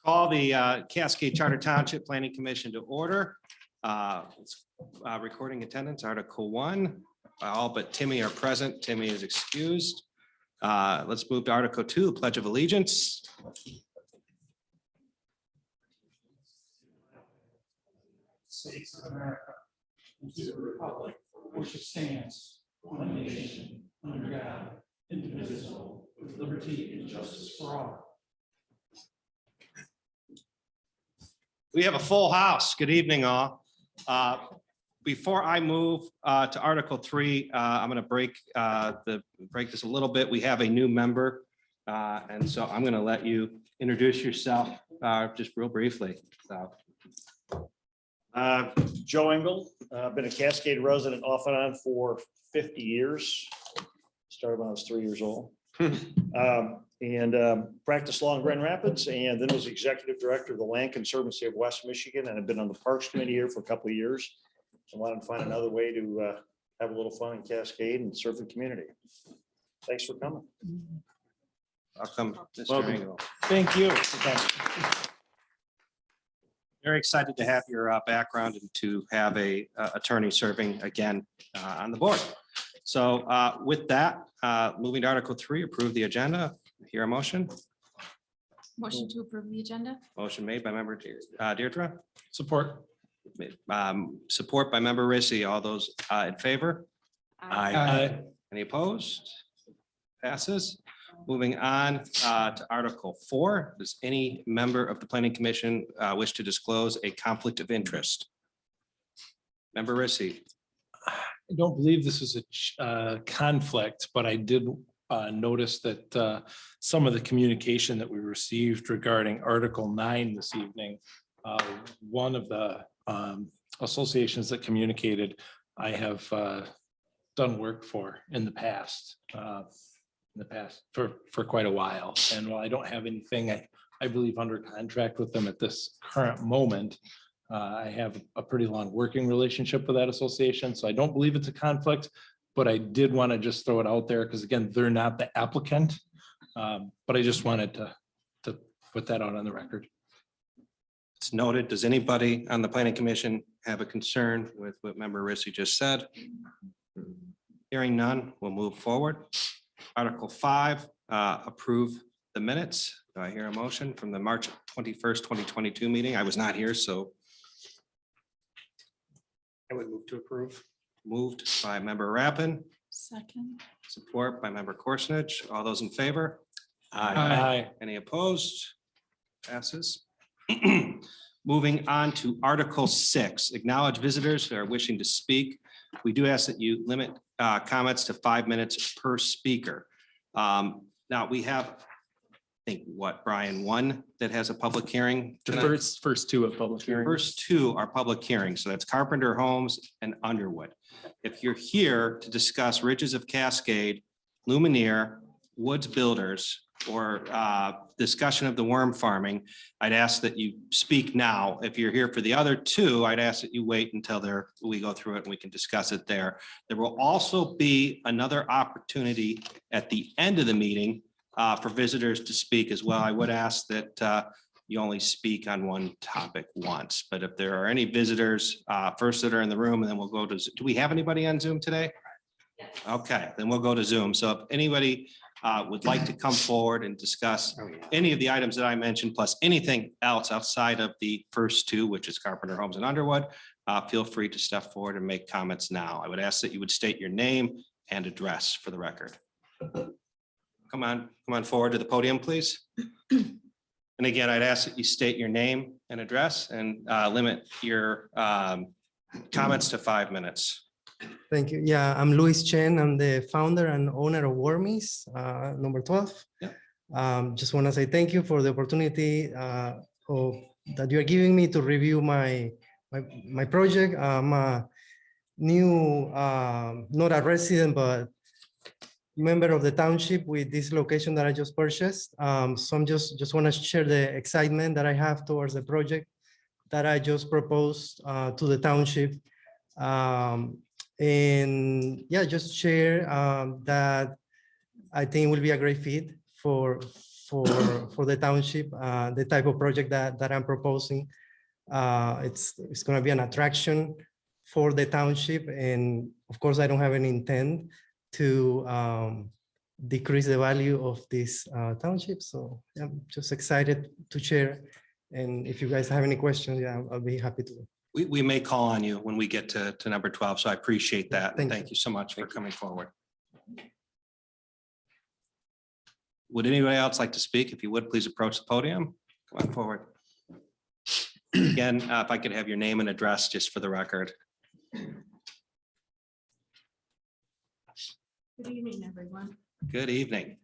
Call the Cascade Charter Township Planning Commission to order. Recording attendance, Article 1. All but Timmy are present. Timmy is excused. Let's move to Article 2, Pledge of Allegiance. States of America, and to the republic for which it stands, one nation, under God, indivisible, with liberty and justice for all. We have a full house. Good evening, all. Before I move to Article 3, I'm going to break this a little bit. We have a new member, and so I'm going to let you introduce yourself just real briefly. So. Joe Engel, been a Cascade resident off and on for 50 years. Started when I was 3 years old. Practiced law in Grand Rapids, and then was executive director of the Land Conservancy of West Michigan, and I've been on the Parks Committee here for a couple of years. I wanted to find another way to have a little fun in Cascade and serve the community. Thanks for coming. Welcome, Mr. Welcome. Engel. Thank you. Very excited to have your background and to have a attorney serving again on the board. So with that, moving to Article 3, approve the agenda. Hear a motion? Motion to approve the agenda. Motion made by member Deirdre. Support. Support by member Rissy. All those in favor? Aye. Any opposed? Passes. Moving on to Article 4. Does any member of the Planning Commission wish to disclose a conflict of interest? Member Rissy. I don't believe this is a conflict, but I did notice that some of the communication that we received regarding Article 9 this evening, one of the associations that communicated, I have done work for in the past for quite a while. And while I don't have anything, I believe under contract with them at this current moment, I have a pretty long working relationship with that association. So I don't believe it's a conflict, but I did want to just throw it out there because again, they're not the applicant. But I just wanted to put that out on the record. It's noted. Does anybody on the Planning Commission have a concern with what member Rissy just said? Hearing none, we'll move forward. Article 5, approve the minutes. Do I hear a motion from the March 21st, 2022 meeting? I was not here, so. I would move to approve. Moved by member Rappin, Second. support by member Korsnich. All those in favor? Aye. Any opposed? Passes. Moving on to Article 6, acknowledge visitors who are wishing to speak. We do ask that you limit comments to 5 minutes per speaker. Now we have, I think, what, Brian, one that has a public hearing? The tonight? first two at public hearing. First two are public hearings, so that's Carpenter Homes and Underwood. If you're here to discuss Ridges of Cascade, Lumineer, Woods Builders, or discussion of the worm farming, I'd ask that you speak now. If you're here for the other two, I'd ask that you wait until we go through it and we can discuss it there. There will also be another opportunity at the end of the meeting for visitors to speak as well. I would ask that you only speak on one topic once, but if there are any visitors first that are in the room, and then we'll go to, do we have anybody on Zoom today? Yes. Okay, then we'll go to Zoom. So if anybody would like to come forward and discuss any of the items that I mentioned, plus anything else outside of the first two, which is Carpenter Homes and Underwood, feel free to step forward and make comments now. I would ask that you would state your name and address for the record. Come on forward to the podium, please. And again, I'd ask that you state your name and address and limit your comments to 5 minutes. Thank you. Yeah, I'm Luis Chen. I'm the founder and owner of Wormies, number 12. Yeah. Just want to say thank you for the opportunity that you're giving me to review my project. I'm a new, not a resident, but member of the township with this location that I just purchased. So I'm just want to share the excitement that I have towards the project that I just proposed to the township. And yeah, just share that I think will be a great fit for for the township, the type of project that I'm proposing. It's going to be an attraction for the township, and of course, I don't have any intent to decrease the value of this township. So I'm just excited to share. And if you guys have any questions, yeah, I'll be happy to. We may call on you when we get to number 12, so I appreciate that. Thank Thank you. you so much for coming forward. Would anybody else like to speak? If you would, please approach the podium. Come on forward. Again, if I could have your name and address just for the record. Good evening, everyone. Good evening.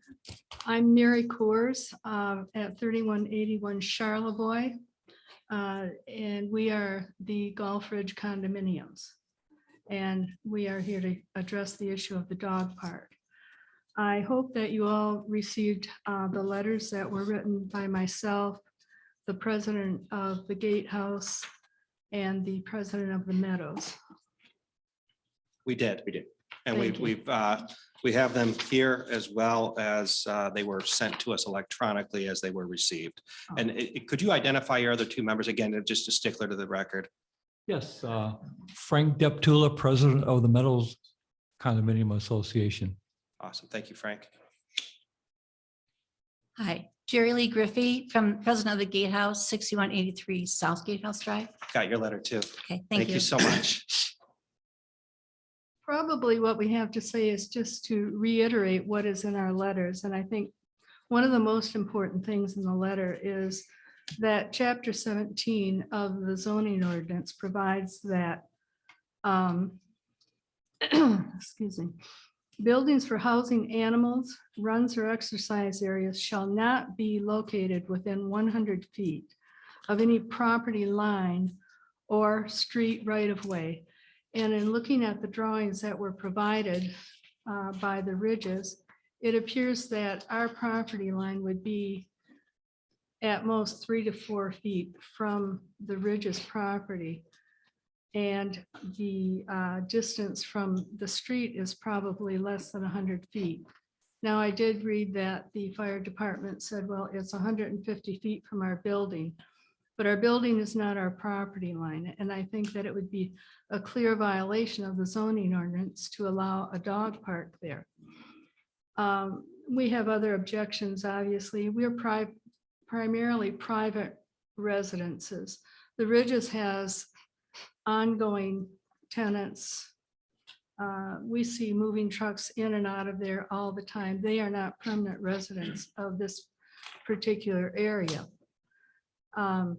I'm Mary Coors at 3181 Charlevoix. And we are the Gulf Ridge condominiums. And we are here to address the issue of the dog park. I hope that you all received the letters that were written by myself, the president of the Gatehouse, and the president of the Meadows. We did. And Thank you. we have them here as well as they were sent to us electronically as they were received. And could you identify your other two members again, just a stickler to the record? Yes, Frank Deptula, president of the Meadows Condominium Association. Awesome. Thank you, Frank. Hi, Jerry Lee Griffey, from president of the Gatehouse, 6183 South Gatehouse Drive. Got your letter too. Okay, Thank you so much. Probably what we have to say is just to reiterate what is in our letters. And I think one of the most important things in the letter is that chapter 17 of the zoning ordinance provides that excuse me, buildings for housing animals, runs or exercise areas shall not be located within 100 feet of any property line or street right of way. And in looking at the drawings that were provided by the Ridges, it appears that our property line would be at most 3 to 4 feet from the Ridges property. And the distance from the street is probably less than 100 feet. Now, I did read that the fire department said, well, it's 150 feet from our building, but our building is not our property line. And I think that it would be a clear violation of the zoning ordinance to allow a dog park there. We have other objections, obviously. We're primarily private residences. The Ridges has ongoing tenants. We see moving trucks in and out of there all the time. They are not permanent residents of this particular area. Of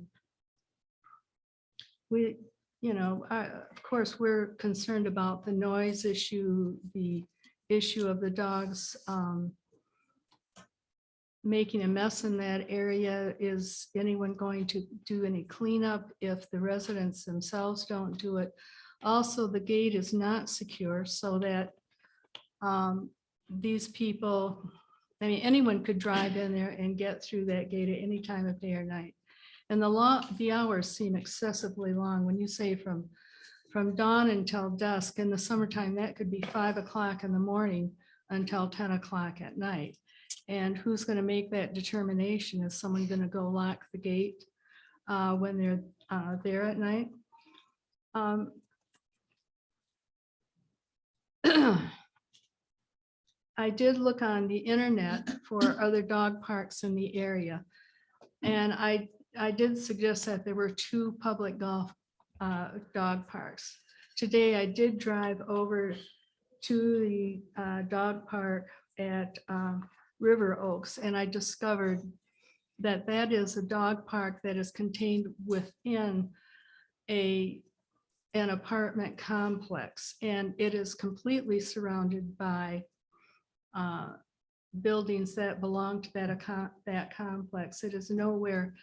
course, we're concerned about the noise issue, the issue of the dogs making a mess in that area. Is anyone going to do any cleanup if the residents themselves don't do it? Also, the gate is not secure, so that these people, I mean, anyone could drive in there and get through that gate at any time of day or night. And the hours seem excessively long. When you say from dawn until dusk, in the summertime, that could be 5 o'clock in the morning until 10 o'clock at night. And who's going to make that determination? Is someone going to go lock the gate when they're there at night? I did look on the internet for other dog parks in the area. And I did suggest that there were 2 public dog parks. Today, I did drive over to the dog park at River Oaks, and I discovered that that is a dog park that is contained within an apartment complex, and it is completely surrounded by buildings that belong to that complex. It is nowhere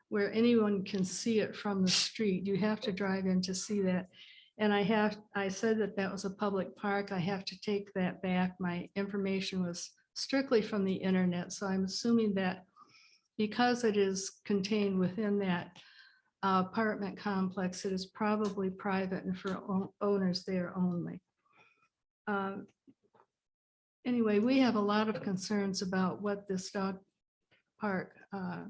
where anyone can see it from the street. You have to drive in to see that. And I said that that was a public park. I have to take that back. My information was strictly from the internet. So I'm assuming that because it is contained within that apartment complex, it is probably private and for owners there only. Anyway, we have a lot of concerns about what this dog park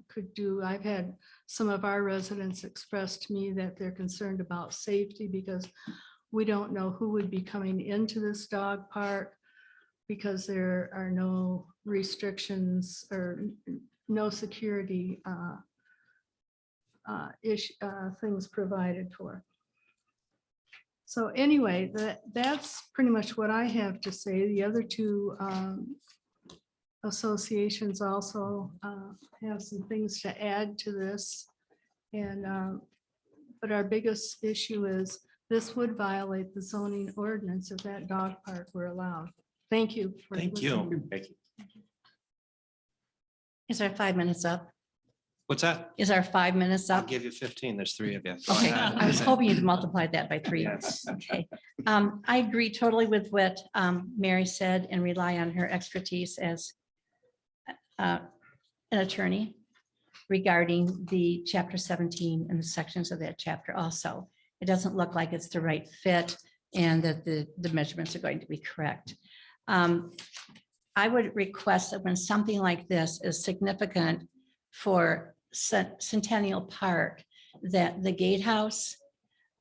could do. I've had some of our residents express to me that they're concerned about safety because we don't know who would be coming into this dog park because there are no restrictions or no security things provided for. So anyway, that's pretty much what I have to say. The other two associations also have some things to add to this. And but our biggest issue is this would violate the zoning ordinance if that dog park were allowed. Thank you. for Thank listening. you. Thank you. Is our 5 minutes up? What's that? Is our 5 minutes I'll up? give you 15. There's 3 of you. Go Okay, ahead. I was hoping you'd multiply that by 3. Yes. Okay. I agree totally with what Mary said and rely on her expertise as an attorney regarding the chapter 17 and the sections of that chapter also. It doesn't look like it's the right fit and that the measurements are going to be correct. I would request that when something like this is significant for Centennial Park, that the gatehouse,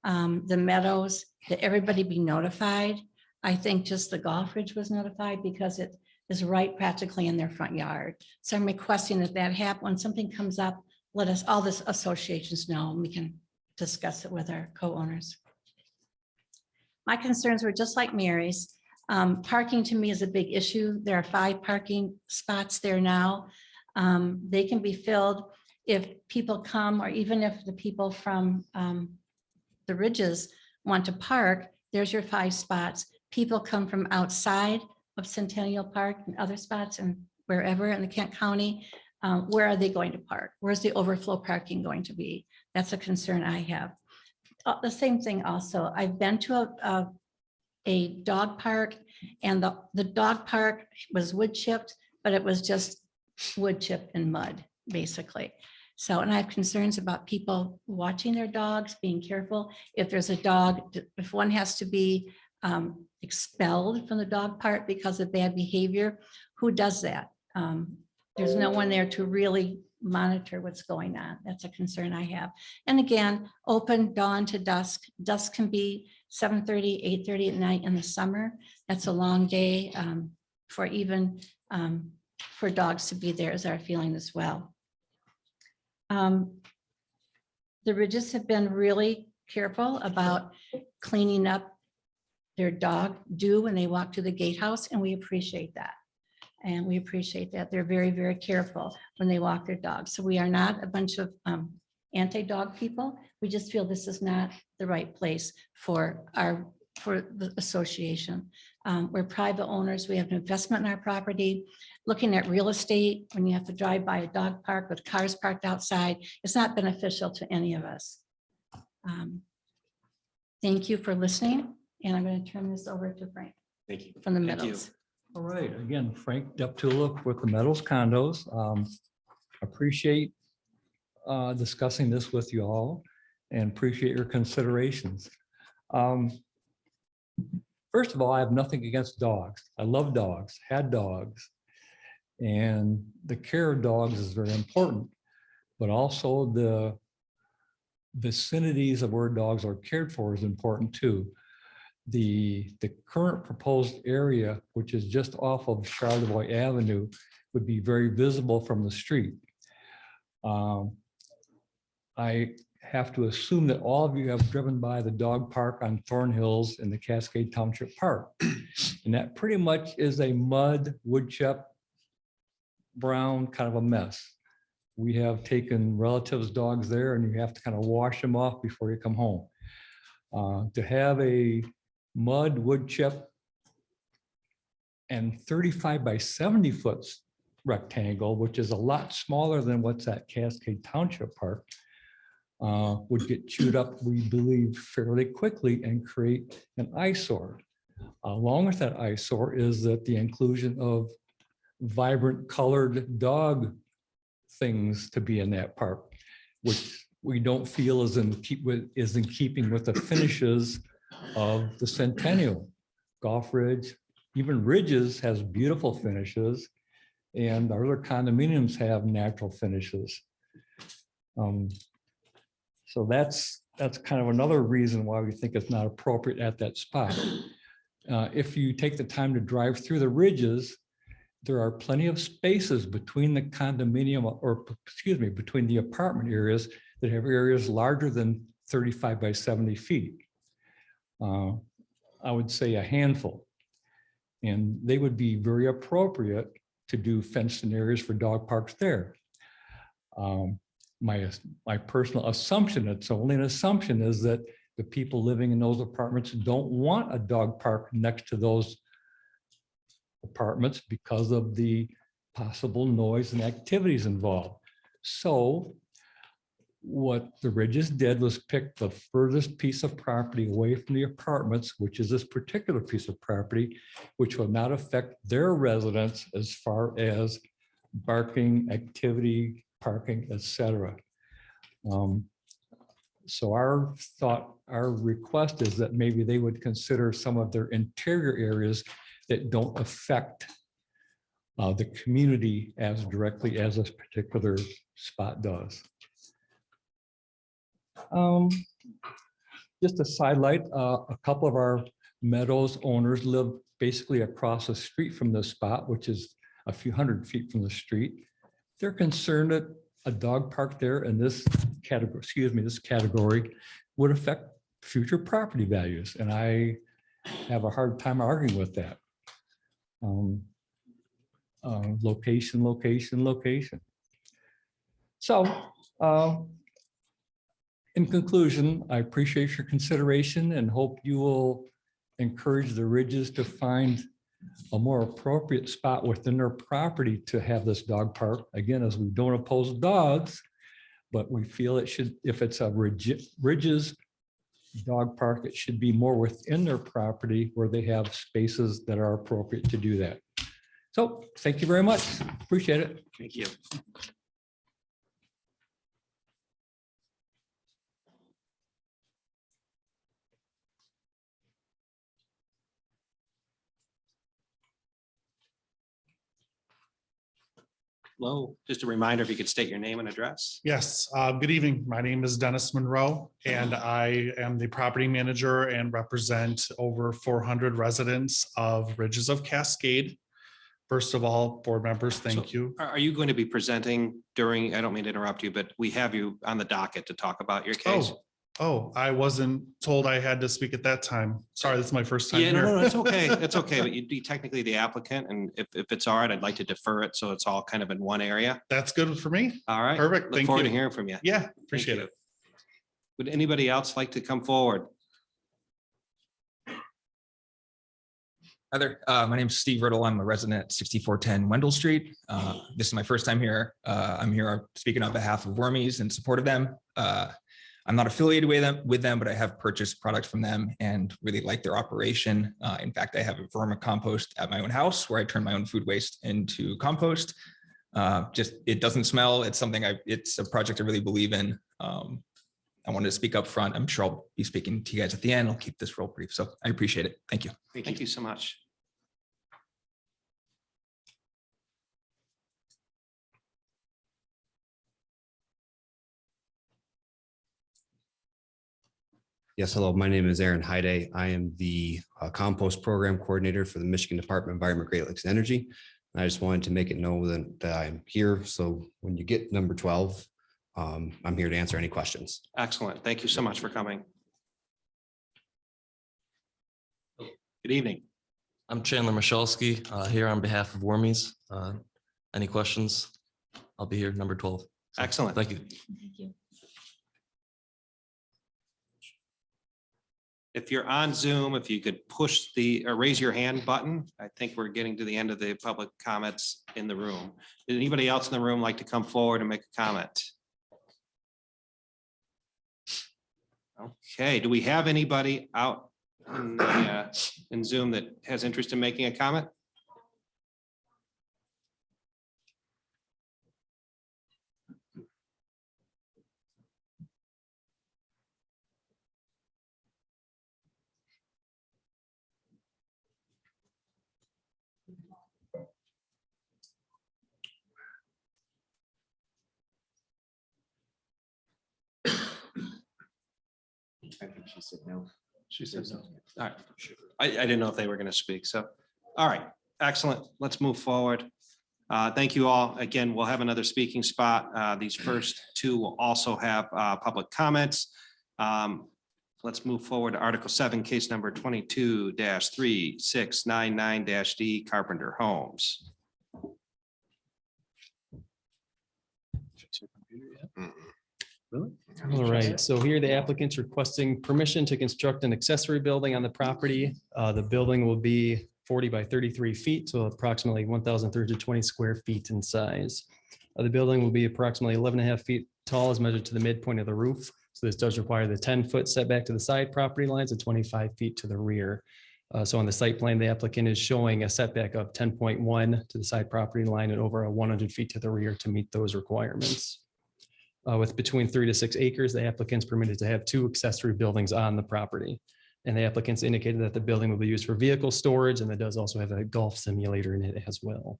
the meadows, that everybody be notified. I think just the golf ridge was notified because it is right practically in their front yard. So I'm requesting that that happen. When something comes up, let us, all the associations know, and we can discuss it with our co-owners. My concerns were just like Mary's. Parking to me is a big issue. There are 5 parking spots there now. They can be filled if people come, or even if the people from the ridges want to park, there's your 5 spots. People come from outside of Centennial Park and other spots and wherever in the Kent County. Where are they going to park? Where's the overflow parking going to be? That's a concern I have. The same thing also, I've been to a dog park, and the dog park was wood chipped, but it was just wood chip and mud, basically. So, and I have concerns about people watching their dogs, being careful. If there's a dog, if one has to be expelled from the dog park because of bad behavior, who does that? There's no one there to really monitor what's going on. That's a concern I have. And again, open dawn to dusk. Dusk can be 7:30, 8:30 at night in the summer. That's a long day for even for dogs to be there, is our feeling as well. The ridges have been really careful about cleaning up their dog do when they walk to the gatehouse, and we appreciate that. And we appreciate that. They're very, very careful when they walk their dogs. So we are not a bunch of anti-dog people. We just feel this is not the right place for the association. We're private owners. We have an investment in our property. Looking at real estate, when you have to drive by a dog park with cars parked outside, it's not beneficial to any of us. Thank you for listening. And I'm going to turn this over to Frank Thank you. from the Thank you. Meadows. All right, again, Frank Deptula with the Meadows Condos. Appreciate discussing this with you all and appreciate your considerations. First of all, I have nothing against dogs. I love dogs, had dogs. And the care of dogs is very important, but also the vicinities of where dogs are cared for is important too. The current proposed area, which is just off of Charlevoix Avenue, would be very visible from the street. I have to assume that all of you have driven by the dog park on Thorn Hills in the Cascade Township Park. And that pretty much is a mud, wood chip, brown kind of a mess. We have taken relatives' dogs there and you have to kind of wash them off before you come home. To have a mud, wood chip, and 35 by 70 foot rectangle, which is a lot smaller than what's at Cascade Township Park, would get chewed up, we believe, fairly quickly and create an eyesore. Along with that eyesore is that the inclusion of vibrant colored dog things to be in that park, which we don't feel is in keeping with the finishes of the Centennial. Golf Ridge, even Ridges has beautiful finishes. and our other condominiums have natural finishes. So that's kind of another reason why we think it's not appropriate at that spot. If you take the time to drive through the ridges, there are plenty of spaces between the condominium, or excuse me, between the apartment areas that have areas larger than 35 by 70 feet. I would say a handful. And they would be very appropriate to do fenced-in areas for dog parks there. My personal assumption, it's only an assumption, is that the people living in those apartments don't want a dog park next to those apartments because of the possible noise and activities involved. So what the Ridges did was pick the furthest piece of property away from the apartments, which is this particular piece of property, which will not affect their residents as far as barking, activity, parking, etc. So our request is that maybe they would consider some of their interior areas that don't affect the community as directly as this particular spot does. Just a sidelight, a couple of our Meadows owners live basically across the street from this spot, which is a few hundred feet from the street. They're concerned that a dog park there in this category would affect future property values. And I have a hard time arguing with that. Location, location, location. So in conclusion, I appreciate your consideration and hope you will encourage the Ridges to find a more appropriate spot within their property to have this dog park. Again, as we don't oppose dogs, but we feel it should, if it's a Ridges dog park, it should be more within their property where they have spaces that are appropriate to do that. So thank you very much. Appreciate it. Thank you. Hello, just a reminder, if you could state your name and address. Yes, good evening. My name is Dennis Monroe, and I am the property manager and represent over 400 residents of Ridges of Cascade. First of all, board members, thank you. Are you going to be presenting during, I don't mean to interrupt you, but we have you on the docket to talk about your case. Oh, I wasn't told I had to speak at that time. Sorry, this is my first time Yeah, no, here. it's okay. It's okay. But you'd be technically the applicant. And if it's all right, I'd like to defer it. So it's all kind of in one area. That's good for me. All right. Perfect. Look Thank forward to you. hearing from you. Yeah, Thank appreciate you. it. Would anybody else like to come forward? Hi there. My name is Steve Riddle. I'm a resident at 6410 Wendell Street. This is my first time here. I'm here speaking on behalf of Wormies in support of them. I'm not affiliated with them, but I have purchased products from them and really like their operation. In fact, I have a vermicompost at my own house where I turn my own food waste into compost. It doesn't smell. It's something it's a project I really believe in. I wanted to speak up front. I'm sure I'll be speaking to you guys at the end. I'll keep this real brief. So I appreciate it. Thank you. Thank you so much. Yes, hello, my name is Aaron Hyde. I am the compost program coordinator for the Michigan Department of Environment, Great Lakes and Energy. I just wanted to make it known that I'm here. So when you get number 12, I'm here to answer any questions. Excellent. Thank you so much for coming. Good evening. I'm Chandler Michalski, here on behalf of Wormies. Any questions? I'll be here, number 12. So, Excellent. Thank you. Thank you. If you're on Zoom, if you could push the or raise your hand button, I think we're getting to the end of the public comments in the room. Did anybody else in the room like to come forward and make a comment? Okay, do we have anybody out in Zoom that has interest in making a comment? I think she said no. She said no. All right. I didn't know if they were going to speak. So, all right, excellent. Let's move forward. Thank you all. Again, we'll have another speaking spot. These first two will also have public comments. Let's move forward to Article 7, case number 22-3699-D, Carpenter Homes. All right, so here the applicant's requesting permission to construct an accessory building on the property. The building will be 40 by 33 feet, so approximately 1,320 square feet in size. The building will be approximately 11.5 feet tall as measured to the midpoint of the roof. So this does require the 10-foot setback to the side property lines and 25 feet to the rear. So on the site plan, the applicant is showing a setback of 10.1 to the side property line and over 100 feet to the rear to meet those requirements. With between 3 to 6 acres, the applicant's permitted to have 2 accessory buildings on the property. And the applicants indicated that the building will be used for vehicle storage, and it does also have a golf simulator in it as well.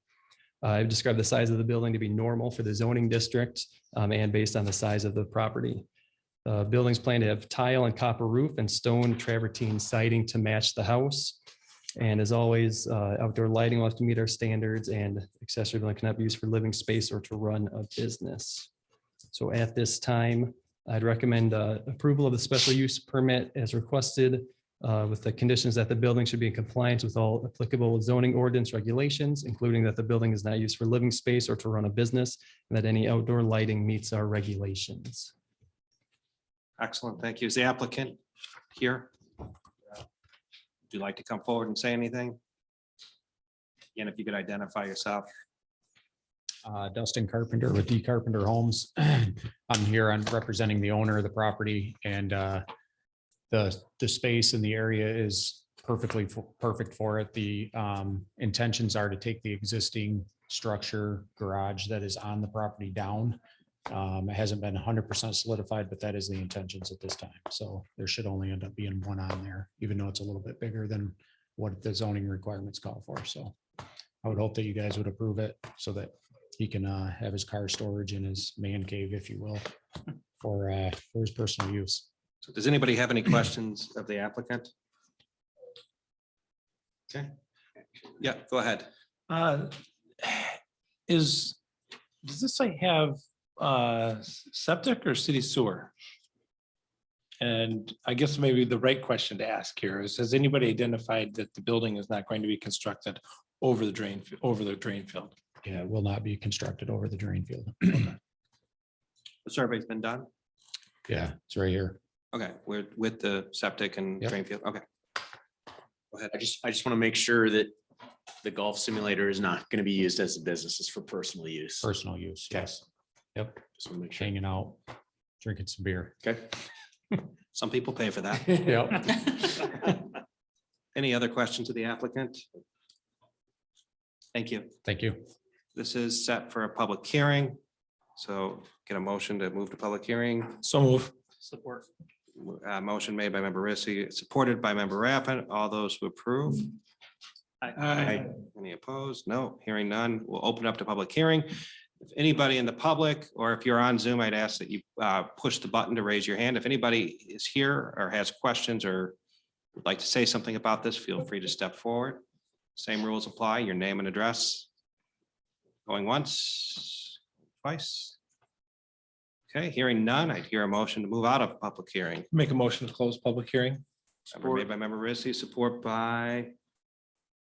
I've described the size of the building to be normal for the zoning district and based on the size of the property. Buildings plan to have tile and copper roof and stone travertine siding to match the house. And as always, outdoor lighting will have to meet our standards, and accessory building cannot be used for living space or to run a business. So at this time, I'd recommend approval of the special use permit as requested with the conditions that the building should be in compliance with all applicable zoning ordinance regulations, including that the building is not used for living space or to run a business, and that any outdoor lighting meets our regulations. Excellent. Thank you. Is the applicant here? Would you like to come forward and say anything? Again, if you could identify yourself. Dustin Carpenter with D Carpenter Homes. I'm here. I'm representing the owner of the property, and the space in the area is perfect for it. The intentions are to take the existing structure garage that is on the property down. It hasn't been 100% solidified, but that is the intentions at this time. So there should only end up being one on there, even though it's a little bit bigger than what the zoning requirements call for. So I would hope that you guys would approve it so that he can have his car storage in his man cave, if you will, for his personal use. So does anybody have any questions of the applicant? Okay. Yeah, go ahead. Does this site have septic or city sewer? And I guess maybe the right question to ask here is, has anybody identified that the building is not going to be constructed over the drain field? Yeah, it will not be constructed over the drain field. The survey's been done? Yeah, it's right here. Okay, we're with the septic and Yep. drain field. Okay. Go ahead. I just want to make sure that the golf simulator is not going to be used as a business. It's for personal use. Personal use, yes. Yep, Just want to make sure. hanging out, drinking some beer. Okay. Some people pay for that. Yep, Any other questions of the applicant? Thank you. thank you. This is set for a public hearing. So get a motion to move to public hearing. So move. Support. Motion made by member Rissy, supported by member Rappin. All those who approve? Aye. Any opposed? No, hearing none. We'll open up to public hearing. If anybody in the public, or if you're on Zoom, I'd ask that you push the button to raise your hand. If anybody is here or has questions or would like to say something about this, feel free to step forward. Same rules apply, your name and address. Going once, twice. Okay, hearing none, I'd hear a motion to move out of public hearing. Make a motion to close public hearing. Member made by member Rissy, support by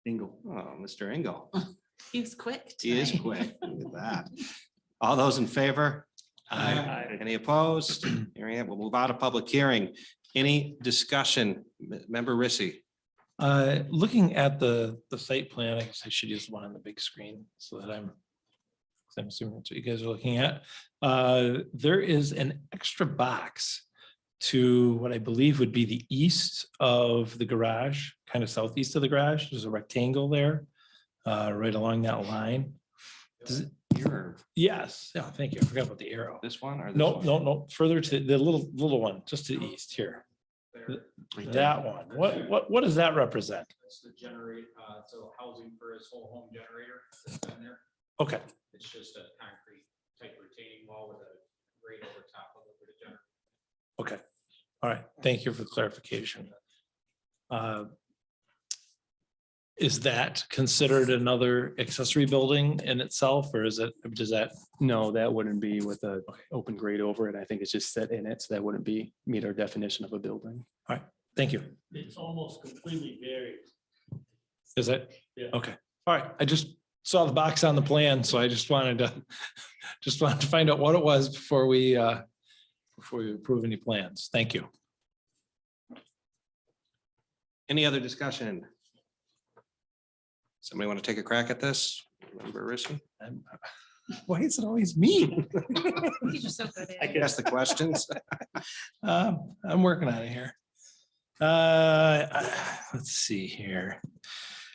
Engel. Oh, Mr. Engel. He was quick. He is tonight. quick. Look at that. All those in favor? Any opposed? Hearing it, we'll move out of public hearing. Any discussion? Member Rissy? Looking at the site plan, I guess I should use one on the big screen so that I'm assuming that's what you guys are looking at. There is an extra box to what I believe would be the east of the garage, kind of southeast of the garage. There's a rectangle there, right along that line. Yes, yeah, thank you. I forgot about the arrow. This one or? No, no, further to the little one, just to the east here. That one. What does that represent? It's the generate, so housing for his whole home generator that's in there. Okay, It's just a concrete type retaining wall with a grate over top of it for the generator. okay. All right, thank you for the clarification. Is that considered another accessory building in itself, or is it, does that, No, that wouldn't be with a open grade over it. I think it's just set in it, so that wouldn't be meet our definition of a building. thank you. It's almost completely buried. Is it? Yeah. Okay, all right, I just saw the box on the plan, so I just wanted to, find out what it was before we approve any plans. Thank you. Any other discussion? Somebody want to take a crack at this? Member Rissy? Why is it always me? He's just so good I can ask the questions. I'm working on it here. Let's see here.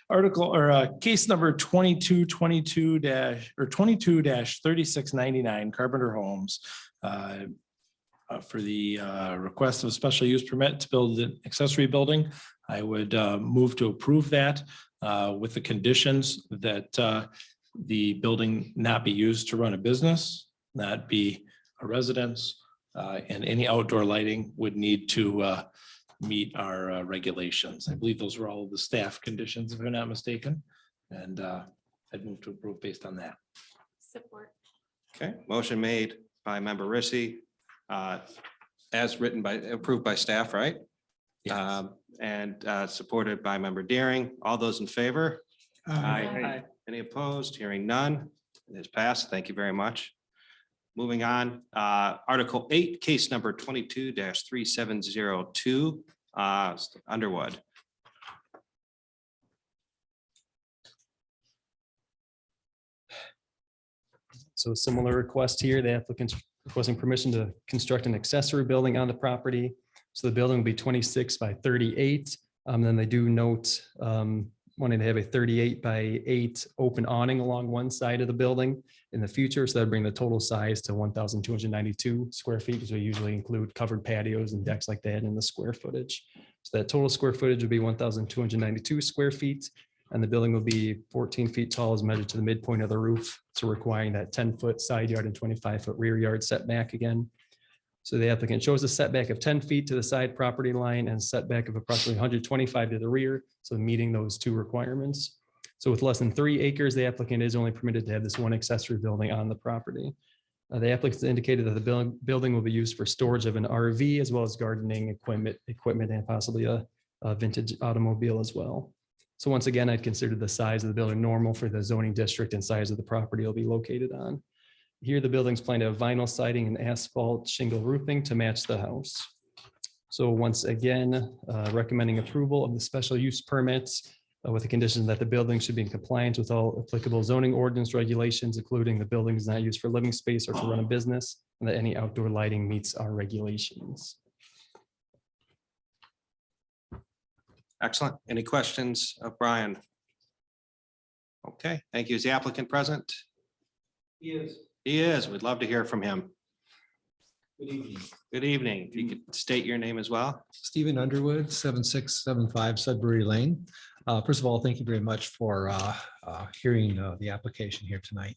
Article or case number 22-3699 Carpenter Homes. For the request of a special use permit to build an accessory building. I would move to approve that with the conditions that the building not be used to run a business, not be a residence, and any outdoor lighting would need to meet our regulations. I believe those were all of the staff conditions, if I'm not mistaken. And I'd move to approve based on that. Support. Okay, motion made by member Rissy, as written by, approved by staff, right? Yes. And supported by member Deering. All those in favor? Aye. Any opposed? Hearing none. It is passed. Thank you very much. Moving on, Article 8, case number 22-3702, Underwood. So a similar request here, the applicant's requesting permission to construct an accessory building on the property. So the building will be 26 by 38. Then they do note wanting to have a 38 by 8 open awning along one side of the building in the future. So that'd bring the total size to 1,292 square feet, because we usually include covered patios and decks like that in the square footage. So that total square footage would be 1,292 square feet. And the building will be 14 feet tall as measured to the midpoint of the roof. So requiring that 10-foot side yard and 25-foot rear yard setback again. So the applicant shows a setback of 10 feet to the side property line and setback of approximately 125 to the rear. So meeting those two requirements. So with less than 3 acres, the applicant is only permitted to have this one accessory building on the property. The applicant indicated that the building will be used for storage of an RV as well as gardening equipment and possibly a vintage automobile as well. So once again, I'd consider the size of the building normal for the zoning district and size of the property it'll be located on. Here, the building's planned to have vinyl siding and asphalt shingle roofing to match the house. So once again, recommending approval of the special use permits with the condition that the building should be in compliance with all applicable zoning ordinance regulations, including the building is not used for living space or to run a business, and that any outdoor lighting meets our regulations. Excellent. Any questions of Brian? Okay, thank you. Is the applicant present? He is. He is. We'd love to hear from him. Good evening. Good evening. If you could state your name as well. Stephen Underwood, 7675 Sudbury Lane. First of all, thank you very much for hearing the application here tonight.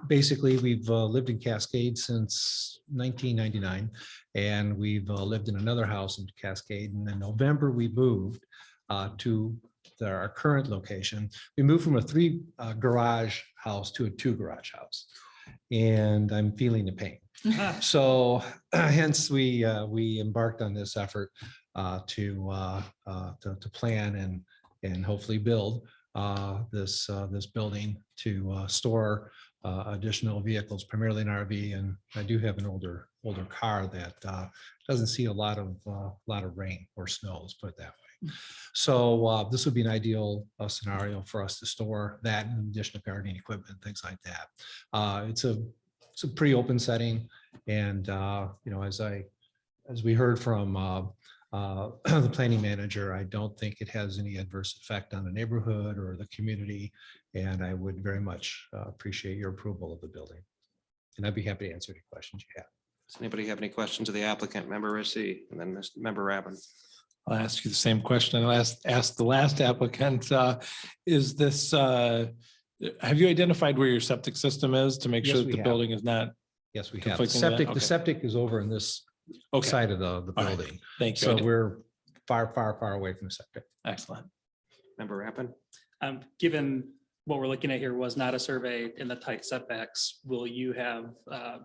Basically, we've lived in Cascade since 1999, and we've lived in another house in Cascade. And in November, we moved to our current location. We moved from a 3 garage house to a 2 garage house, and I'm feeling the pain. So hence we embarked on this effort to plan and hopefully build this building to store additional vehicles, primarily an RV, and I do have an older car that doesn't see a lot of rain or snow, let's put it that way. So this would be an ideal scenario for us to store that in addition to gardening equipment, things like that. It's a pretty open setting, and as we heard from the planning manager, I don't think it has any adverse effect on the neighborhood or the community, and I would very much appreciate your approval of the building. And I'd be happy to answer any questions you have. Does anybody have any questions of the applicant, member Rissy, and then member Rabin? I'll ask you the same question I asked the last applicant. Is this, have you identified where your septic system is to make Yes, sure that we the have. building is not? Yes, we have. conflicting with that? The septic is over in this Okay. side of the All right. building. Thank you. So we're far away from the septic. Excellent. Member Rappin? Given what we're looking at here was not a survey in the tight setbacks, will you have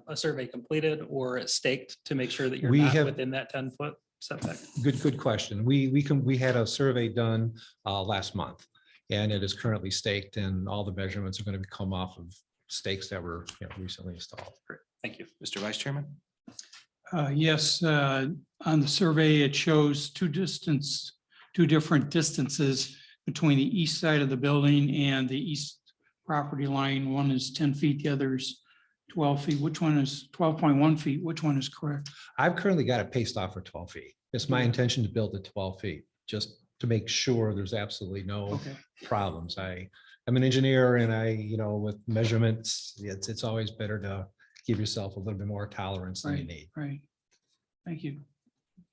a survey completed or staked to make sure that you're We not have- within that 10-foot setback? Good question. We had a survey done last month, and it is currently staked, and all the measurements are going to come off of stakes that were recently installed. Thank you. Mr. Vice Chairman? Yes, on the survey, it shows two different distances between the east side of the building and the east property line. One is 10 feet, the other is 12 feet. Which one is 12.1 feet? Which one is correct? I've currently got it paced off for 12 feet. It's my intention to build it 12 feet, just to make sure there's absolutely no Okay. problems. I'm an engineer, and with measurements, it's always better to give yourself a little bit more tolerance than you Right, need. right. Thank you.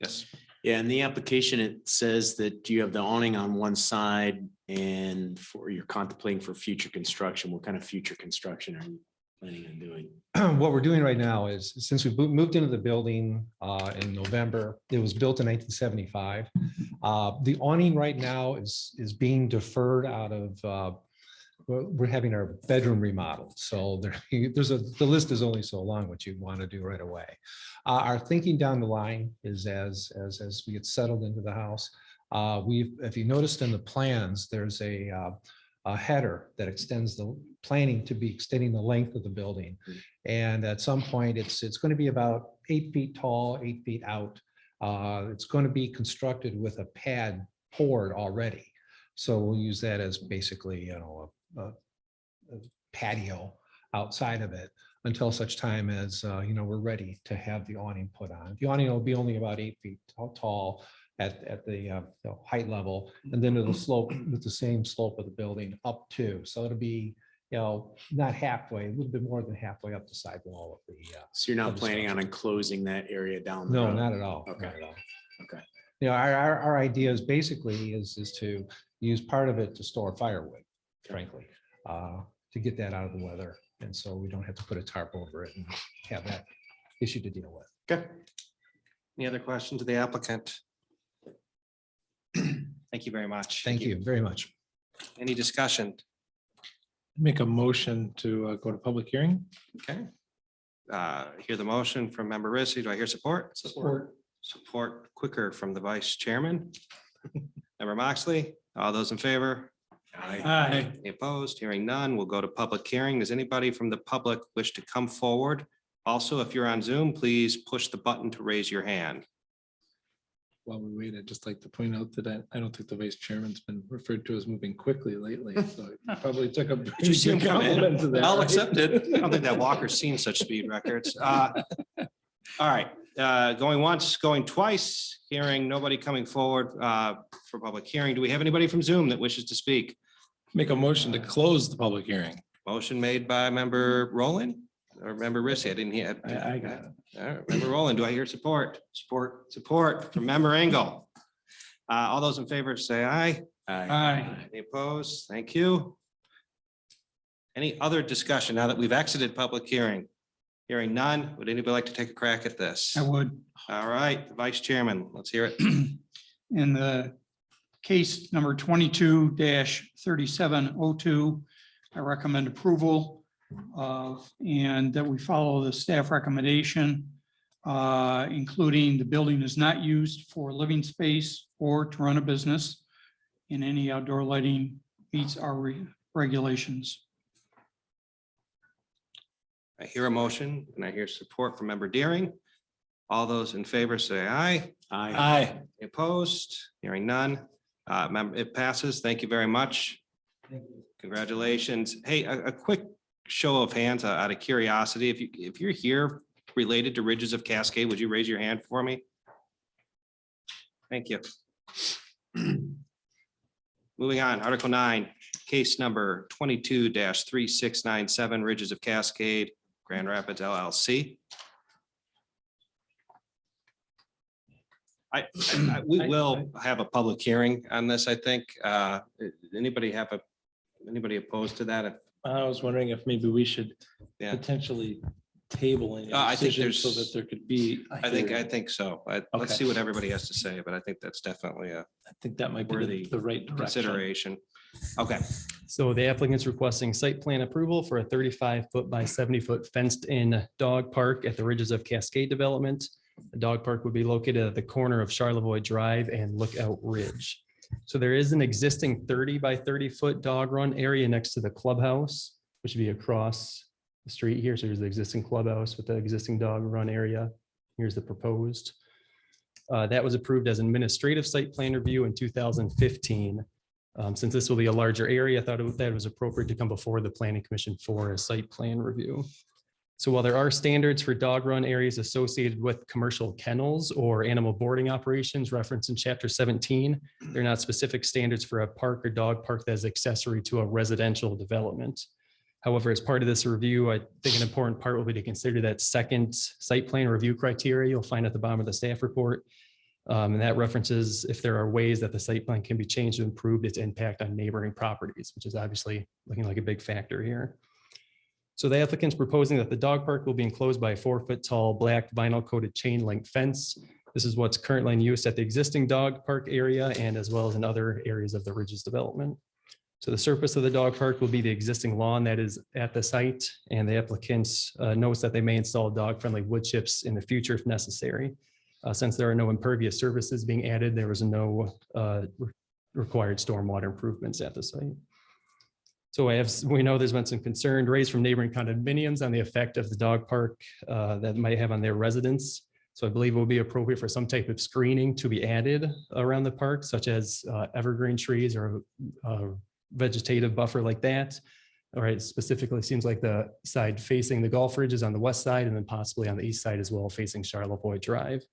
Yes. Yeah, in the application, it says that you have the awning on one side and you're contemplating for future construction. What kind of future construction are you planning on doing? What we're doing right now is, since we moved into the building in November, it was built in 1975. The awning right now is being deferred out of, we're having our bedroom remodeled. So the list is only so long what you want to do right away. Our thinking down the line is as we get settled into the house, if you noticed in the plans, there's a header that extends the planning to be extending the length of the building. And at some point, it's going to be about 8 feet tall, 8 feet out. It's going to be constructed with a pad poured already. So we'll use that as basically, a patio outside of it until such time as, we're ready to have the awning put on. The awning will be only about 8 feet tall at the height level, and then it'll slope with the same slope of the building up to. So it'll be, not halfway, a little bit more than halfway up the side wall of the. So you're not of the planning on structure. enclosing that area down? the No, road? not at all. Okay. Not at all. Okay. Our idea is basically is to use part of it to store firewood, frankly, to get that out of the weather. And so we don't have to put a tarp over it and have that issue to deal with. Okay. Any other questions to the applicant? Thank you very much. Thank you very much. Any discussion? Make a motion to go to public hearing. Okay. Hear the motion from Member Rissy. Do I hear support? Support quicker from the Vice Chairman. Member Moxley, all those in favor? Aye. Any opposed? Hearing none, we'll go to public hearing. Does anybody from the public wish to come forward? Also, if you're on Zoom, please push the button to raise your hand. While we wait, I'd just like to point out that I don't think the vice chairman's been referred to as moving quickly lately. So it probably took a. Did you see him come compliment to in? that, I'll right? accept it. I don't think that Walker's seen such speed records. All right, going once, going twice, hearing nobody coming forward for public hearing. Do we have anybody from Zoom that wishes to speak? Make a motion to close the public hearing. Motion made by Member Rowland or Member Rissy. I didn't hear. I got it. All right, Member Rowland, do I hear support? Support from Member Engel. All those in favor say aye. Aye. Any opposed? Thank you. Any other discussion now that we've exited public hearing? Hearing none, would anybody like to take a crack at this? I would. All right, Vice Chairman, let's hear it. In the case number 22-3702, I recommend approval and that we follow the staff recommendation, including the building is not used for living space or to run a business, and any outdoor lighting meets our regulations. I hear a motion and I hear support from Member Deering. All those in favor say aye. Aye. Any opposed? Hearing none. It passes. Thank you very much. Congratulations. Hey, a quick show of hands out of curiosity. If you're here related to Ridges of Cascade, would you raise your hand for me? Thank you. Moving on, Article 9, case number 22-3697, Ridges of Cascade, Grand Rapids LLC. We will have a public hearing on this, I think. Anybody opposed to that? I was wondering if maybe we should Yeah. potentially tabling a I think decision so there's- that there could be. a I hearing. think so. Let's Okay. see what everybody has to say, but I think that's definitely a I think that might be worthy the right direction. consideration. Okay, So the applicant's requesting site plan approval for a 35-foot by 70-foot fenced-in dog park at the Ridges of Cascade development. The dog park would be located at the corner of Charlevoix Drive and Lookout Ridge. So there is an existing 30 by 30-foot dog run area next to the clubhouse, which would be across the street here. So there's the existing clubhouse with the existing dog run area. Here's the proposed. That was approved as administrative site plan review in 2015. Since this will be a larger area, I thought that it was appropriate to come before the planning commission for a site plan review. So while there are standards for dog run areas associated with commercial kennels or animal boarding operations referenced in chapter 17, they're not specific standards for a park or dog park that is accessory to a residential development. However, as part of this review, I think an important part will be to consider that second site plan review criteria you'll find at the bottom of the staff report. And that references if there are ways that the site plan can be changed to improve its impact on neighboring properties, which is obviously looking like a big factor here. So the applicant's proposing that the dog park will be enclosed by a 4-foot tall black vinyl coated chain link fence. This is what's currently in use at the existing dog park area and as well as in other areas of the Ridges development. So the surface of the dog park will be the existing lawn that is at the site, and the applicants notes that they may install dog-friendly wood chips in the future if necessary. Since there are no impervious surfaces being added, there was no required stormwater improvements at the site. So we know there's been some concern raised from neighboring condominiums on the effect of the dog park that might have on their residents. So I believe it will be appropriate for some type of screening to be added around the park, such as evergreen trees or vegetative buffer like that. All right, specifically seems like the side facing the golf ridge is on the west side and then possibly on the east side as well, facing Charlevoix Drive.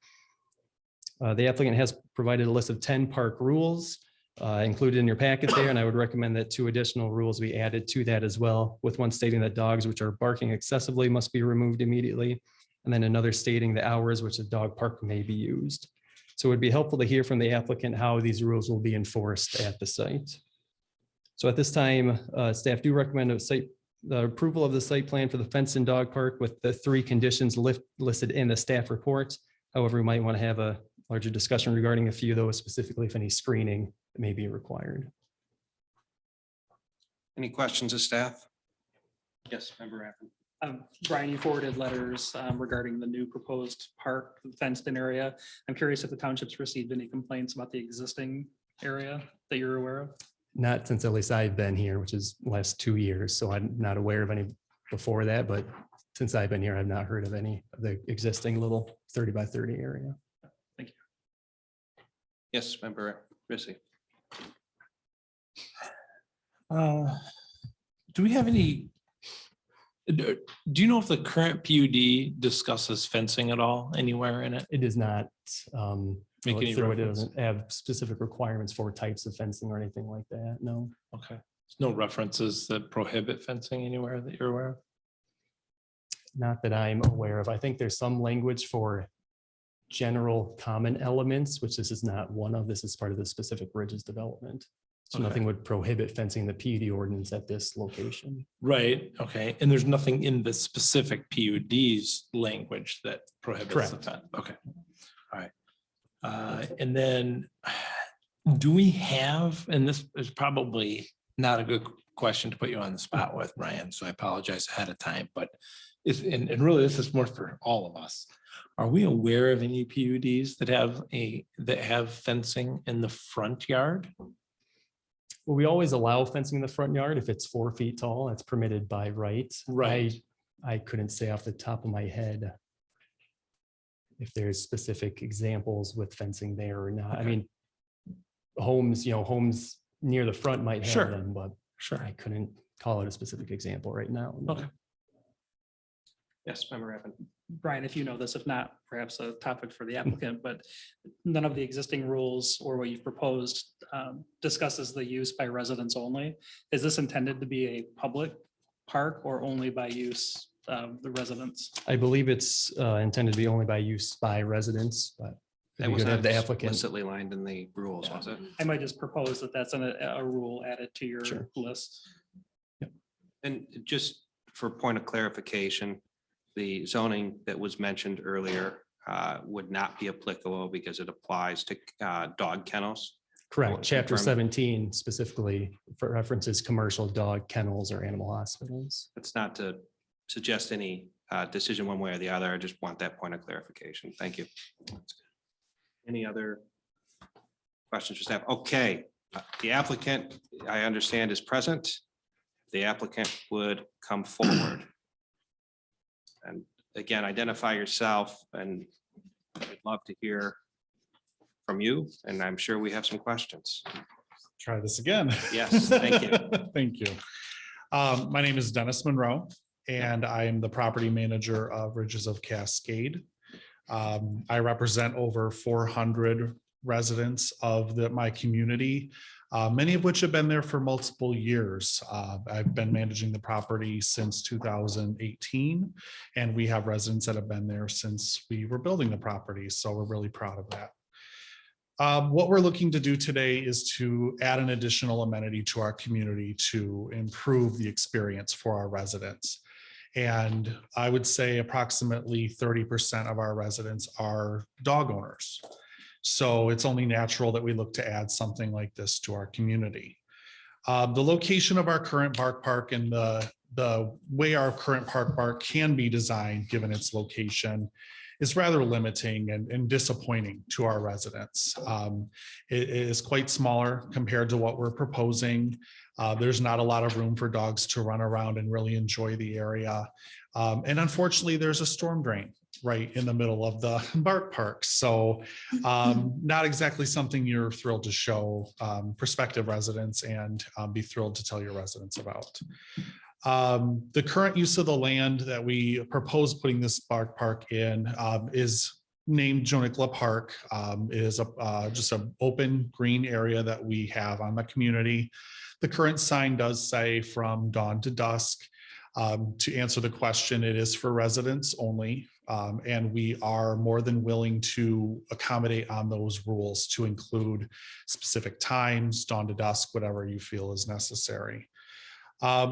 The applicant has provided a list of 10 park rules included in your packet there, and I would recommend that 2 additional rules be added to that as well, with one stating that dogs which are barking excessively must be removed immediately, and then another stating the hours which a dog park may be used. So it would be helpful to hear from the applicant how these rules will be enforced at the site. So at this time, staff do recommend the approval of the site plan for the fence and dog park with the 3 conditions listed in the staff report. However, we might want to have a larger discussion regarding a few of those, specifically if any screening may be required. any questions of staff? Yes, member Rappin. Brian, you forwarded letters regarding the new proposed park fenced-in area. I'm curious if the township's received any complaints about the existing area that you're aware of? Not since at least I've been here, which is the last 2 years. So I'm not aware of any before that, but since I've been here, I've not heard of any of the existing little 30 by 30 area. Thank you. Yes, member Rissy. Do we have any? Do you know if the current PUD discusses fencing at all anywhere in it? It does not. Make any It reference? doesn't have specific requirements for types of fencing or anything like that. No. Okay. There's no references that prohibit fencing anywhere that you're aware of? Not that I'm aware of. I think there's some language for general common elements, which this is not one of. This is part of the specific Ridges development. So Okay. nothing would prohibit fencing the PUD ordinance at this location. Right, okay. And there's nothing in the specific PUD's language that prohibits the Correct. fence. Okay. All right. And then do we have, and this is probably not a good question to put you on the spot with, Ryan, so I apologize ahead of time, but if, and really this is more for all of us. Are we aware of any PUDs that have fencing in the front yard? Well, we always allow fencing in the front yard if it's 4 feet tall. That's permitted by right. Right. I couldn't say off the top of my head if there's specific examples with fencing there or not. I Okay. mean, homes near the front might have Sure. them, but Sure. I couldn't call it a specific example right now. No. Okay. Yes, member Rappin. Brian, if you know this, if not, perhaps a topic for the applicant, but none of the existing rules or what you've proposed discusses the use by residents only. Is this intended to be a public park or only by use of the residents? I believe it's intended to be only by use by residents, but That we was could have not the applicant. explicitly lined in the rules, was it? I might just propose that that's a rule added to your Sure. list. And just for point of clarification, the zoning that was mentioned earlier would not be applicable because it applies to dog kennels. Correct. Chapter Confirm- 17 specifically for references commercial dog kennels or animal hospitals. It's not to suggest any decision one way or the other. I just want that point of clarification. Thank you. Any other questions for staff? Okay, the applicant, I understand, is present. The applicant would come forward. And again, identify yourself, and I'd love to hear from you, and I'm sure we have some questions. Try this again. Yes, thank you. Thank you. My name is Dennis Monroe, and I am the property manager of Ridges of Cascade. I represent over 400 residents of my community, many of which have been there for multiple years. I've been managing the property since 2018, and we have residents that have been there since we were building the property, so we're really proud of that. What we're looking to do today is to add an additional amenity to our community to improve the experience for our residents. And I would say approximately 30% of our residents are dog owners. So it's only natural that we look to add something like this to our community. The location of our current bark park and the way our current park can be designed, given its location, is rather limiting and disappointing to our residents. It is quite smaller compared to what we're proposing. There's not a lot of room for dogs to run around and really enjoy the area. And unfortunately, there's a storm drain right in the middle of the bark park. So not exactly something you're thrilled to show prospective residents and be thrilled to tell your residents about. The current use of the land that we propose putting this bark park in is named Jonigla Park. It is just an open green area that we have on the community. The current sign does say from dawn to dusk. To answer the question, it is for residents only. And we are more than willing to accommodate on those rules to include specific times, dawn to dusk, whatever you feel is necessary.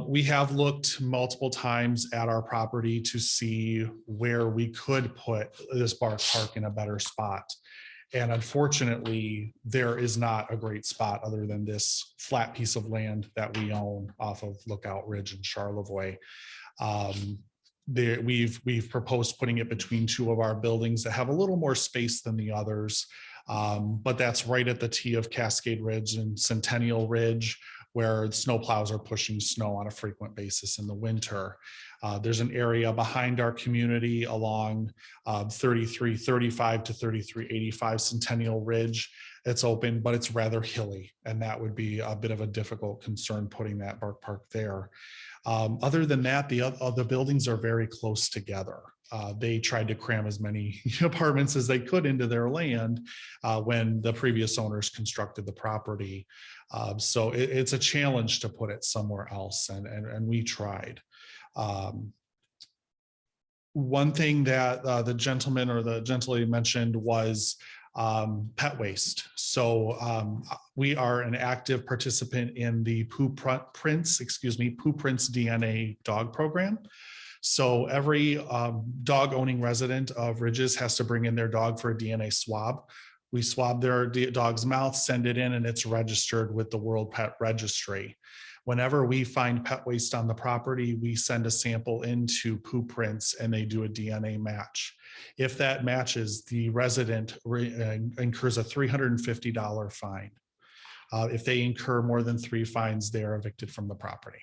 We have looked multiple times at our property to see where we could put this bark park in a better spot. And unfortunately, there is not a great spot other than this flat piece of land that we own off of Lookout Ridge in Charlevoix. We've proposed putting it between two of our buildings that have a little more space than the others. But that's right at the T of Cascade Ridge and Centennial Ridge, where snowplows are pushing snow on a frequent basis in the winter. There's an area behind our community along 3335 to 3385 Centennial Ridge. It's open, but it's rather hilly, and that would be a bit of a difficult concern putting that bark park there. Other than that, the buildings are very close together. They tried to cram as many apartments as they could into their land when the previous owners constructed the property. So it's a challenge to put it somewhere else, and we tried. One thing that the gentleman or the gentlelady mentioned was pet waste. So we are an active participant in the Poo Prints DNA dog program. So every dog owning resident of Ridges has to bring in their dog for a DNA swab. We swab their dog's mouth, send it in, and it's registered with the World Pet Registry. Whenever we find pet waste on the property, we send a sample into Poo Prints and they do a DNA match. If that matches, the resident incurs a $350 fine. If they incur more than 3 fines, they are evicted from the property.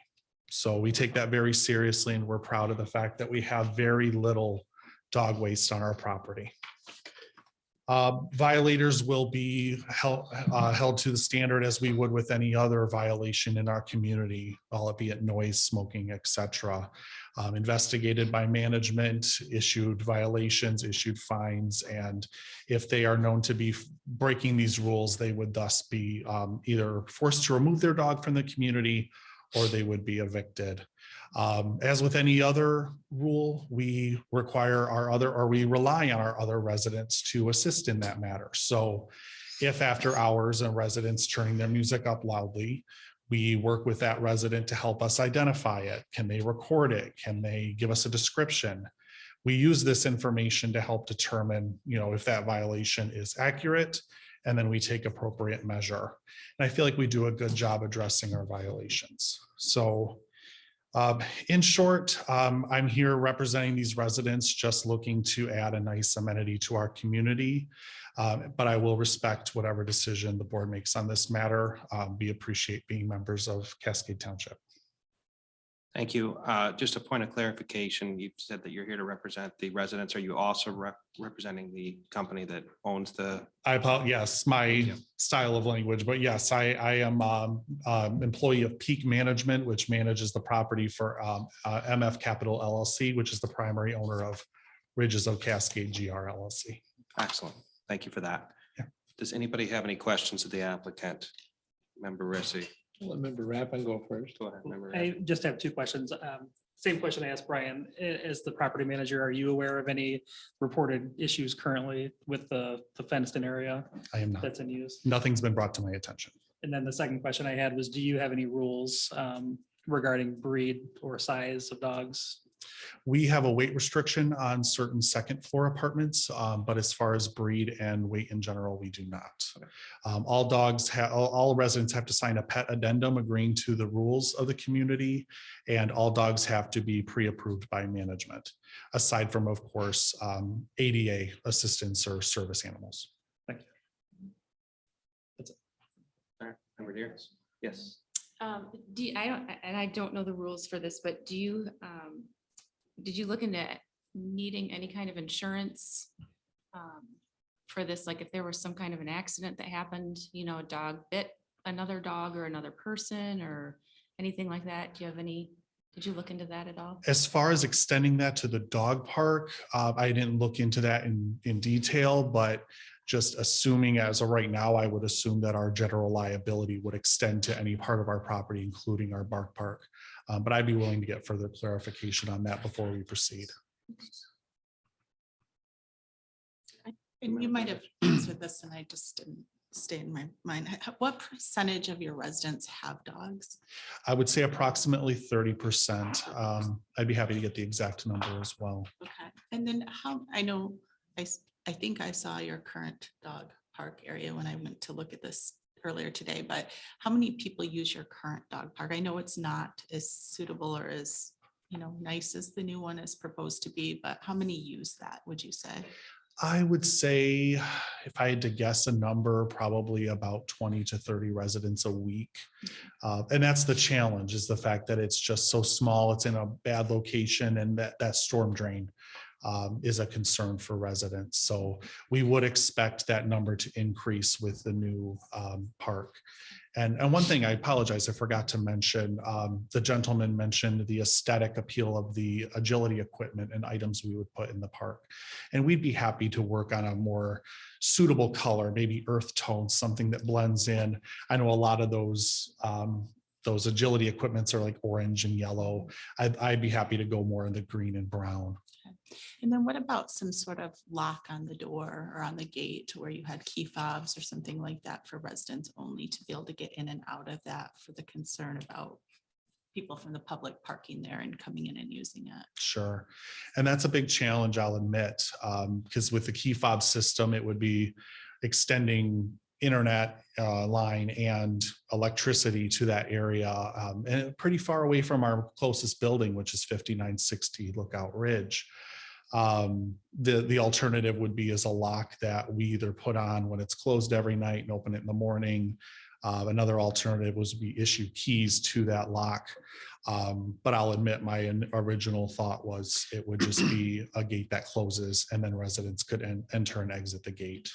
So we take that very seriously, and we're proud of the fact that we have very little dog waste on our property. Violators will be held to the standard as we would with any other violation in our community, albeit noise, smoking, etc. Investigated by management, issued violations, issued fines, and if they are known to be breaking these rules, they would thus be either forced to remove their dog from the community or they would be evicted. As with any other rule, we require we rely on our other residents to assist in that matter. So if after hours a resident's turning their music up loudly, we work with that resident to help us identify it. Can they record it? Can they give us a description? we use this information to help determine, if that violation is accurate, and then we take appropriate measure. And I feel like we do a good job addressing our violations. So in short, I'm here representing these residents, just looking to add a nice amenity to our community. But I will respect whatever decision the board makes on this matter. We appreciate being members of Cascade Township. Thank you. Just a point of clarification. You said that you're here to represent the residents. Are you also representing the company that owns the? Yes, my style of language, but yes, I am employee of Peak Management, which manages the property for MF Capital LLC, which is the primary owner of Ridges of Cascade GR LLC. Excellent. Thank you for that. Yeah. Does anybody have any questions of the applicant? Member Rissy. Let Member Rappin go first. Go ahead, Member. I just have two questions. Same question I asked Brian. As the property manager, are you aware of any reported issues currently with the fenced in area I am not. that's in use? Nothing's been brought to my attention. And then the second question I had was, do you have any rules regarding breed or size of dogs? We have a weight restriction on certain second floor apartments, but as far as breed and weight in general, we do not. All dogs have, all residents have to sign a pet addendum agreeing to the rules of the community, and all dogs have to be pre-approved by management, aside from, of course, ADA assistance or service animals. Thank you. All right, Member Deere. Yes. I don't know the rules for this, but did you look into needing any kind of insurance for this? Like if there was some kind of an accident that happened, a dog bit another dog or another person or anything like that? Did you look into that at all? As far as extending that to the dog park, I didn't look into that in detail, but just assuming as of right now, I would assume that our general liability would extend to any part of our property, including our bark park. But I'd be willing to get further clarification on that before we proceed. And you might have answered this and I just didn't stay in my mind. What percentage of your residents have dogs? I would say approximately 30%. I'd be happy to get the exact number as well. Okay. And then I think I saw your current dog park area when I went to look at this earlier today, but how many people use your current dog park? I know it's not as suitable or as, nice as the new one is proposed to be, but how many use that, would you say? I would say, if I had to guess a number, probably about 20 to 30 residents a week. And that's the challenge, is the fact that it's just so small, it's in a bad location, and that storm drain is a concern for residents. So we would expect that number to increase with the new park. And one thing, I apologize, I forgot to mention, the gentleman mentioned the aesthetic appeal of the agility equipment and items we would put in the park. And we'd be happy to work on a more suitable color, maybe earth tones, something that blends in. I know a lot of those agility equipments are like orange and yellow. I'd be happy to go more in the green and brown. And then what about some sort of lock on the door or on the gate where you had key fobs or something like that for residents only to be able to get in and out of that, for the concern about people from the public parking there and coming in and using it? Sure. And that's a big challenge, I'll admit, because with the key fob system, it would be extending internet line and electricity to that area, and pretty far away from our closest building, which is 5960 Lookout Ridge. The alternative would be as a lock that we either put on when it's closed every night and open it in the morning. Another alternative was we issue keys to that lock. But I'll admit my original thought was it would just be a gate that closes and then residents could enter and exit the gate.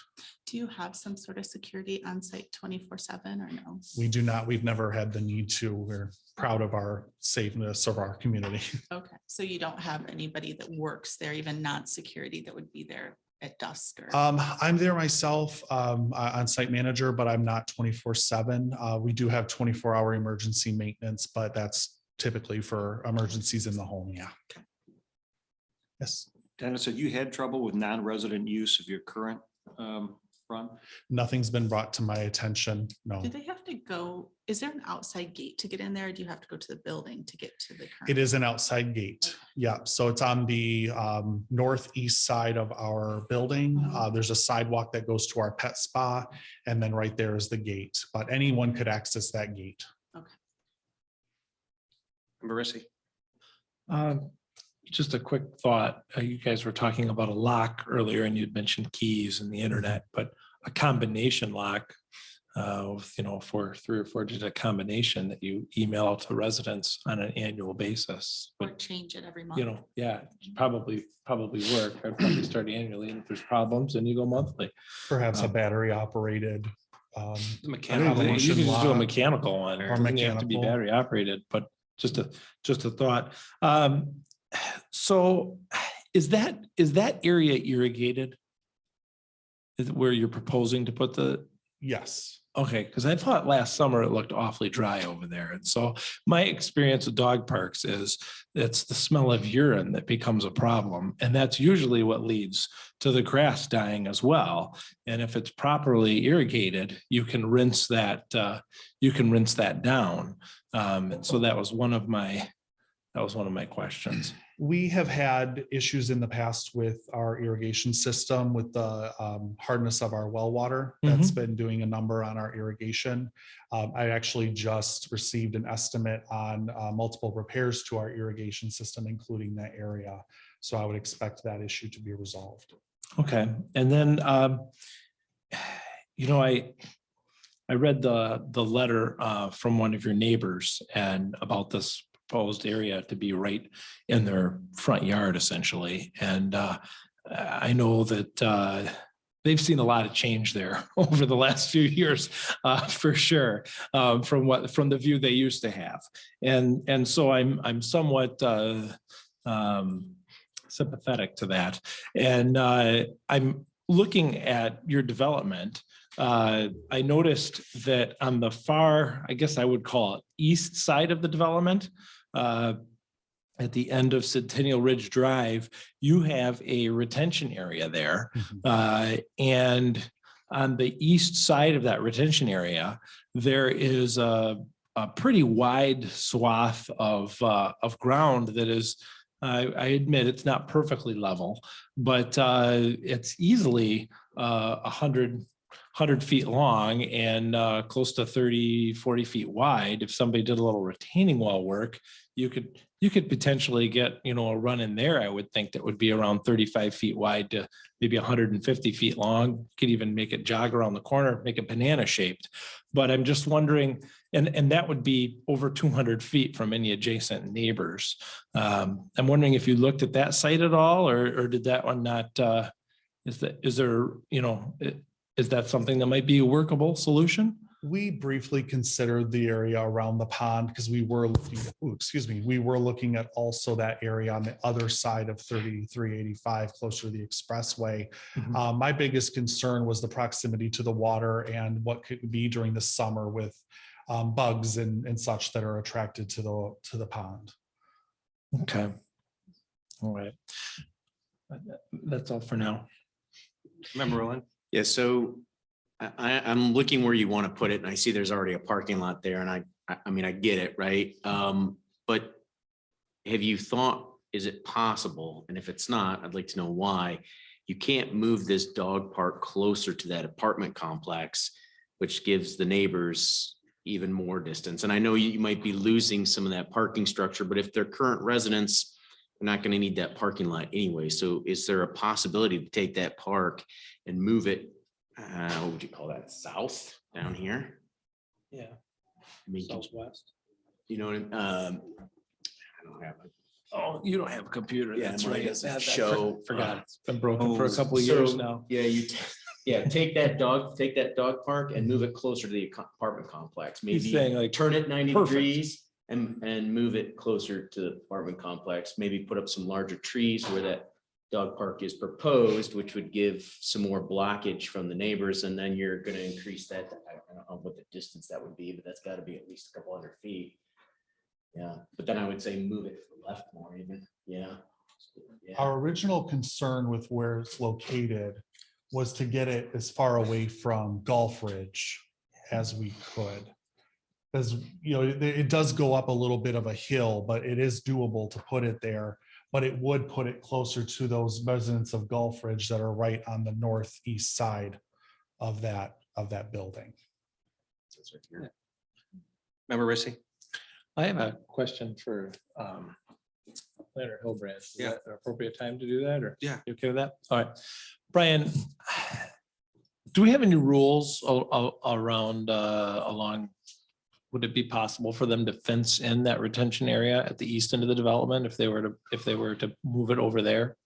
Do you have some sort of security on site 24/7 or no? We do not. We've never had the need to. We're proud of our safeness of our community. Okay, so you don't have anybody that works there, even non-security, that would be there at dusk? Or I'm there myself, on-site manager, but I'm not 24/7. We do have 24-hour emergency maintenance, but that's typically for emergencies in the home. Yeah. Okay. Yes. Dennis, have you had trouble with non-resident use of your current front? Nothing's been brought to my attention. No. Do they have to go, is there an outside gate to get in there? Or do you have to go to the building to get to the current? It is an outside gate. Yeah, so it's on the northeast side of our building. There's a sidewalk that goes to our pet spa, and then right there is the gate. But anyone could access that gate. Marissy. Just a quick thought. You guys were talking about a lock earlier and you'd mentioned keys and the internet, but a combination lock, for 3 or 4 digit combination that you email out to residents on an annual basis. Or change it every month. Yeah, probably work. I'd probably start annually, and if there's problems, then you go monthly. Perhaps a battery operated. Mechanical, you can just do a mechanical one. It Or doesn't have to be mechanical. battery operated, but just a thought. So is that area irrigated? Is it where you're proposing to put the? Yes. Okay, because I thought last summer it looked awfully dry over there. And so my experience with dog parks is it's the smell of urine that becomes a problem. And that's usually what leads to the grass dying as well. And if it's properly irrigated, you can rinse that down. And so that was one of my questions. We have had issues in the past with our irrigation system with the hardness of our well water. That's been doing a number on our irrigation. I actually just received an estimate on multiple repairs to our irrigation system, including that area. So I would expect that issue to be resolved. Okay, and then, I read the letter from one of your neighbors and about this proposed area to be right in their front yard essentially. And I know that they've seen a lot of change there over the last few years, for sure, from the view they used to have. And so I'm somewhat sympathetic to that. And I'm looking at your development. I noticed that on the far, I guess I would call it east side of the development, at the end of Centennial Ridge Drive, you have a retention area there. And on the east side of that retention area, there is a pretty wide swath of ground that is, I admit it's not perfectly level, but it's easily 100 feet long and close to 30-40 feet wide. If somebody did a little retaining wall work, you could potentially get, a run in there. I would think that would be around 35 feet wide to maybe 150 feet long. Could even make it jog around the corner, make it banana shaped. But I'm just wondering, and that would be over 200 feet from any adjacent neighbors. I'm wondering if you looked at that site at all, or did that one not, is that something that might be a workable solution? We briefly considered the area around the pond because we were looking at also that area on the other side of 3385, closer to the expressway. My biggest concern was the proximity to the water and what could be during the summer with bugs and such that are attracted to the pond. Okay. All right. That's all for now. Member Roland? Yeah, so I'm looking where you want to put it, and I see there's already a parking lot there, and I mean, I get it, right? But have you thought, is it possible? And if it's not, I'd like to know why you can't move this dog park closer to that apartment complex, which gives the neighbors even more distance. And I know you might be losing some of that parking structure, but if they're current residents, they're not going to need that parking lot anyway. So is there a possibility to take that park and move it, what would you call that, south down here? Yeah. I mean, Southwest. I don't have a. Oh, you don't have a computer. Yeah, That's mine right. doesn't show. Forgot. It's been broken for a couple of years now. Yeah, take that dog park and move it closer to the apartment complex. Maybe saying, like, turn it 90 perfect. degrees and move it closer to the apartment complex. Maybe put up some larger trees where that dog park is proposed, which would give some more blockage from the neighbors. And then you're going to increase that. I don't know what the distance that would be, but that's got to be at least a couple hundred feet. Yeah, but then I would say move it left more even. Yeah. Our original concern with where it's located was to get it as far away from Gulf Ridge as we could. Because, you know, it does go up a little bit of a hill, but it is doable to put it there. But it would put it closer to those residents of Gulf Ridge that are right on the northeast side of that building. Member Rissy? I have a question for Planner Hilbrand. Is Yeah. that an appropriate time to do that, or? Yeah. You okay with that? All right. Brian, do we have any rules around along? Would it be possible for them to fence in that retention area at the east end of the development if they were to move it over there?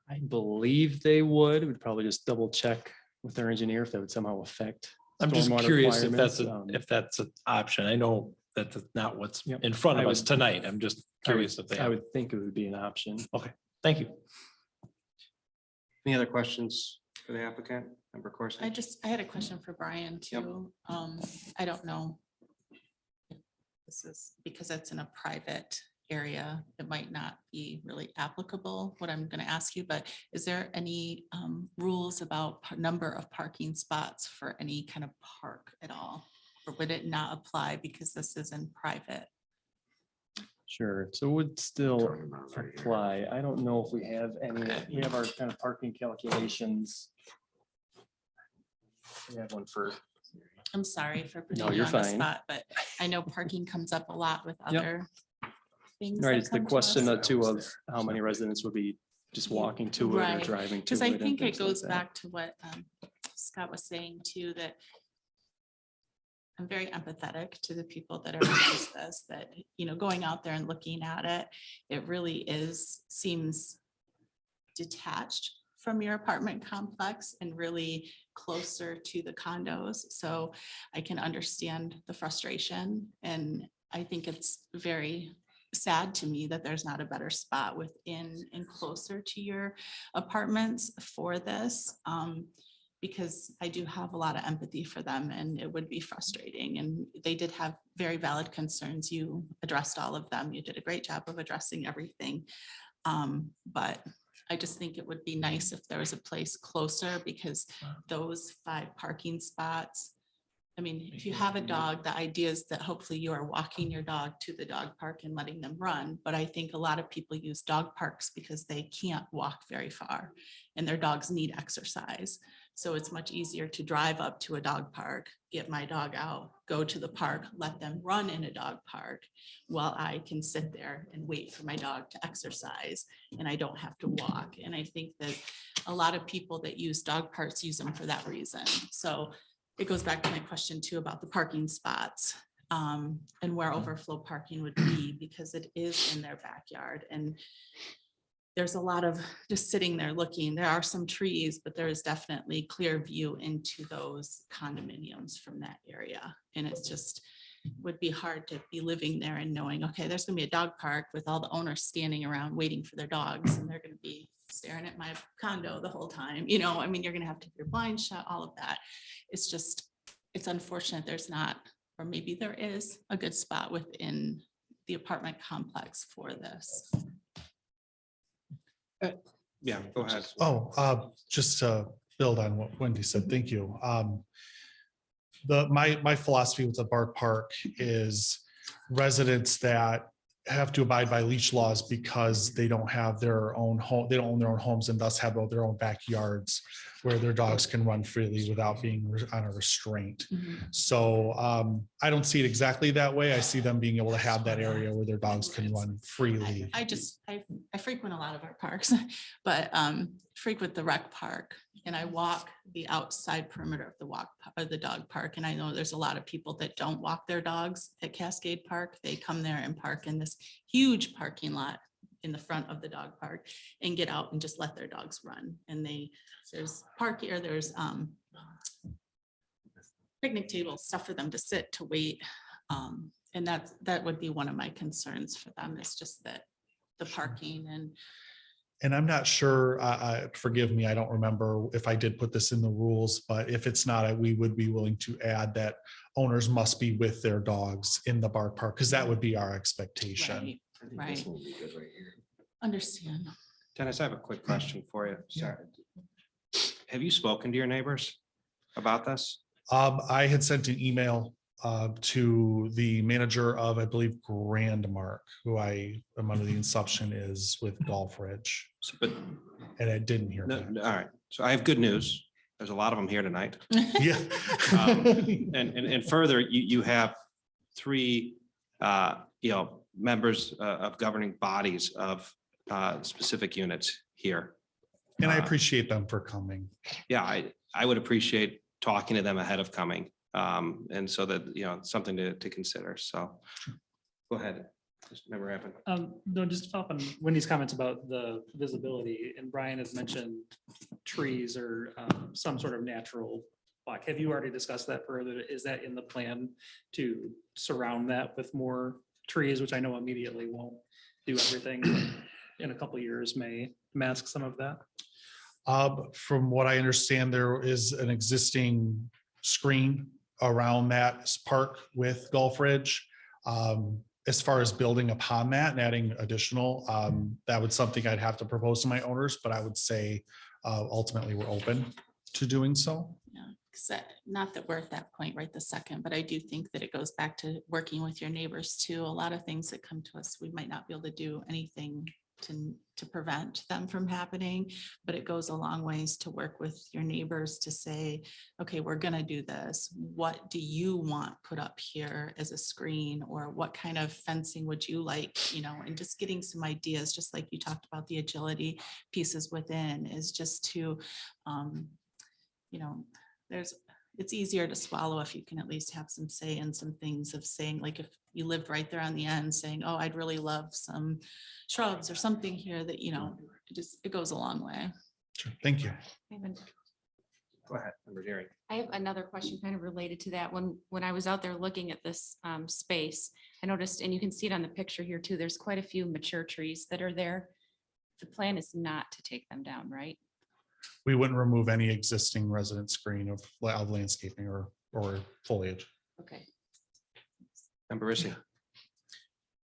I believe they would. We'd probably just double check with their engineer if that would somehow affect. I'm just stormwater curious if that's requirements. if that's an option. I know that's not what's Yep. in front of I us would- tonight. I'm just curious if they I have. would think it would be an option. Okay, thank you. Any other questions for the applicant? Member Corson? I had a question for Brian too. I don't know. if This is because it's in a private area, it might not be really applicable, what I'm going to ask you, but is there any rules about number of parking spots for any kind of park at all? Or would it not apply because this is in private? Sure, so it would still apply. I don't know if we have any, we have our kind of parking calculations. We have one for, I'm sorry for putting No, you you're on the fine. spot, but I know parking comes up a lot with other things. right, that it's the come to question us. too of how many residents would be just walking to it or Right, driving to because it. I and think it things like goes that. back to what Scott was saying too, that I'm very empathetic to the people that are against this, that, you know, going out there and looking at it, it really seems detached from your apartment complex and really closer to the condos. So I can understand the frustration, and I think it's very sad to me that there's not a better spot within and closer to your apartments for this. Because I do have a lot of empathy for them, and it would be frustrating. And they did have very valid concerns. You addressed all of them. You did a great job of addressing everything. But I just think it would be nice if there was a place closer, because those 5 parking spots, I mean, if you have a dog, the idea is that hopefully you are walking your dog to the dog park and letting them run. But I think a lot of people use dog parks because they can't walk very far and their dogs need exercise. So it's much easier to drive up to a dog park, get my dog out, go to the park, let them run in a dog park while I can sit there and wait for my dog to exercise, and I don't have to walk. And I think that a lot of people that use dog parks use them for that reason. So it goes back to my question too about the parking spots and where overflow parking would be, because it is in their backyard. And there's a lot of just sitting there looking. There are some trees, but there is definitely clear view into those condominiums from that area. And it's just would be hard to be living there and knowing, okay, there's gonna be a dog park with all the owners standing around waiting for their dogs, and they're gonna be staring at my condo the whole time. You know, I mean, you're gonna have to have your blinds shut, all of that. It's just, it's unfortunate there's not, or maybe there is a good spot within the apartment complex for this. Yeah, go ahead. Just to build on what Wendy said, thank you. My philosophy with the Bark Park is residents that have to abide by leash laws because they don't have their own home, they don't own their own homes, and thus have their own backyards where their dogs can run freely without being on a restraint. So I don't see it exactly that way. I see them being able to have that area where their dogs can run freely. I frequent a lot of our parks, but frequent the rec park, and I walk the outside perimeter of the dog park. And I know there's a lot of people that don't walk their dogs at Cascade Park. They come there and park in this huge parking lot in the front of the dog park and get out and just let their dogs run. And there's park here, there's picnic tables, stuff for them to sit, to wait. And that would be one of my concerns for them, is just that the parking. And I'm not sure, forgive me, I don't remember if I did put this in the rules, but if it's not, we would be willing to add that owners must be with their dogs in the Bark Park, because that would be our expectation. Right. Understand. Dennis, I have a quick question for you. Sorry. Have you spoken to your neighbors about this? I had sent an email to the manager of, I believe, Grandmark, who I am under the assumption is with Golf Ridge. But And I didn't hear no, back. all right. So I have good news. There's a lot of them here tonight. Yeah. And further, you have three, members of governing bodies of specific units here. And I appreciate them for coming. Yeah, I would appreciate talking to them ahead of coming. And so that, something to consider. So go ahead. Member Rappin. No, just to follow up on Wendy's comments about the visibility, and Brian has mentioned trees or some sort of natural block. Have you already discussed that further? Is that in the plan to surround that with more trees, which I know immediately won't do everything, but in a couple of years may mask some of that? From what I understand, there is an existing screen around that park with Gulf Ridge. As far as building upon that and adding additional, that would something I'd have to propose to my owners, but I would say ultimately we're open to doing so. Yeah, 'cause not that we're at that point right this second, but I do think that it goes back to working with your neighbors too. A lot of things that come to us, we might not be able to do anything to prevent them from happening, but it goes a long ways to work with your neighbors to say, okay, we're gonna do this. What do you want put up here as a screen, or what kind of fencing would you like, and just getting some ideas, just like you talked about the agility pieces within, is just to, it's easier to swallow if you can at least have some say in some things of saying, like, if you lived right there on the end saying, oh, I'd really love some shrubs or something here that, it goes a long way. Sure. Thank you. Go ahead, Member Jerry. I have another question kind of related to that. When I was out there looking at this space, I noticed, and you can see it on the picture here too, there's quite a few mature trees that are there. The plan is not to take them down, right? We wouldn't remove any existing resident screen of landscaping or foliage. Okay. Member Rissy.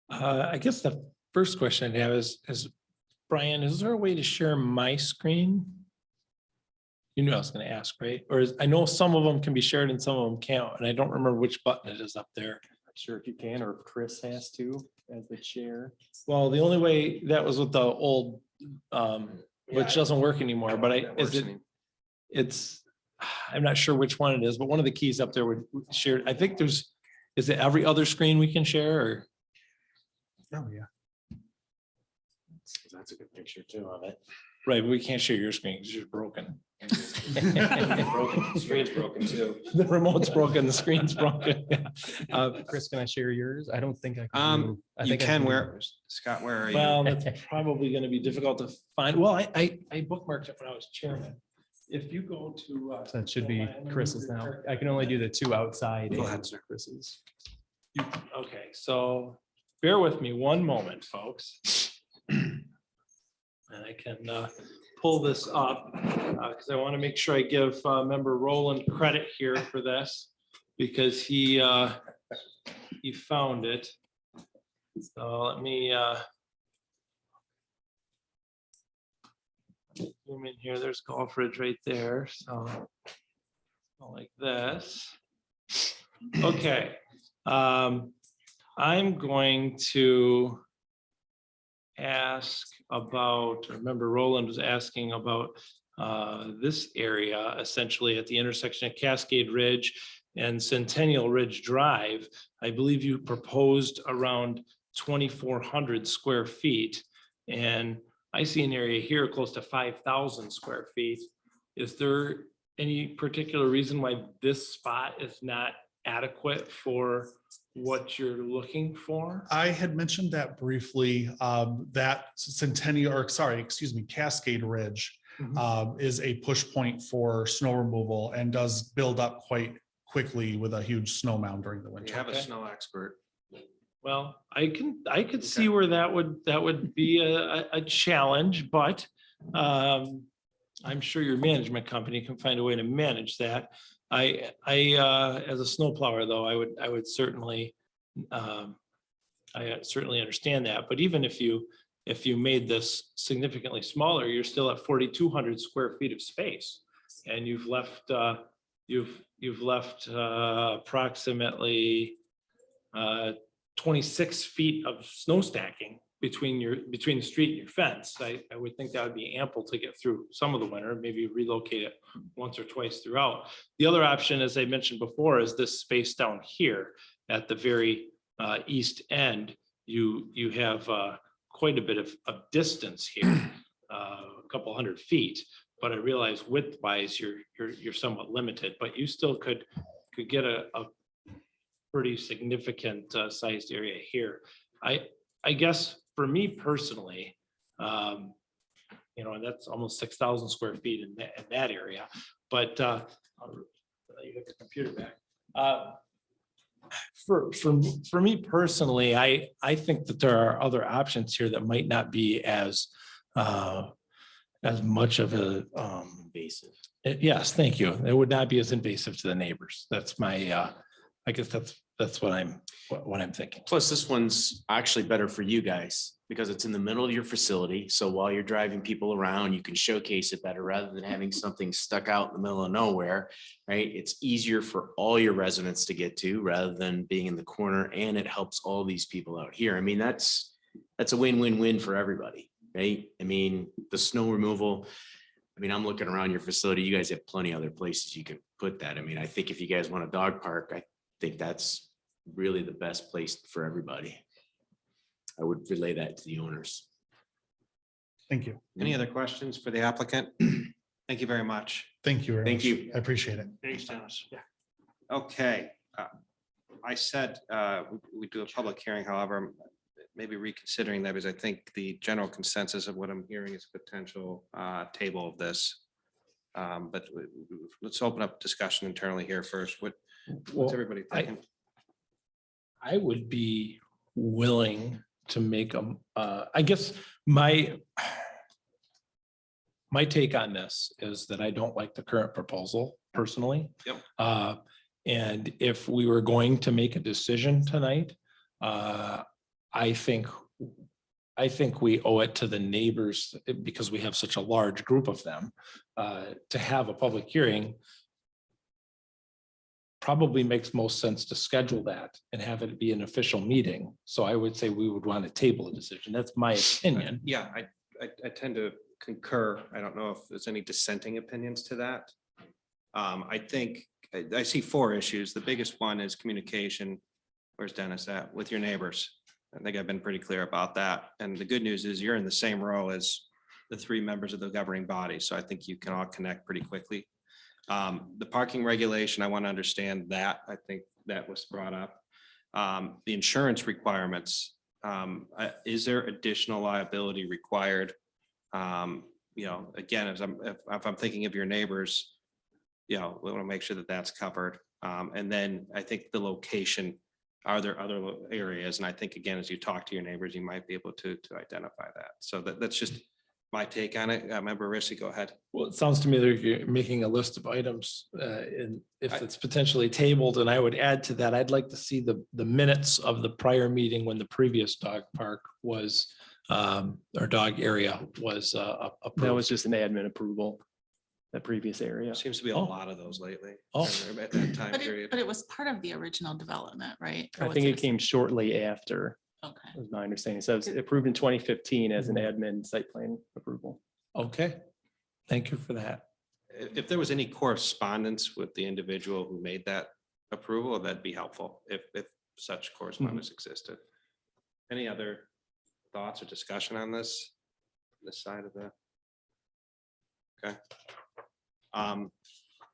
I guess the first question I have is Brian, is there a way to share my screen? You knew I was going to ask, right? Or I know some of them can be shared and some of them can't, and I don't remember which button it is up there. Not sure if you can, or if Chris has to as the chair. Well, the only way that was with the old, which doesn't work anymore, but I'm not sure which one it is, but one of the keys up there would share. I think is it every other screen we can share, or? Oh, yeah. That's a good picture too of it. Right, but we can't share your screen because you're broken. Broken. The screen's broken too. The remote's broken, the screen's broken. Chris, can I share yours? I don't think I can. You can wear, Scott, where are you? Well, that's probably going to be difficult to find. Well, I bookmarked it when I was chairman. If you go to. So it should be Chris's now. I can only do the two outside. Go ahead, sir. Chris's. Okay, so bear with me one moment, folks. And I can pull this up because I want to make sure I give Member Roland credit here for this, because he found it. So let me zoom in here. There's Golf Ridge right there. So like this. Okay. I'm going to ask about, remember Roland was asking about this area essentially at the intersection of Cascade Ridge and Centennial Ridge Drive. I believe you proposed around 2,400 square feet, and I see an area here close to 5,000 square feet. Is there any particular reason why this spot is not adequate for what you're looking for? I had mentioned that briefly, that Cascade Ridge is a push point for snow removal and does build up quite quickly with a huge snow mound during the winter. You have a snow expert. Well, I could see where that would be a challenge, but I'm sure your management company can find a way to manage that. I as a snowplower though, I would certainly I certainly understand that. But even if you if you made this significantly smaller, you're still at 4,200 square feet of space. And you've left, approximately 26 feet of snow stacking between the street and your fence. I would think that would be ample to get through some of the winter, maybe relocate it once or twice throughout. The other option, as I mentioned before, is this space down here at the very east end. You have quite a bit of distance here, a couple hundred feet. But I realize width wise, you're somewhat limited, but you still could get a pretty significant sized area here. I guess for me personally, you know, that's almost 6,000 square feet in that area, but you get the computer back. For me personally, I think that there are other options here that might not be as much of a invasive. Yes, thank you. It would not be as invasive to the neighbors. That's my I guess that's what I'm thinking. Plus, this one's actually better for you guys because it's in the middle of your facility. So while you're driving people around, you can showcase it better rather than having something stuck out in the middle of nowhere, right? It's easier for all your residents to get to rather than being in the corner, and it helps all these people out here. I mean, that's a win-win-win for everybody, right? I mean, the snow removal, I mean, I'm looking around your facility. You guys have plenty of other places you can put that. I mean, I think if you guys want a dog park, I think that's really the best place for everybody. I would relay that to the owners. Thank you. Any other questions for the applicant? Thank you very much. Thank you. very Thank much. you. I appreciate it. Thanks, Dennis. Yeah. Okay. I said we do a public hearing, however, maybe reconsidering that because I think the general consensus of what I'm hearing is potential table of this. But let's open up discussion internally here first. What's everybody thinking? I would be willing to make them, I guess my take on this is that I don't like the current proposal personally. Yep. And if we were going to make a decision tonight, I think we owe it to the neighbors, because we have such a large group of them, to have a public hearing. Probably makes most sense to schedule that and have it be an official meeting. So I would say we would want to table a decision. That's my opinion. Yeah, I tend to concur. I don't know if there's any dissenting opinions to that. I think I see four issues. The biggest one is communication. Where's Dennis at? With your neighbors. I think I've been pretty clear about that. And the good news is you're in the same row as the three members of the governing body. So I think you can all connect pretty quickly. The parking regulation, I want to understand that. I think that was brought up. The insurance requirements. Is there additional liability required? You know, again, if I'm thinking of your neighbors, you know, we want to make sure that that's covered. And then I think the location, are there other areas? And I think, again, as you talk to your neighbors, you might be able to identify that. So that's just my take on it. Member Rissy, go ahead. Well, it sounds to me that you're making a list of items, and if it's potentially tabled, and I would add to that, I'd like to see the minutes of the prior meeting when the previous dog park was, or dog area was approved. That was just an admin approval, that previous area. Seems to be a lot of those lately. Oh. At that time But period. it was part of the original development, right? Or I was think it a- came shortly after, Okay. was my understanding. So it was approved in 2015 as an admin site plan approval. Okay, thank you for that. If there was any correspondence with the individual who made that approval, that'd be helpful if such correspondence existed. Any other thoughts or discussion on this side of the? Okay. All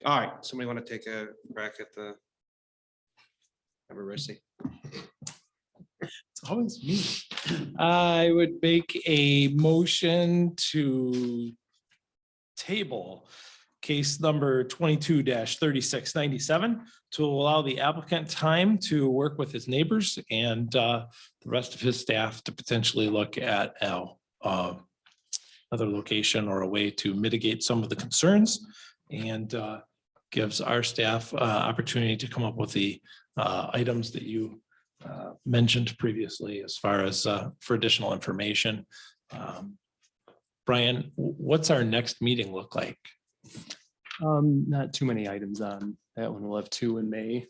right, somebody want to take a crack at the? Member Rissy. It's always me. I would make a motion to table case number 22-3697 to allow the applicant time to work with his neighbors and the rest of his staff to potentially look at another location or a way to mitigate some of the concerns, and gives our staff opportunity to come up with the items that you mentioned previously as far as for additional information, Brian, what's our next meeting look like? Not too many items on that one. We'll have two in May.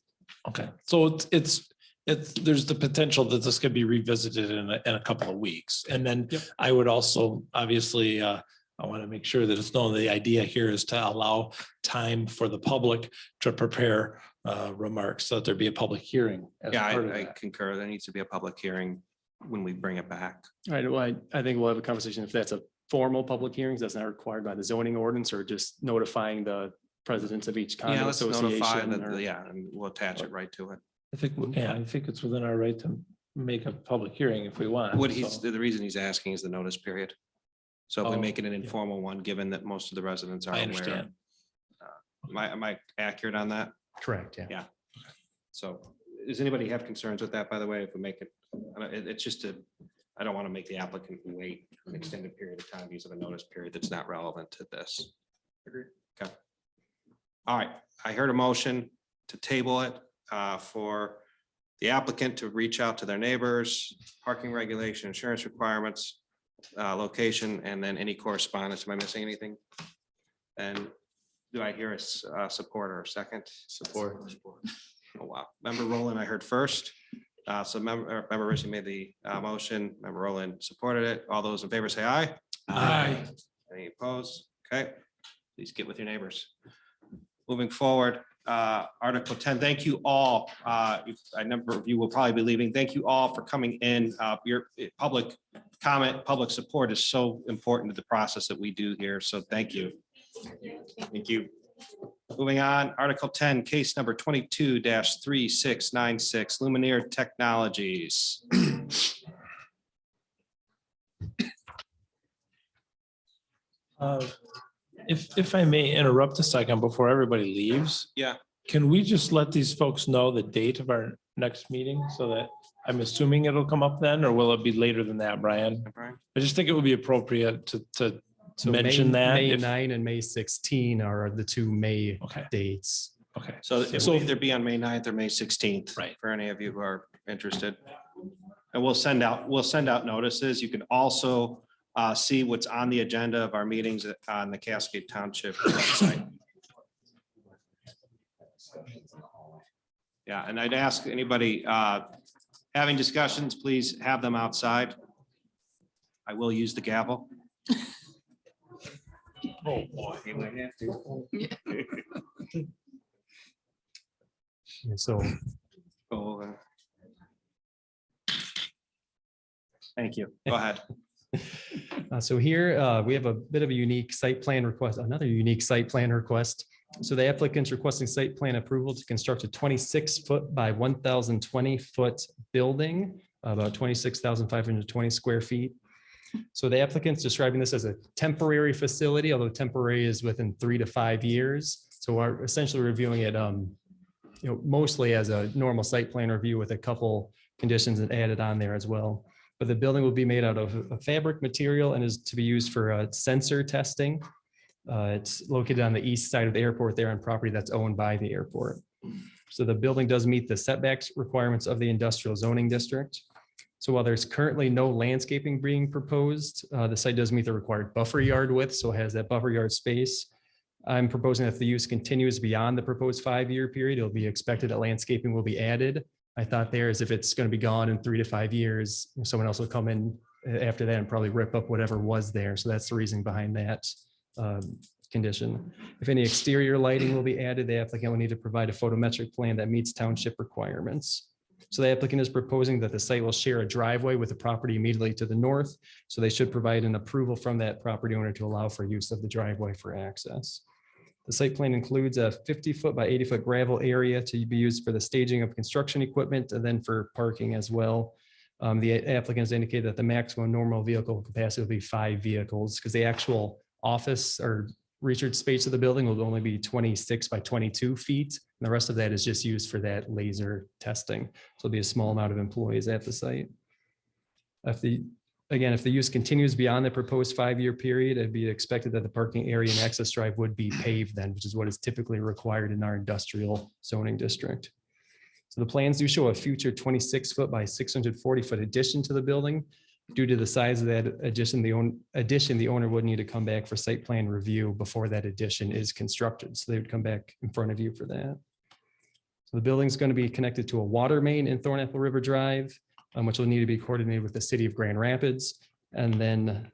Okay, so it's, there's the potential that this could be revisited in a couple of weeks. And then I would also, obviously, I want to make sure that it's known, the idea here is to allow time for the public to prepare remarks, so that there be a public hearing. as Yeah, part of I that. concur. There needs to be a public hearing when we bring it back. All right, well, I think we'll have a conversation if that's a formal public hearings, that's not required by the zoning ordinance, or just notifying the presidents of each Yeah, condo let's notify association. that, or- yeah, and we'll attach it right to it. I think, yeah, I think it's within our right to make a public hearing if we want. What he's, so. the reason he's asking is the notice period. So if we Oh, make it an informal one, given that most of the residents are I aware. understand. Am I accurate on that? Correct, yeah. Yeah. So does anybody have concerns with that, by the way, if we make it, it's just I don't want to make the applicant wait an extended period of time because of a notice period that's not relevant to this. Agreed. Okay. All right, I heard a motion to table it for the applicant to reach out to their neighbors, parking regulation, insurance requirements, location, and then any correspondence. Am I missing anything? And do I hear a support or a second? Support. Oh, wow. Member Roland, I heard first. So member Rissy made the motion. Member Roland supported it. All those in favor say aye. Aye. Any opposed? Okay. Please get with your neighbors. Moving forward, Article 10, thank you all. A number of you will probably be leaving. Thank you all for coming in. Your public comment, public support is so important to the process that we do here. So thank you. Thank you. Moving on, Article 10, case number 22-3696, Luminaire Technologies. If I may interrupt a second before everybody leaves, Yeah. can we just let these folks know the date of our next meeting so that I'm assuming it'll come up then, or will it be later than that, Brian? Brian? I just think it would be appropriate to So mention that. May if- 9 and May 16 are the two May Okay. dates. Okay. So it will either be on May 9th or May 16th. Right. For any of you who are interested. And we'll send out notices. You can also see what's on the agenda of our meetings on the Cascade Township website. Yeah, and I'd ask anybody having discussions, please have them outside. I will use the gavel. Oh, boy. And so Oh, thank you. Go ahead. So here we have a bit of a unique site plan request, another unique site plan request. So the applicant's requesting site plan approval to construct a 26-foot by 1,020-foot building, about 26,520 square feet. So the applicant's describing this as a temporary facility, although temporary is within 3 to 5 years. So we're essentially reviewing it, mostly as a normal site plan review with a couple conditions added on there as well. But the building will be made out of a fabric material and is to be used for sensor testing. It's located on the east side of the airport there on property that's owned by the airport. So the building does meet the setbacks requirements of the industrial zoning district. So while there's currently no landscaping being proposed, the site does meet the required buffer yard width, so it has that buffer yard space. I'm proposing that if the use continues beyond the proposed 5-year period, it'll be expected that landscaping will be added. I thought there is if it's going to be gone in 3 to 5 years, someone else will come in after that and probably rip up whatever was there. So that's the reason behind that condition. If any exterior lighting will be added, the applicant will need to provide a photometric plan that meets township requirements. So the applicant is proposing that the site will share a driveway with the property immediately to the north. So they should provide an approval from that property owner to allow for use of the driveway for access. The site plan includes a 50-foot by 80-foot gravel area to be used for the staging of construction equipment and then for parking as well. The applicant has indicated that the maximum normal vehicle capacity will be 5 vehicles because the actual office or research space of the building will only be 26 by 22 feet. And the rest of that is just used for that laser testing. So it'll be a small amount of employees at the site. If the use continues beyond the proposed 5-year period, it'd be expected that the parking area and access drive would be paved then, which is what is typically required in our industrial zoning district. So the plans do show a future 26-foot by 640-foot addition to the building. Due to the size of that addition, the owner would need to come back for site plan review before that addition is constructed. So they would come back in front of you for that. So the building's going to be connected to a water main in Thorn Apple River Drive, which will need to be coordinated with the city of Grand Rapids. And then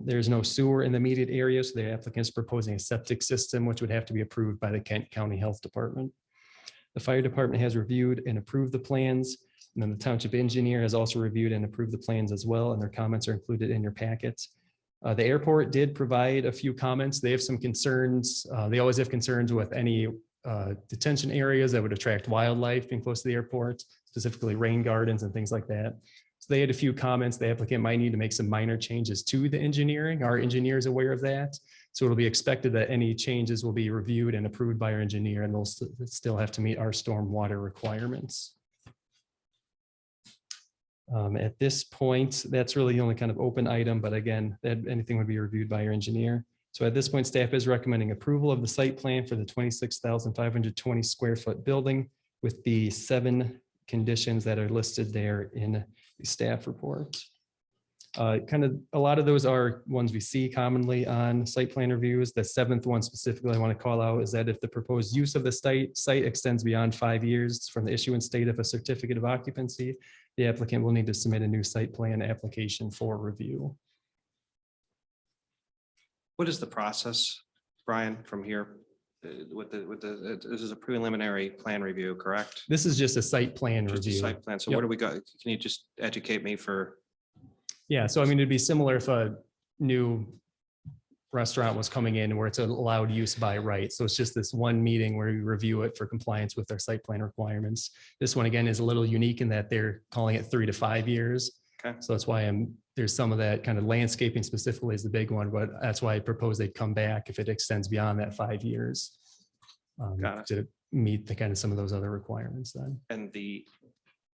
there's no sewer in the immediate area, so the applicant is proposing a septic system, which would have to be approved by the Kent County Health Department. The fire department has reviewed and approved the plans. And then the township engineer has also reviewed and approved the plans as well, and their comments are included in your packets. The airport did provide a few comments. They have some concerns. They always have concerns with any detention areas that would attract wildlife being close to the airport, specifically rain gardens and things like that. So they had a few comments. The applicant might need to make some minor changes to the engineering. Our engineer is aware of that. So it'll be expected that any changes will be reviewed and approved by our engineer, and they'll still have to meet our stormwater requirements. At this point, that's really the only kind of open item, but again, anything would be reviewed by your engineer. So at this point, staff is recommending approval of the site plan for the 26,520 square foot building with the 7 conditions that are listed there in the staff report. Kind of a lot of those are ones we see commonly on site plan reviews. The 7th one specifically I want to call out is that if the proposed use of the site extends beyond 5 years from the issuance date of a certificate of occupancy, the applicant will need to submit a new site plan application for review. What is the process, Brian, from here? This is a preliminary plan review, correct? This is just a site plan Just a review. site plan. So Yep. where do we go? Can you just educate me for? Yeah, so I mean, it'd be similar if a new restaurant was coming in where it's allowed use by right. So it's just this one meeting where we review it for compliance with our site plan requirements. This one, again, is a little unique in that they're calling it 3 to 5 years. Okay. So that's why there's some of that kind of landscaping specifically is the big one, but that's why I propose they'd come back if it extends beyond that 5 years. Got it. To meet the kind of some of those other requirements then. And the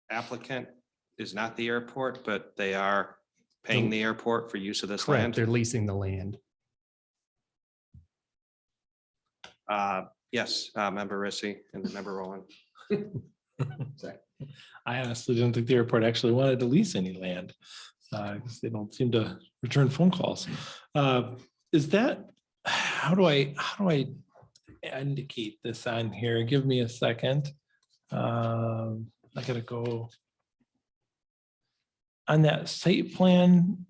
applicant is not the airport, but they are paying the airport for use of this Correct, land? they're leasing the land. Yes, member Rissy and member Rowland. Sorry. I honestly didn't think the airport actually wanted to lease any land. Because they don't seem to return phone calls. Is that, how do I indicate this on here? Give me a second. I gotta go. On that site plan,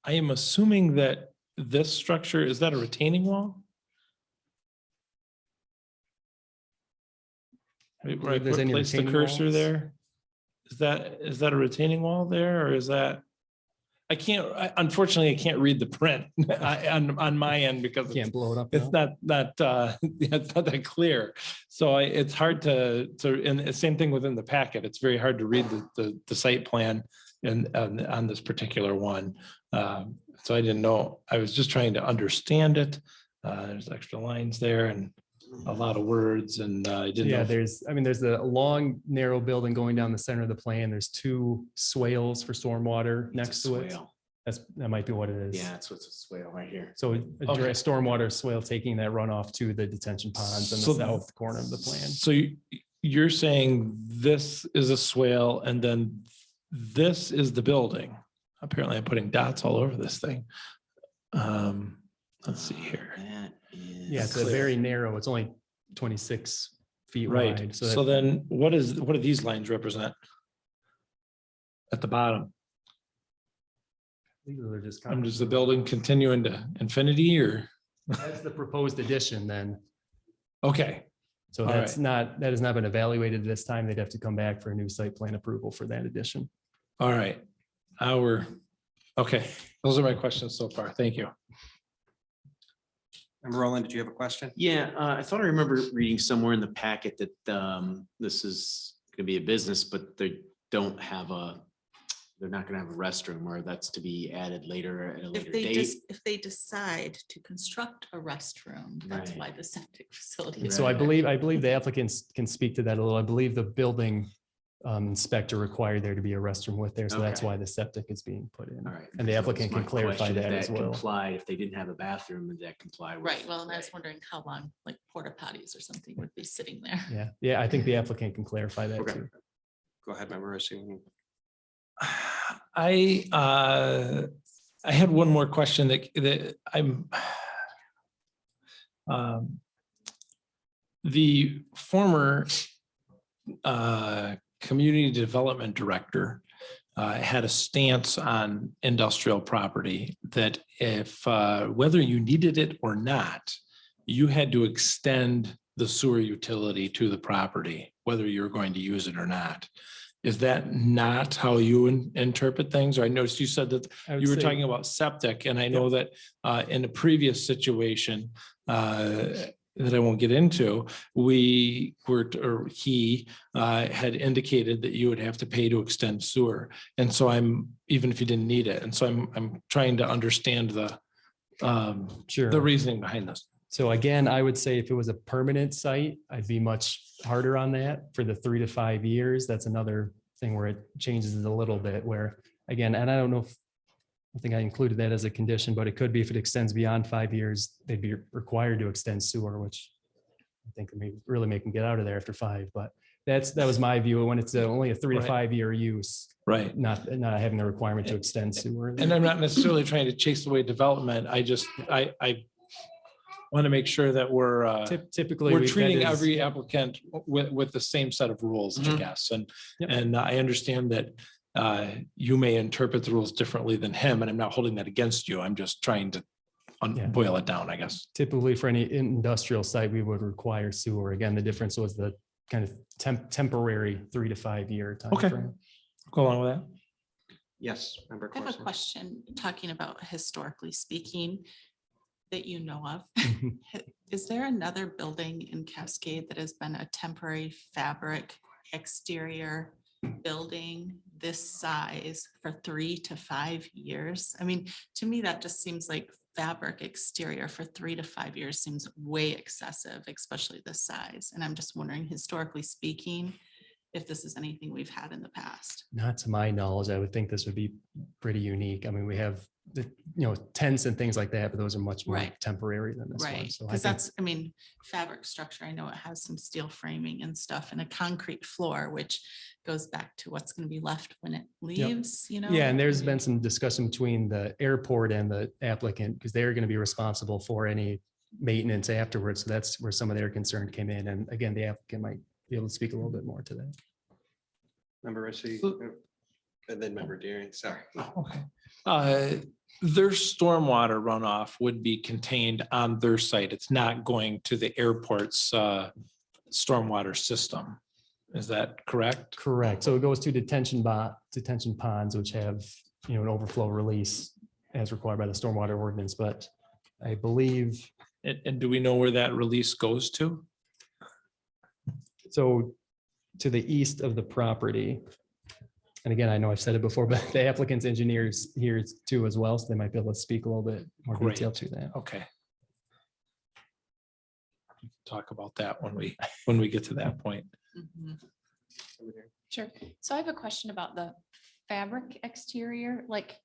I am assuming that this structure, is that a retaining wall? Where I there's any place the retaining cursor walls? there? Is that a retaining wall there, or is that? Unfortunately, I can't read the print on my end because Can't blow it up. it's now? not it's not that clear. So it's hard to, and the same thing within the packet. It's very hard to read the site plan and on this particular one. So I didn't know, I was just trying to understand it. There's extra lines there and a lot of words and I didn't know. Yeah, if- there's a long, narrow building going down the center of the plan. There's 2 swales for stormwater It's a next to it. swale. That might be what it is. Yeah, that's what's a swale right here. So a Okay. stormwater swale taking that runoff to the detention ponds in So- the south corner of the plan. So you're saying this is a swale and then this is the building. Apparently I'm putting dots all over this thing. Let's see here. That is. Yeah, it's a very narrow, it's only 26 feet Right. wide. So then what do these lines represent? At the bottom? They're just Does the building continue into infinity or? That's the proposed addition then. Okay, So All that has not been evaluated this time. They'd have to come back for a new site plan approval for that addition. all right. Okay, those are my questions so far. Thank you. Member Rowland, did you have a question? Yeah, I thought I remember reading somewhere in the packet that this is gonna be a business, but they don't have they're not gonna have a restroom, or that's to be added later at a later date. If they decide to construct a restroom, that's Right. why the septic facility is. So I Right. believe the applicants can speak to that a little. I believe the building inspector required there to be a restroom with there. So that's Okay. why the septic is being put in. All right. And the So applicant that's can my clarify question, if that as well. Complied, if they didn't have a bathroom, would that comply with? Right, well, and I was right. wondering how long, like porta potties or something would be sitting there. Yeah, I think the applicant can clarify that Okay. too. Go ahead, member Rissy. I had one more question that I'm. The former community development director had a stance on industrial property that if whether you needed it or not, you had to extend the sewer utility to the property, whether you're going to use it or not. Is that not how you interpret things? Or I noticed you said that you were talking about septic, and I know that in a previous situation that I won't get into, we were, or he had indicated that you would have to pay to extend sewer. And so even if you didn't need it. And so I'm trying to understand the reasoning behind this. So again, I would say if it was a permanent site, I'd be much harder on that. For the 3 to 5 years, that's another thing where it changes a little bit where, again, and I don't know if, I think I included that as a condition, but it could be if it extends beyond 5 years, they'd be required to extend sewer, which I think may really make them get out of there after 5. But that was my view when it's only a 3 to 5 year use. Right. Not having the requirement to extend sewer. And I'm not necessarily trying to chase away development. I want to make sure that we're typically we're treating every applicant with the same set of rules, I Mhm. guess. And I understand that you may interpret the rules differently than him, and I'm not holding that against you. I'm just trying to boil it down, I guess. Typically for any industrial site, we would require sewer. Again, the difference was the kind of temporary 3 to 5 year time Okay. frame. Go along with that. Yes, member I have a Corson. question, talking about historically speaking, that you know of. Is there another building in Cascade that has been a temporary fabric exterior building this size for 3 to 5 years? I mean, to me, that just seems like fabric exterior for 3 to 5 years seems way excessive, especially this size. And I'm just wondering, historically speaking, if this is anything we've had in the past. Not to my knowledge, I would think this would be pretty unique. I mean, we have the, tents and things like that, but those are much more Right. temporary than this one. Right, So I because think that's, I mean, fabric structure, I know it has some steel framing and stuff and a concrete floor, which goes back to what's going to be left when it leaves, Yeah, and there's been some discussion between the airport and the applicant because they're going to be responsible for any maintenance afterwards. So that's where some of their concern came in. And again, the applicant might be able to speak a little bit more to that. Member Rissy, and then member Deering, sorry. Okay. Their stormwater runoff would be contained on their site. It's not going to the airport's stormwater system. Is that correct? Correct. So it goes to detention ponds, which have, an overflow release as required by the stormwater ordinance. But I believe. And do we know where that release goes to? So to the east of the property. And again, I know I've said it before, but the applicant's engineers here too as well, so they might be able to speak a little bit more Great. detail to that. Okay. Talk about that when we get to that point. Mhm. Sure. So I have a question about the fabric exterior. Like,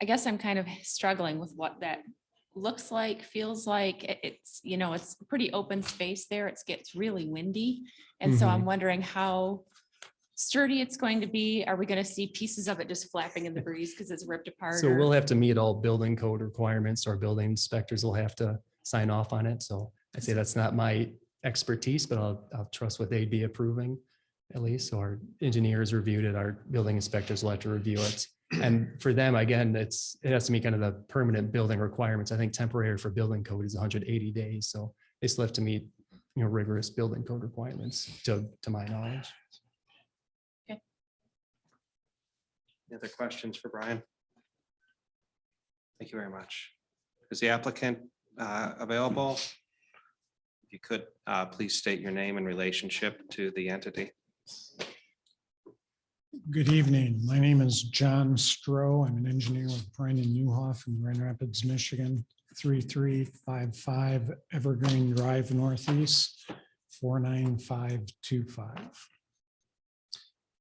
I guess I'm kind of struggling with what that looks like, feels like. It's, it's a pretty open space there. It gets really windy. And so I'm wondering how sturdy it's going to be. Are we going to see pieces of it just flapping in the breeze because it's ripped apart? So or- we'll have to meet all building code requirements. Our building inspectors will have to sign off on it. So I'd say that's not my expertise, but I'll trust what they'd be approving at least. So our engineers reviewed it. Our building inspectors will have to review it. And for them, again, it has to meet kind of the permanent building requirements. I think temporary for building code is 180 days. So they still have to meet, rigorous building code requirements to my knowledge. Any other questions for Brian? Thank you very much. Is the applicant available? If you could, please state your name and relationship to the entity. Good evening. My name is John Stroh. I'm an engineer with Brendan Newhoff in Grand Rapids, Michigan, 3355 Evergreen Drive Northeast, 49525.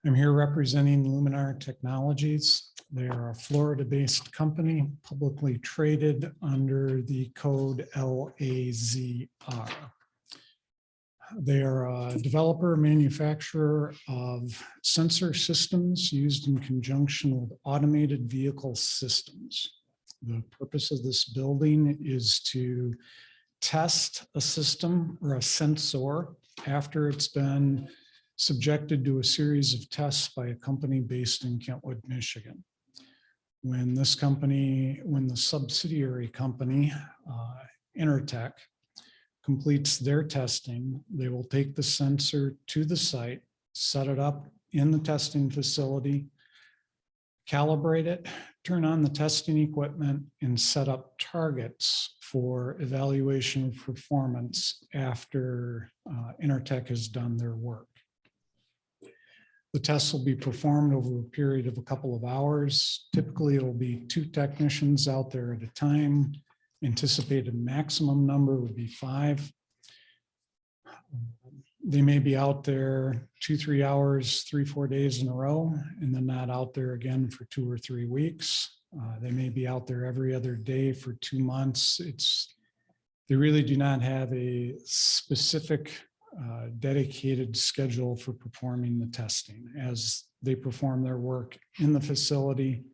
I'm here representing Luminar Technologies. They are a Florida-based company, publicly traded under the code LAZR. They are a developer, manufacturer of sensor systems used in conjunction with automated vehicle systems. The purpose of this building is to test a system or a sensor after it's been subjected to a series of tests by a company based in Kentwood, Michigan. When the subsidiary company, Intertech, completes their testing, they will take the sensor to the site, set it up in the testing facility, calibrate it, turn on the testing equipment, and set up targets for evaluation of performance after Intertech has done their work. The tests will be performed over a period of a couple of hours. Typically, it will be 2 technicians out there at a time. Anticipated maximum number would be 5. They may be out there 2-3 hours, 3-4 days in a row, and then not out there again for 2 or 3 weeks. They may be out there every other day for 2 months. They really do not have a specific dedicated schedule for performing the testing. As they perform their work in the facility,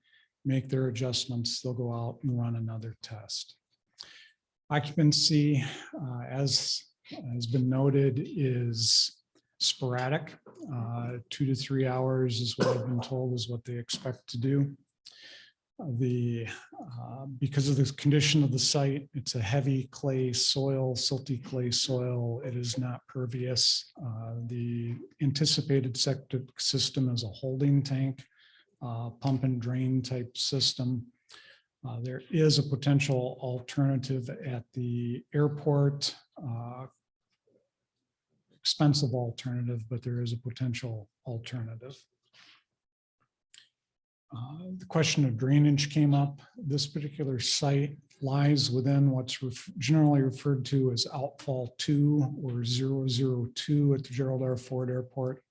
make their adjustments, they'll go out and run another test. Occupancy, as has been noted, is sporadic. 2 to 3 hours is what I've been told is what they expect to do. Because of the condition of the site, it's a heavy clay soil, silty clay soil. It is not pervious. The anticipated septic system is a holding tank, pump and drain type system. There is a potential alternative at the airport, expensive alternative, but there is a potential alternative. The question of drainage came up. This particular site lies within what's generally referred to as outfall 2 or 002 at the Gerald R. Ford Airport.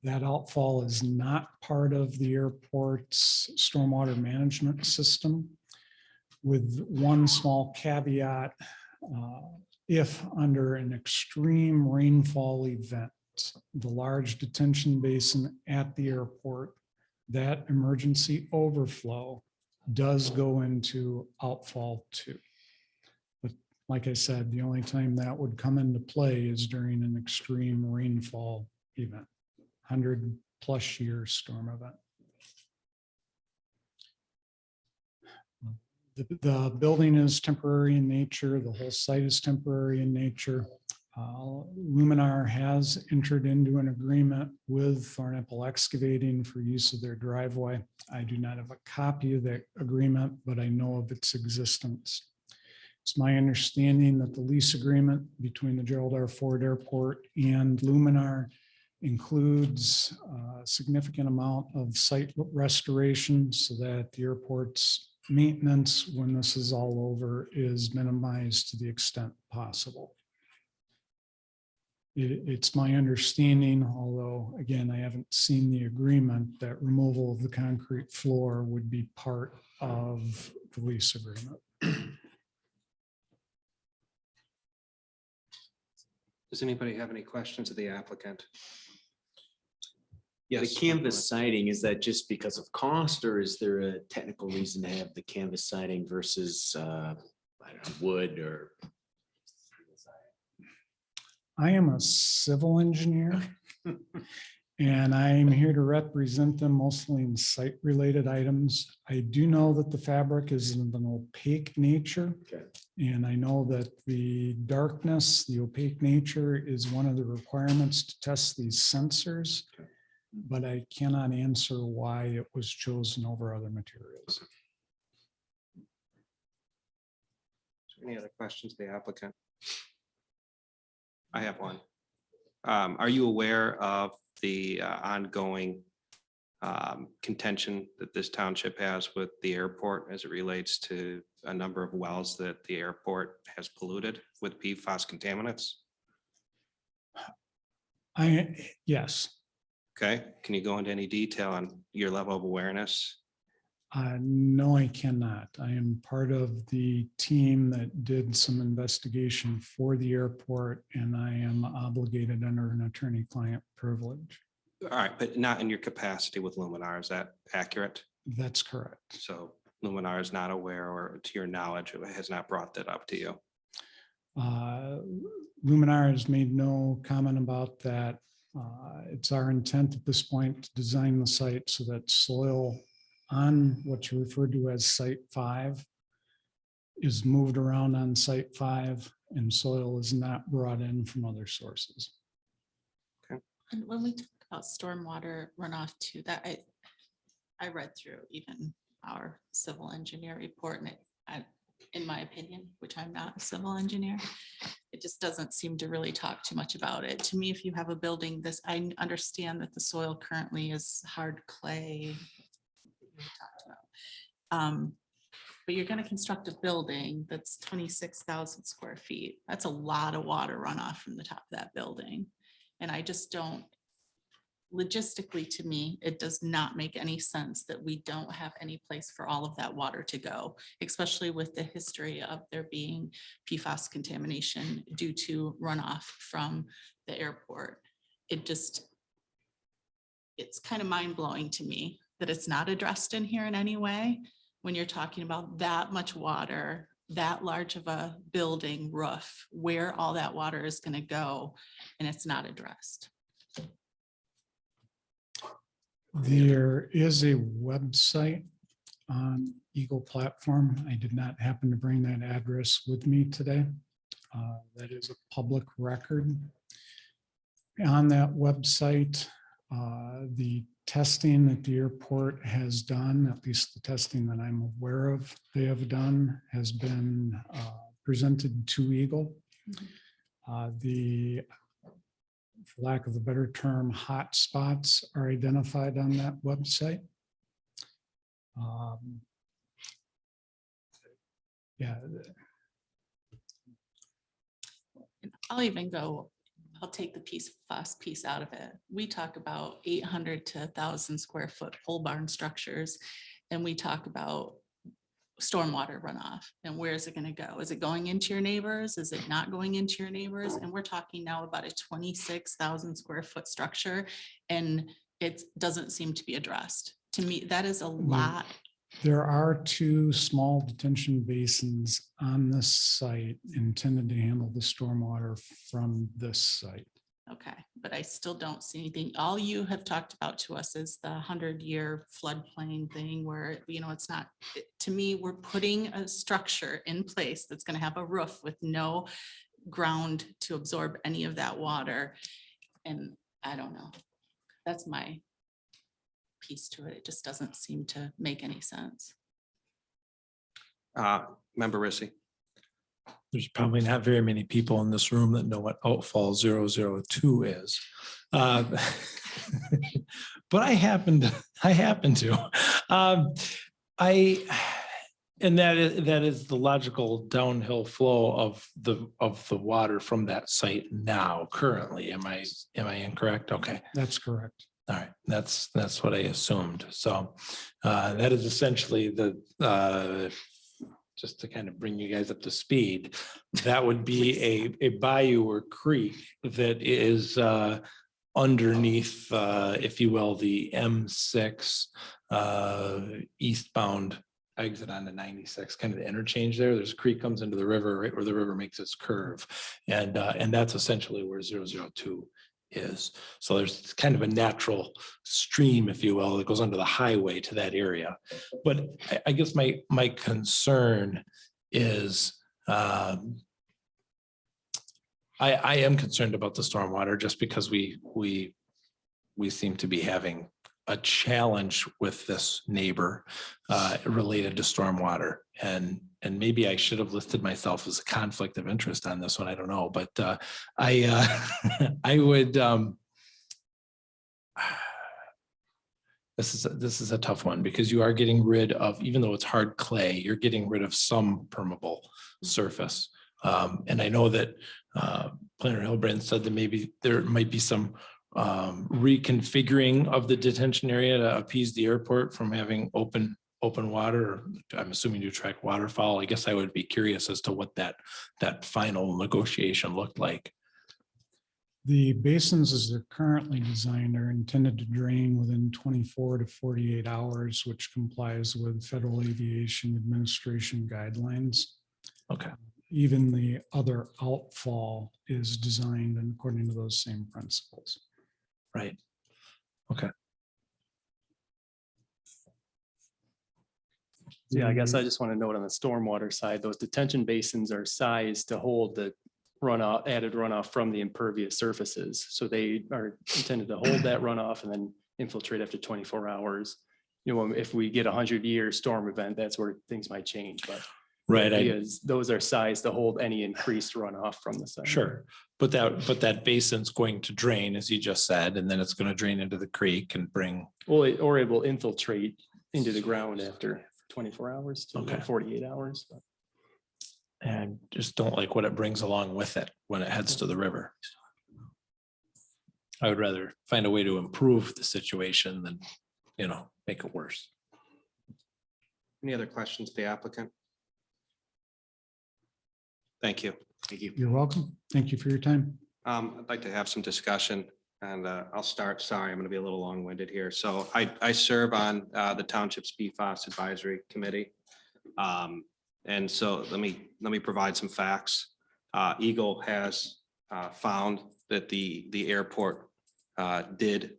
That outfall is not part of the airport's stormwater management system, with one small caveat. If under an extreme rainfall event, the large detention basin at the airport, that emergency overflow does go into outfall 2. But like I said, the only time that would come into play is during an extreme rainfall event, 100+ year storm event. The building is temporary in nature. The whole site is temporary in nature. Luminar has entered into an agreement with Thorn Excavating for use of their driveway. I do not have a copy of that agreement, but I know of its existence. It's my understanding that the lease agreement between the Gerald R. Ford Airport and Luminar includes a significant amount of site restoration so that the airport's maintenance, when this is all over, is minimized to the extent possible. It's my understanding, although again, I haven't seen the agreement, that removal of the concrete floor would be part of the lease agreement. Does anybody have any questions of the applicant? The canvas siding, is that just because of cost, or is there a technical reason to have the canvas siding versus, I don't know, wood or? I am a civil engineer and I'm here to represent them mostly in site-related items. I do know that the fabric is of an opaque nature. Okay. And I know that the darkness, the opaque nature is one of the requirements to test these sensors. Okay. But I cannot answer why it was chosen over other materials. Any other questions of the applicant? I have one. Are you aware of the ongoing contention that this township has with the airport as it relates to a number of wells that the airport has polluted with PFAS contaminants? Yes. Okay, can you go into any detail on your level of awareness? No, I cannot. I am part of the team that did some investigation for the airport, and I am obligated under an attorney-client privilege. All right, but not in your capacity with Luminar. Is that accurate? That's correct. So Luminar is not aware, or to your knowledge, has not brought that up to you. Luminar has made no comment about that. It's our intent at this point to design the site so that soil on what you referred to as Site 5 is moved around on Site 5, and soil is not brought in from other sources. And when we talk about stormwater runoff too, that I read through even our civil engineer report, and in my opinion, which I'm not a civil engineer, it just doesn't seem to really talk too much about it. To me, if you have a building, I understand that the soil currently is hard clay. We talked about. But you're going to construct a building that's 26,000 square feet. That's a lot of water runoff from the top of that building. And I just don't, logistically to me, it does not make any sense that we don't have any place for all of that water to go, especially with the history of there being PFAS contamination due to runoff from the airport. It's kind of mind blowing to me that it's not addressed in here in any way when you're talking about that much water, that large of a building roof, where all that water is going to go, and it's not addressed. There is a website on Eagle platform. I did not happen to bring that address with me today. That is a public record. On that website, the testing that the airport has done, at least the testing that I'm aware of they have done, has been presented to Eagle. The, for lack of a better term, hot spots are identified on that website. Yeah. I'll take the PFAS piece out of it. We talk about 800 to 1,000 square foot pole barn structures, and we talk about stormwater runoff and where is it going to go? Is it going into your neighbors? Is it not going into your neighbors? And we're talking now about a 26,000 square foot structure, and it doesn't seem to be addressed. To me, that is a lot. There are 2 small detention basins on this site intended to handle the stormwater from this site. Okay, but I still don't see anything. All you have talked about to us is the 100-year floodplain thing where, it's not, to me, we're putting a structure in place that's going to have a roof with no ground to absorb any of that water. And I don't know. That's my piece to it. It just doesn't seem to make any sense. Member Rissy. There's probably not very many people in this room that know what outfall 002 is. But I happen to. And that is the logical downhill flow of the water from that site now currently. Am I incorrect? Okay. That's correct. All right, that's what I assumed. So that is essentially the, just to kind of bring you guys up to speed, that would be a bayou or creek that is underneath, if you will, the M6 eastbound exit on the 96, kind of the interchange there. There's a creek comes into the river, right where the river makes its curve. And that's essentially where 002 is. So there's kind of a natural stream, if you will, that goes under the highway to that area. But I guess my concern is I am concerned about the stormwater just because we seem to be having a challenge with this neighbor related to stormwater. And maybe I should have listed myself as a conflict of interest on this one. I don't know, but I would. This is a tough one because you are getting rid of, even though it's hard clay, you're getting rid of some permeable surface. And I know that Planner Hillbrand said that maybe there might be some reconfiguring of the detention area to appease the airport from having open open water? I'm assuming you track waterfall. I guess I would be curious as to what that final negotiation looked like. The basins as they're currently designed are intended to drain within 24 to 48 hours, which complies with Federal Aviation Administration guidelines. Okay. Even the other outfall is designed and according to those same principles. Right. Okay. Yeah, I guess I just want to note on the stormwater side, those detention basins are sized to hold the runoff, added runoff from the impervious surfaces. So they are intended to hold that runoff and then infiltrate after 24 hours. You know, if we get 100-year storm event, that's where things might change, but. Right. Because those are sized to hold any increased runoff from the site. Sure. But that basin's going to drain, as you just said, and then it's going to drain into the creek and bring. Well, or it will infiltrate into the ground after 24 hours to Okay. 48 hours. And just don't like what it brings along with it when it heads to the river. I would rather find a way to improve the situation than, make it worse. Any other questions, to the applicant? Thank you. Thank you. You're welcome. Thank you for your time. I'd like to have some discussion and I'll start. Sorry, I'm going to be a little long-winded here. So I serve on the Township's PFAS Advisory Committee. And so let me provide some facts. Eagle has found that the airport did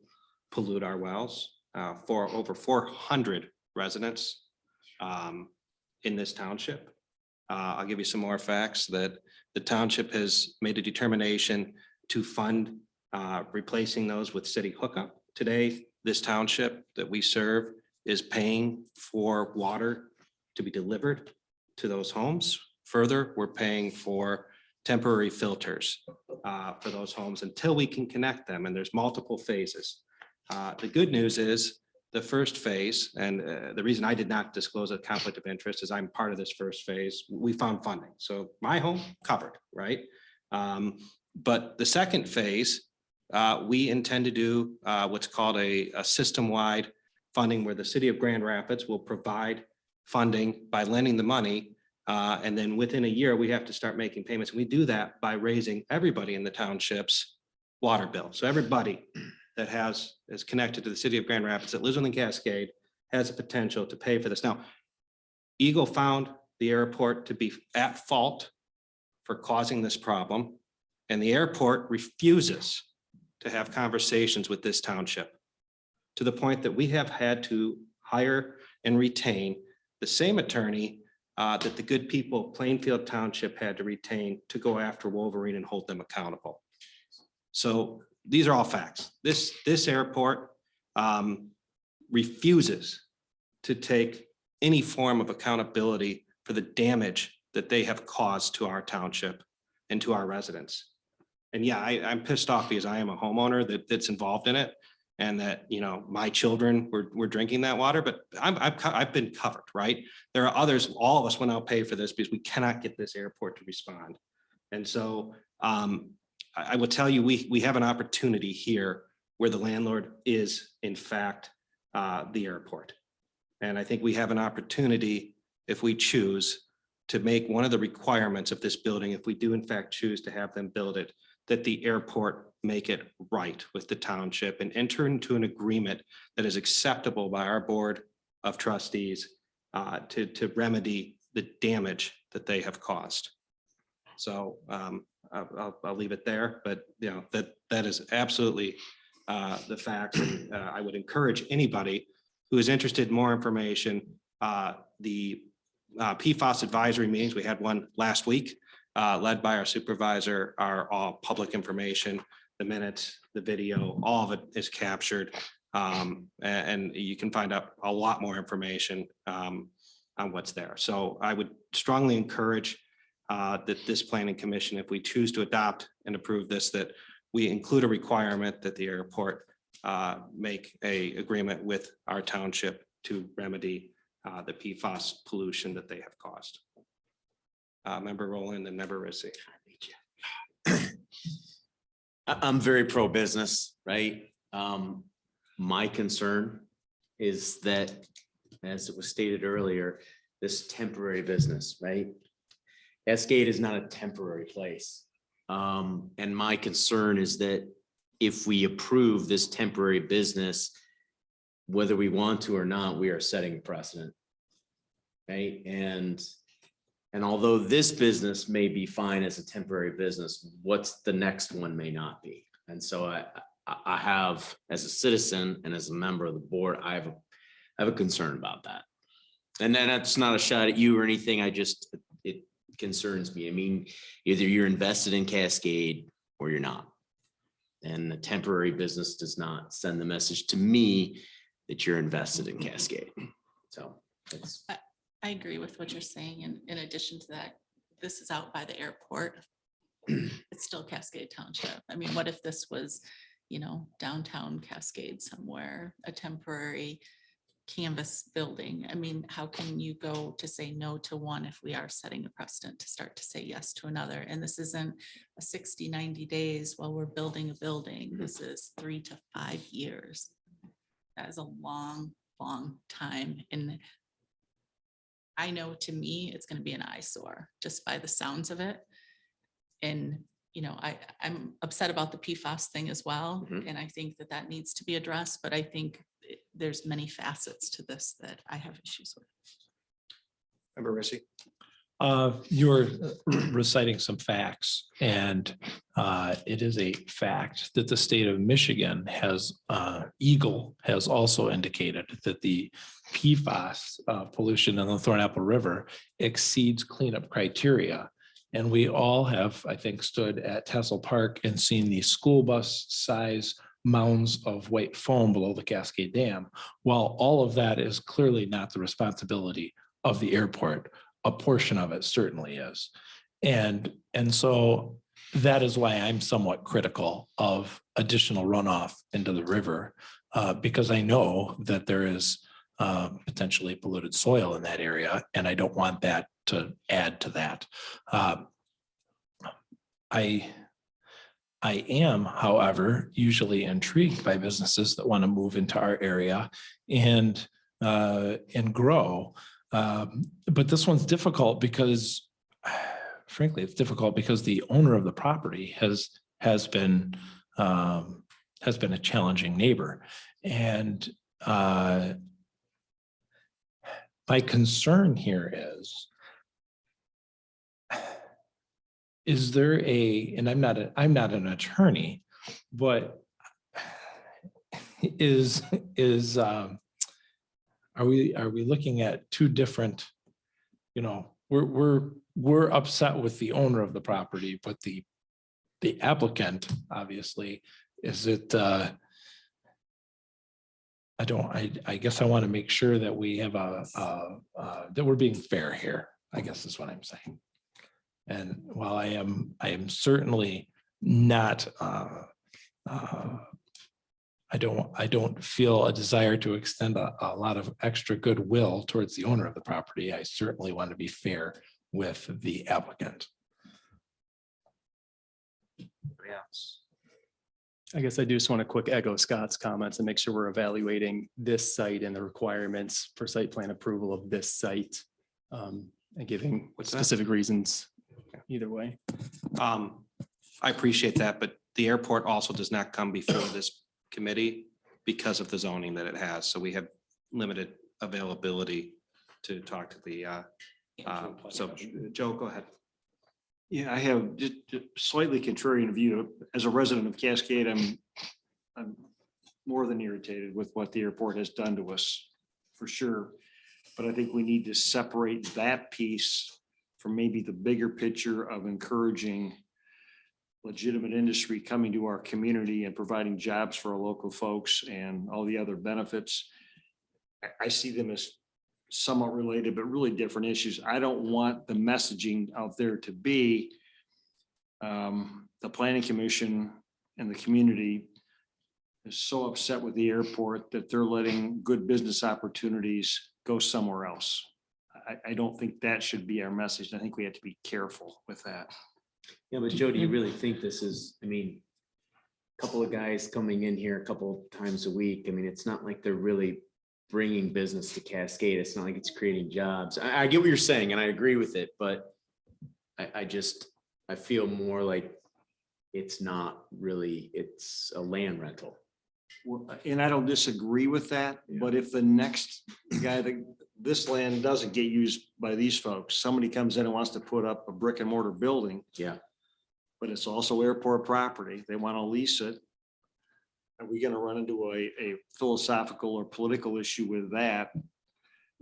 pollute our wells for over 400 residents in this township. I'll give you some more facts that the township has made a determination to fund replacing those with city hookup. Today, this township that we serve is paying for water to be delivered to those homes. Further, we're paying for temporary filters for those homes until we can connect them. And there's multiple phases. The good news is the first phase, and the reason I did not disclose a conflict of interest is I'm part of this first phase. We found funding. So my home covered, right? But the second phase, we intend to do what's called a system-wide funding where the city of Grand Rapids will provide funding by lending the money. And then within a year, we have to start making payments. We do that by raising everybody in the township's water bill. So everybody that is connected to the city of Grand Rapids that lives within Cascade has a potential to pay for this. Now, Eagle found the airport to be at fault for causing this problem, and the airport refuses to have conversations with this township to the point that we have had to hire and retain the same attorney that the good people of Plainfield Township had to retain to go after Wolverine and hold them accountable. So these are all facts. This airport refuses to take any form of accountability for the damage that they have caused to our township and to our residents. And yeah, I'm pissed off because I am a homeowner that's involved in it, and that, my children were drinking that water, but I've been covered, right? There are others, all of us will now pay for this because we cannot get this airport to respond. And so I will tell you, we have an opportunity here where the landlord is in fact the airport. And I think we have an opportunity, if we choose, to make one of the requirements of this building, if we do in fact choose to have them build it, that the airport make it right with the township and enter into an agreement that is acceptable by our board of trustees to remedy the damage that they have caused. So I'll leave it there, but that is absolutely the fact. I would encourage anybody who is interested in more information. The PFAS advisory meetings, we had one last week, led by our supervisor, are all public information. The minutes, the video, all of it is captured. And you can find out a lot more information on what's there. So I would strongly encourage that this planning commission, if we choose to adopt and approve this, that we include a requirement that the airport make a agreement with our township to remedy the PFAS pollution that they have caused. Member Rowland and Member Rissy. I'm very pro-business, right? My concern is that as it was stated earlier, this temporary business, right? Cascade is not a temporary place. And my concern is that if we approve this temporary business, whether we want to or not, we are setting a precedent. Right? And although this business may be fine as a temporary business, what's the next one may not be. And so I have, as a citizen and as a member of the board, I have a concern about that. And then that's not a shot at you or anything. It concerns me. I mean, either you're invested in Cascade or you're not. And the temporary business does not send the message to me that you're invested in Cascade. So it's. I agree with what you're saying. And in addition to that, this is out by the airport. It's still Cascade Township. I mean, what if this was, downtown Cascade somewhere, a temporary canvas building? I mean, how can you go to say no to one if we are setting a precedent to start to say yes to another? And this isn't a 60, 90 days while we're building a building. This is 3 to 5 years. That is a long, long time. And I know to me, it's going to be an eyesore just by the sounds of it. And, I'm upset about the PFAS thing as well. And I think that needs to be addressed, but I think there's many facets to this that I have issues with. Member Rissy. You're reciting some facts, and it is a fact that the state of Michigan has, Eagle has also indicated that the PFAS pollution in the Thorn Apple River exceeds cleanup criteria. And we all have, I think, stood at Tessel Park and seen the school bus size mounds of white foam below the Cascade Dam. While all of that is clearly not the responsibility of the airport, a portion of it certainly is. And so that is why I'm somewhat critical of additional runoff into the river, because I know that there is potentially polluted soil in that area, and I don't want that to add to that. I am, however, usually intrigued by businesses that want to move into our area and grow. But this one's difficult because, frankly, it's difficult because the owner of the property has been a challenging neighbor. And my concern here is there and I'm not an attorney, but are we looking at two different, we're upset with the owner of the property, but the applicant, obviously, is it, I guess I want to make sure that we have that we're being fair here, I guess is what I'm saying. And while I am certainly not, I don't feel a desire to extend a lot of extra goodwill towards the owner of the property. I certainly want to be fair with the applicant. I guess I do just want to quick echo Scott's comments and make sure we're evaluating this site and the requirements for site plan approval of this site, and giving specific reasons either way. I appreciate that, but the airport also does not come before this committee because of the zoning that it has. So we have limited availability to talk to the, so Joe, go ahead. Yeah, I have just slightly contrarian view. As a resident of Cascade, I'm more than irritated with what the airport has done to us, for sure. But I think we need to separate that piece from maybe the bigger picture of encouraging legitimate industry coming to our community and providing jobs for our local folks and all the other benefits. I see them as somewhat related, but really different issues. I don't want the messaging out there to be the planning commission and the community is so upset with the airport that they're letting good business opportunities go somewhere else. I don't think that should be our message. I think we have to be careful with that. Yeah, but Joe, do you really think this is, I mean, a couple of guys coming in here a couple times a week. I mean, it's not like they're really bringing business to Cascade. It's not like it's creating jobs. I get what you're saying and I agree with it, but I feel more like it's not really, it's a land rental. Well, and I don't disagree with that, but if the next guy that this land doesn't get used by these folks, somebody comes in and wants to put up a brick and mortar building. Yeah. But it's also airport property. They want to lease it. Are we going to run into a philosophical or political issue with that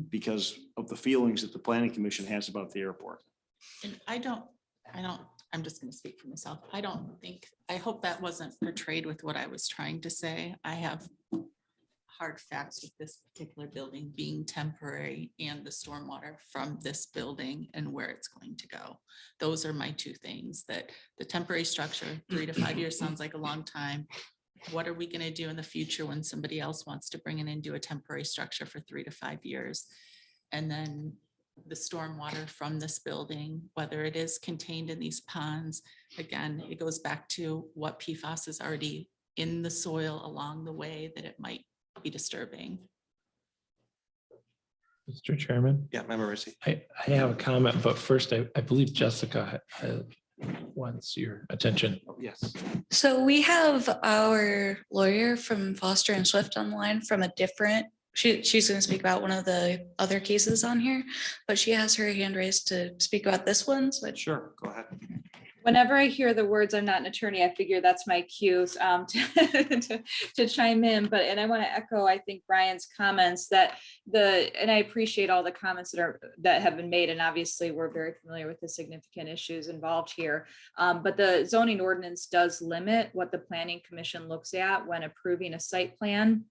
because of the feelings that the planning commission has about the airport? And I'm just going to speak for myself. I hope that wasn't portrayed with what I was trying to say. I have hard facts with this particular building being temporary and the stormwater from this building and where it's going to go. Those are my two things. That the temporary structure, 3 to 5 years sounds like a long time. What are we going to do in the future when somebody else wants to bring it into a temporary structure for 3 to 5 years? And then the stormwater from this building, whether it is contained in these ponds, again, it goes back to what PFAS is already in the soil along the way that it might be disturbing. Mr. Chairman. Yeah, Member Rissy. I have a comment, but first I believe Jessica wants your attention. Yes. So we have our lawyer from Foster and Swift on the line from a different, she's going to speak about one of the other cases on here, but she has her hand raised to speak about this one. So Sure, go ahead. Whenever I hear the words, I'm not an attorney, I figure that's my cue to chime in. And I want to echo, I think, Brian's comments and I appreciate all the comments that have been made. And obviously, we're very familiar with the significant issues involved here. But the zoning ordinance does limit what the planning commission looks at when approving a site plan.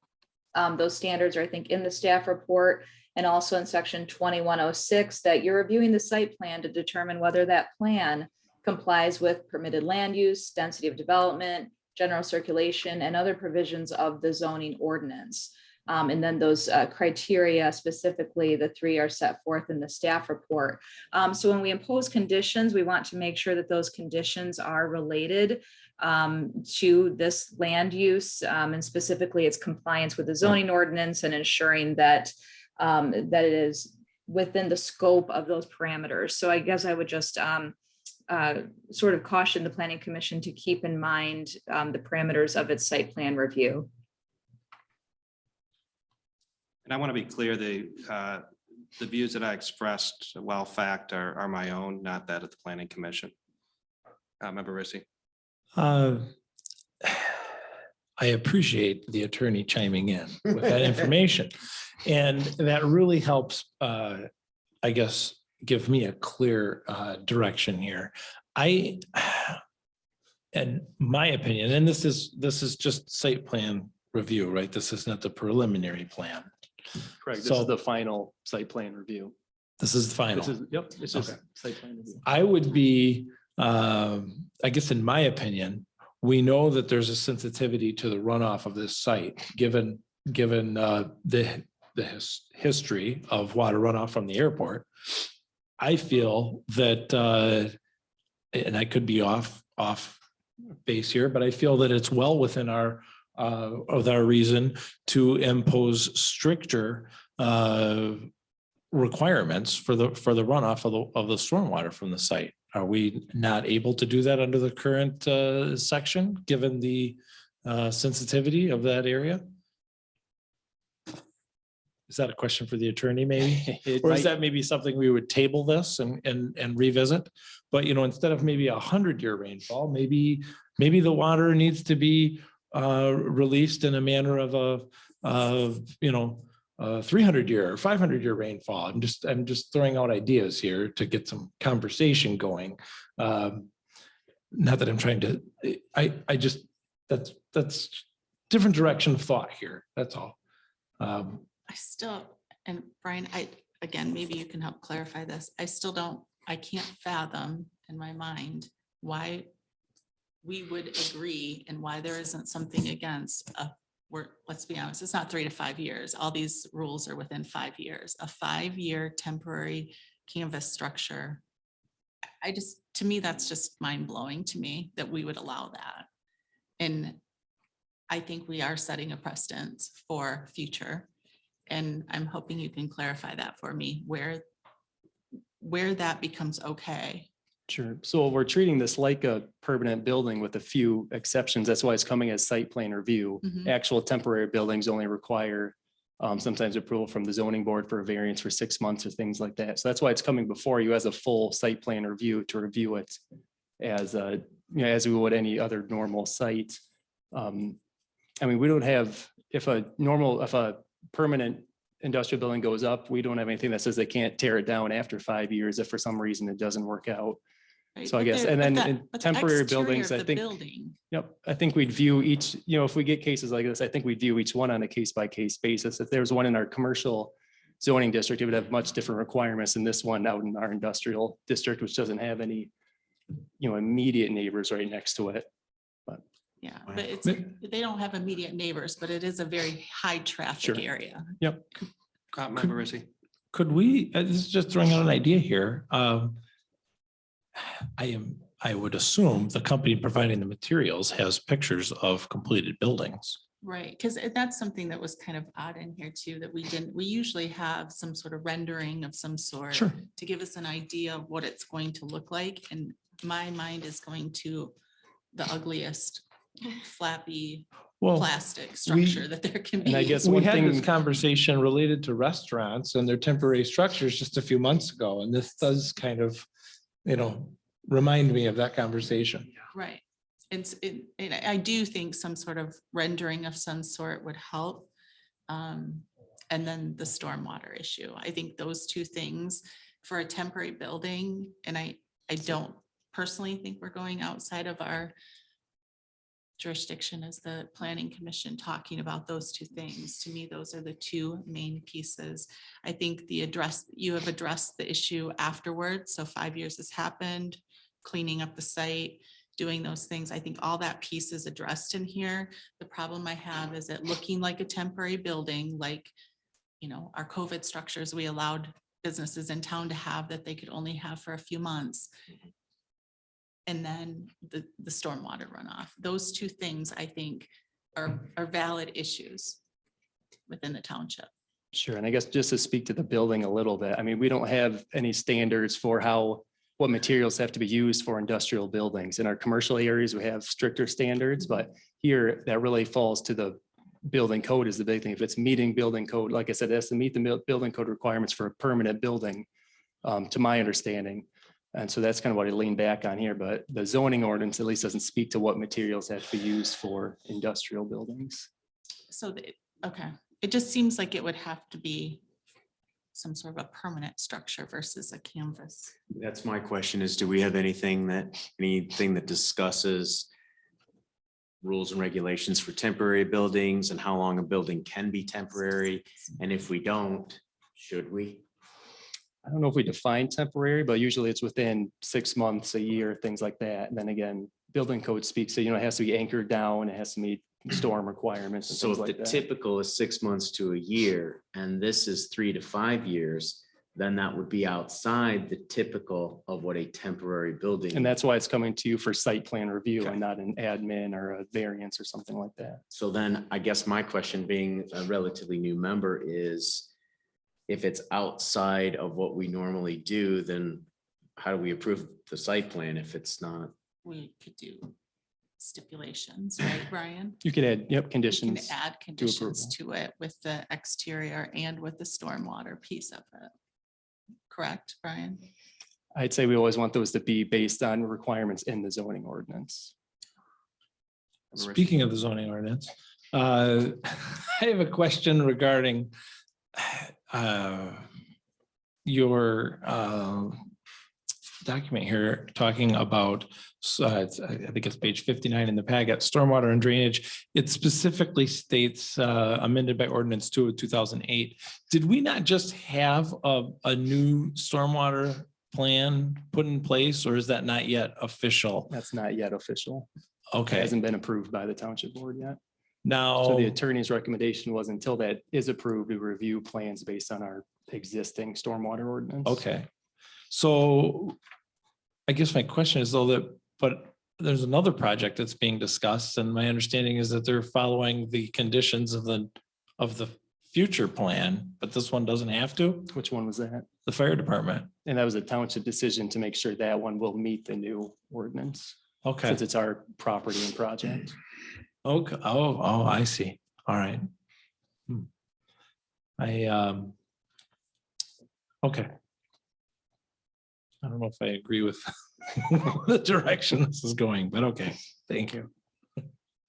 Those standards are, I think, in the staff report and also in section 2106 that you're reviewing the site plan to determine whether that plan complies with permitted land use, density of development, general circulation, and other provisions of the zoning ordinance. And then those criteria, specifically the 3 are set forth in the staff report. So when we impose conditions, we want to make sure that those conditions are related to this land use, and specifically its compliance with the zoning ordinance and ensuring that that it is within the scope of those parameters. So I guess I would just sort of caution the planning commission to keep in mind the parameters of its site plan review. And I want to be clear, the views that I expressed, while fact, are my own, not that of the planning commission. Member Rissy. I appreciate the attorney chiming in with that information. And that really helps, I guess, give me a clear direction here. In my opinion, and this is just site plan review, right? This is not the preliminary plan. Correct. This So is the final site plan review. this is the final. Yep, it's just Okay. site plan review. I would be, I guess in my opinion, we know that there's a sensitivity to the runoff of this site, given the history of water runoff from the airport. I feel that, and I could be off base here, but I feel that it's well within our reason to impose stricter requirements for the runoff of the stormwater from the site. Are we not able to do that under the current section, given the sensitivity of that area? Is that a question for the attorney, maybe? Or is that maybe something we would table this and revisit? But, instead of maybe 100-year rainfall, maybe the water needs to be released in a manner of a 300-year or 500-year rainfall. I'm just throwing out ideas here to get some conversation going. Not that I'm trying to, I just, that's different direction of thought here. That's all. And Brian, again, maybe you can help clarify this. I can't fathom in my mind why we would agree and why there isn't something against let's be honest, it's not 3 to 5 years. All these rules are within 5 years. A 5-year temporary canvas structure. To me, that's just mind blowing to me that we would allow that. And I think we are setting a precedence for future. And I'm hoping you can clarify that for me, where that becomes okay. Sure. So we're treating this like a permanent building with a few exceptions. That's why it's coming as site plan review. Mhm. Actual temporary buildings only require sometimes approval from the zoning board for a variance for 6 months or things like that. So that's why it's coming before you as a full site plan review to review it as a, you know, as we would any other normal site. I mean, we don't have, if a permanent industrial building goes up, we don't have anything that says they can't tear it down after 5 years if for some reason it doesn't work out. Right? So I But guess, there- and but then that- in but the temporary exterior buildings, of I the think, building, yep, I think we'd view each, you know, if we get cases like this, I think we'd view each one on a case by case basis. If there's one in our commercial zoning district, it would have much different requirements than this one out in our industrial district, which doesn't have any, you know, immediate neighbors right next to it. But yeah, but it's, they don't have immediate neighbors, but it is a very high traffic Sure. area. Yep. Member Rizzi. Could we, this is just throwing out an idea here. I would assume the company providing the materials has pictures of completed buildings. Right, because that's something that was kind of odd in here too, that we usually have some sort of rendering of some sort Sure. to give us an idea of what it's going to look like. And my mind is going to the ugliest flappy Well, plastic structure that there can be. And I guess We one had this thing, conversation related to restaurants and their temporary structures just a few months ago, and this does kind of, you know, remind me of that conversation. Right. And I do think some sort of rendering of some sort would help. And then the stormwater issue. I think those two things for a temporary building, and I don't personally think we're going outside of our jurisdiction as the planning commission talking about those two things. To me, those are the two main pieces. I think you have addressed the issue afterwards. So 5 years has happened, cleaning up the site, doing those things. I think all that piece is addressed in here. The problem I have is it looking like a temporary building, like, you know, our COVID structures we allowed businesses in town to have that they could only have for a few months. And then the stormwater runoff. Those two things I think are valid issues within the township. sure, and I guess just to speak to the building a little bit, I mean, we don't have any standards for what materials have to be used for industrial buildings. In our commercial areas, we have stricter standards, but here that really falls to the building code is the big thing. If it's meeting building code, like I said, it has to meet the building code requirements for a permanent building, to my understanding. And so that's kind of what I lean back on here, but the zoning ordinance at least doesn't speak to what materials have to be used for industrial buildings. So, okay, it just seems like it would have to be some sort of a permanent structure versus a canvas. That's my question is, do we have anything that discusses rules and regulations for temporary buildings and how long a building can be temporary? And if we don't, should we? I don't know if we define temporary, but usually it's within 6 months, a year, things like that. And then again, building code speaks to, you know, it has to be anchored down, it has to meet storm requirements and So things if the like that. typical is 6 months to a year, and this is 3 to 5 years, then that would be outside the typical of what a temporary building. And that's why it's coming to you for site plan review and not an admin or a variance or something like that. So then I guess my question, being a relatively new member, is if it's outside of what we normally do, then how do we approve the site plan if it's not? We could do stipulations, right, Brian? You could add, yep, We conditions. can add conditions to it with the exterior and with the stormwater piece of it. Correct, Brian? I'd say we always want those to be based on requirements in the zoning ordinance. Speaking of the zoning ordinance, I have a question regarding your document here talking about, I think it's page 59 in the packet, stormwater and drainage. It specifically states amended by ordinance 2 of 2008. Did we not just have a new stormwater plan put in place, or is that not yet official? That's not yet official. It Okay, hasn't been approved by the township board yet. now. So the attorney's recommendation was until that is approved, we review plans based on our existing stormwater ordinance. Okay, so I guess my question is though but there's another project that's being discussed, and my understanding is that they're following the conditions of the future plan, but this one doesn't have to? Which one was that? The fire department. And that was a township decision to make sure that one will meet the new ordinance. Okay. Since it's our property and project. Okay. Oh, I see. All right. Okay. I don't know if I agree with the direction this is going, but okay, thank you.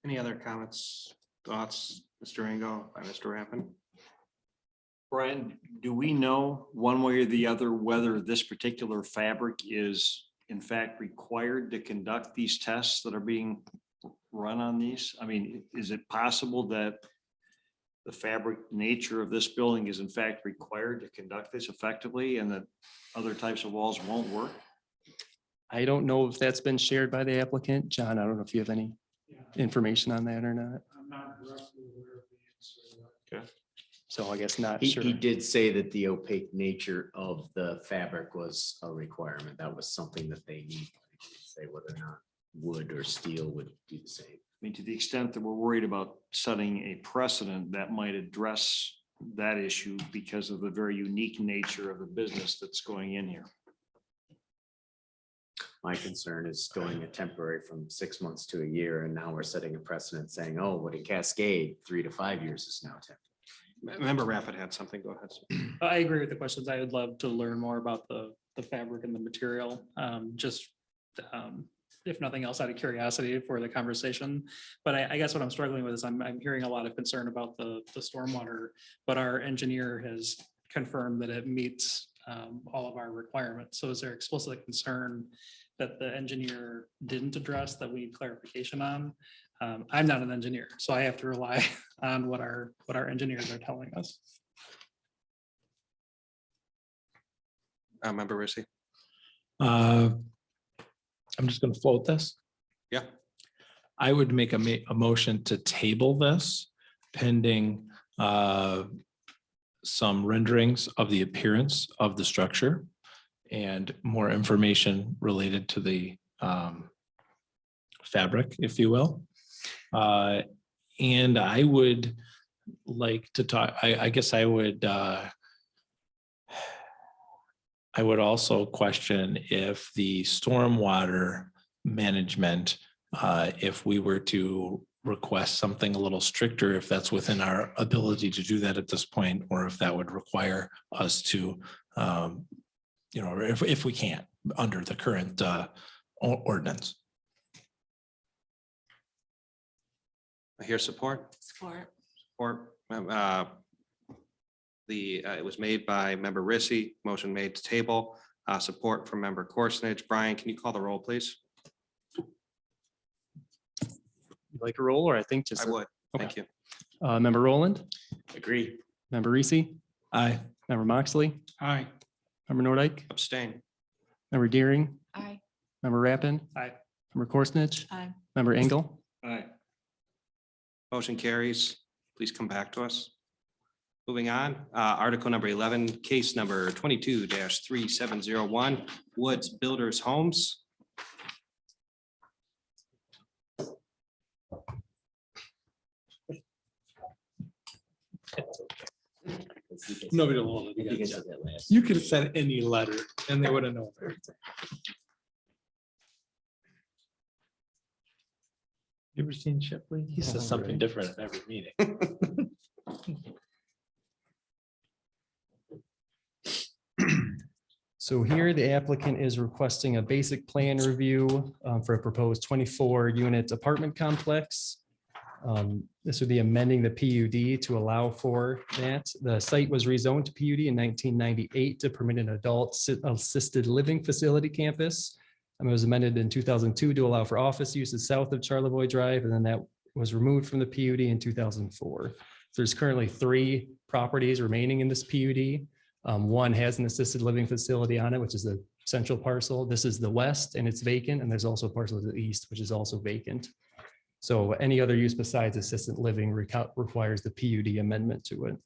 Any other comments, thoughts, Mr. Ringo, by Mr. Rappin? Brian, do we know one way or the other whether this particular fabric is in fact required to conduct these tests that are being run on these? I mean, is it possible that the fabric nature of this building is in fact required to conduct this effectively and that other types of walls won't work? I don't know if that's been shared by the applicant. John, I don't know if you have any information on that or not. I'm not directly aware of the answer. Okay. So I guess not He sure. did say that the opaque nature of the fabric was a requirement. That was something that they need. Say whether or not wood or steel would do the same. I mean, to the extent that we're worried about setting a precedent that might address that issue because of the very unique nature of the business that's going in here. My concern is going a temporary from 6 months to a year, and now we're setting a precedent saying, oh, what in Cascade, 3 to 5 years is now temporary. Member Rappin had something. Go ahead. sir. I agree with the questions. I would love to learn more about the fabric and the material. If nothing else, out of curiosity for the conversation. But I guess what I'm struggling with is I'm hearing a lot of concern about the stormwater, but our engineer has confirmed that it meets all of our requirements. So is there explicit concern that the engineer didn't address that we need clarification on? I'm not an engineer, so I have to rely on what our engineers are telling us. Member Rissy? I'm just gonna float this. Yeah. I would make a motion to table this pending some renderings of the appearance of the structure and more information related to the fabric, if you will. And I would like to talk, I guess I would also question if the stormwater management, if we were to request something a little stricter, if that's within our ability to do that at this point, or if that would require us to, if we can't under the current ordinance. I hear support. Support. Support. It was made by member Rissy, motion made to table, support from member Korsnich. Brian, can you call the roll, please? You like a roll, or I think just. I would. Thank you. Member Rowland, Agree. member Reese, Aye. member Moxley, Aye. member Nordike, Abstain. member Deering, Aye. member Rappin. Aye. Member Korsnich, Aye. member Engel. Aye. Motion carries. Please come back to us. Moving on, article number 11, case number 22-3701, Woods Builders Homes. Nobody will. You could have sent any letter and they would have known. You ever seen Shipley? He says something different at every meeting. So here the applicant is requesting a basic plan review for a proposed 24-unit apartment complex. This would be amending the PUD to allow for that. The site was rezoned to PUD in 1998 to permit an adult assisted living facility campus. It was amended in 2002 to allow for office uses south of Charlevoix Drive, and then that was removed from the PUD in 2004. There's currently 3 properties remaining in this PUD. One has an assisted living facility on it, which is the central parcel. This is the west and it's vacant. And there's also a parcel to the east, which is also vacant. So any other use besides assisted living requires the PUD amendment to it.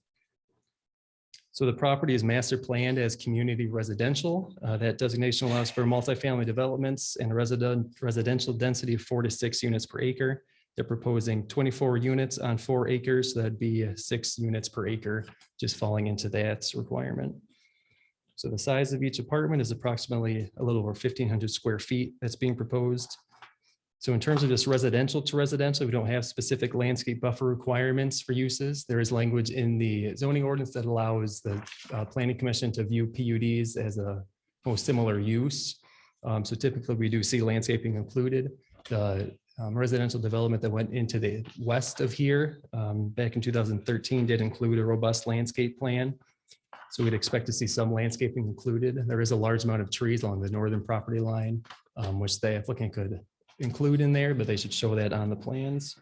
So the property is master planned as community residential. That designation allows for multifamily developments and residential density of 4 to 6 units per acre. They're proposing 24 units on 4 acres. So that'd be 6 units per acre, just falling into that requirement. So the size of each apartment is approximately a little over 1,500 square feet that's being proposed. So in terms of just residential to residential, we don't have specific landscape buffer requirements for uses. There is language in the zoning ordinance that allows the planning commission to view PUDs as a most similar use. So typically we do see landscaping included. The residential development that went into the west of here back in 2013 did include a robust landscape plan. So we'd expect to see some landscaping included. There is a large amount of trees along the northern property line, which the applicant could include in there, but they should show that on the plans.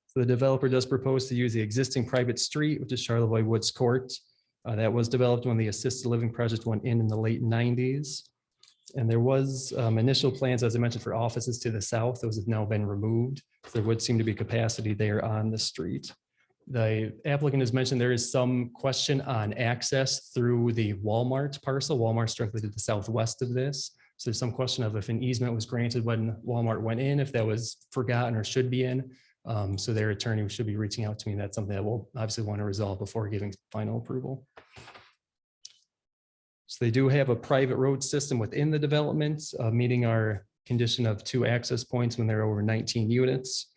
So the developer does propose to use the existing private street, which is Charlevoix Woods Court. That was developed when the assisted living project went in the late 90s. And there was initial plans, as I mentioned, for offices to the south. Those have now been removed. There would seem to be capacity there on the street. The applicant has mentioned there is some question on access through the Walmart parcel. Walmart's directly to the southwest of this. So there's some question of if an easement was granted when Walmart went in, if that was forgotten or should be in. So their attorney should be reaching out to me. That's something that we'll obviously want to resolve before giving final approval. So they do have a private road system within the development, meeting our condition of 2 access points when they're over 19 units.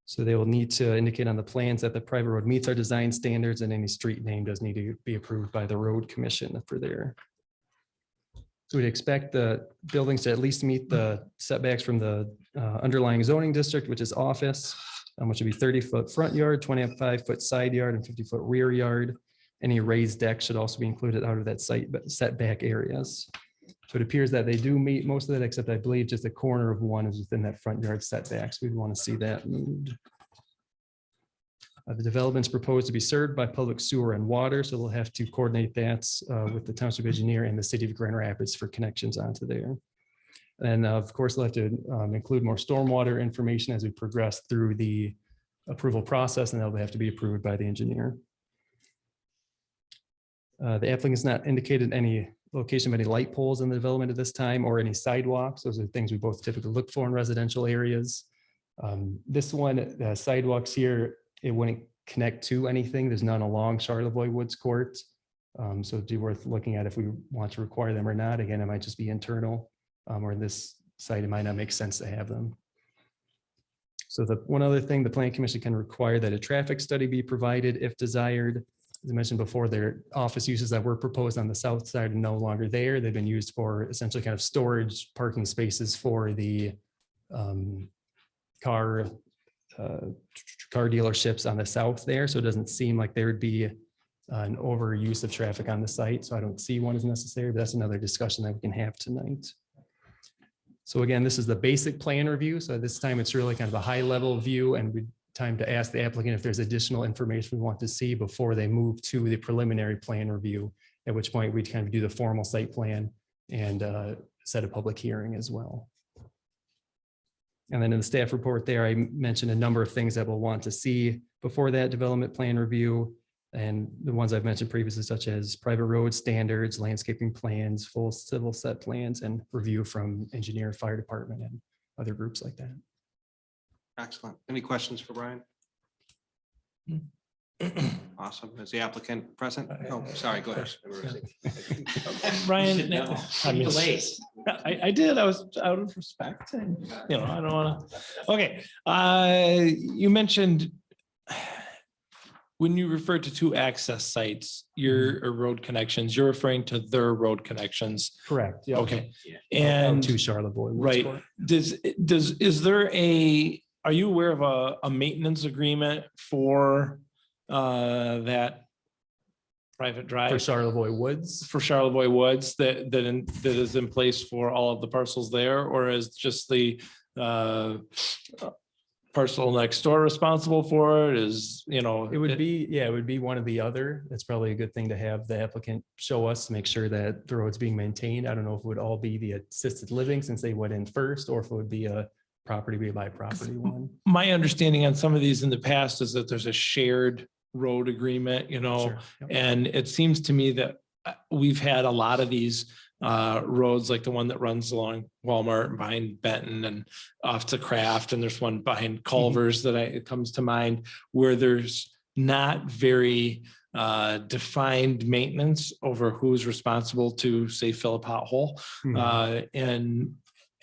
So they will need to indicate on the plans that the private road meets our design standards, and any street name does need to be approved by the road commission for there. So we'd expect the buildings to at least meet the setbacks from the underlying zoning district, which is office, which would be 30-foot front yard, 25-foot side yard, and 50-foot rear yard. Any raised deck should also be included out of that site setback areas. So it appears that they do meet most of that, except I believe just the corner of one is within that front yard setbacks. We'd want to see that moved. The development's proposed to be served by public sewer and water, so we'll have to coordinate that with the township engineer and the city of Grand Rapids for connections onto there. And of course, we'll have to include more stormwater information as we progress through the approval process, and that'll have to be approved by the engineer. The applicant has not indicated any location of any light poles in the development at this time or any sidewalks. Those are things we both typically look for in residential areas. This one, the sidewalks here, it wouldn't connect to anything. There's none along Charlevoix Woods Court. So it'd be worth looking at if we want to require them or not. Again, it might just be internal, or in this site, it might not make sense to have them. So the one other thing, the planning commission can require that a traffic study be provided if desired. As I mentioned before, their office uses that were proposed on the south side are no longer there. They've been used for essentially kind of storage parking spaces for the car dealerships on the south there. So it doesn't seem like there would be an overuse of traffic on the site. So I don't see one as necessary, but that's another discussion that we can have tonight. So again, this is the basic plan review. So this time it's really kind of a high level view, and we time to ask the applicant if there's additional information we want to see before they move to the preliminary plan review, at which point we'd kind of do the formal site plan and set a public hearing as well. And then in the staff report there, I mentioned a number of things that we'll want to see before that development plan review. And the ones I've mentioned previously, such as private road standards, landscaping plans, full civil set plans, and review from engineer, fire department, and other groups like that. Excellent. Any questions for Brian? Awesome. Is the applicant present? Oh, sorry, go ahead. Brian, I did. I was out of respect. And, you know, I don't want to. Okay. You mentioned when you refer to 2 access sites, your road connections, you're referring to their road connections. Correct. Yeah. Okay. And to Charlevoix. Right. Is there are you aware of a maintenance agreement for that private drive? For Charlevoix Woods? For Charlevoix Woods that is in place for all of the parcels there, or is just the parcel next door responsible for it? Is, you know, it would be, yeah, it would be one or the other. That's probably a good thing to have the applicant show us to make sure that the road's being maintained. I don't know if it would all be the assisted living since they went in first, or if it would be a property by property one. My understanding on some of these in the past is that there's a shared road agreement, you know, Sure. Yep. and it seems to me that we've had a lot of these roads like the one that runs along Walmart and behind Benton and off to Craft. And there's one behind Culver's that it comes to mind where there's not very defined maintenance over who's responsible to, say, fill a pothole.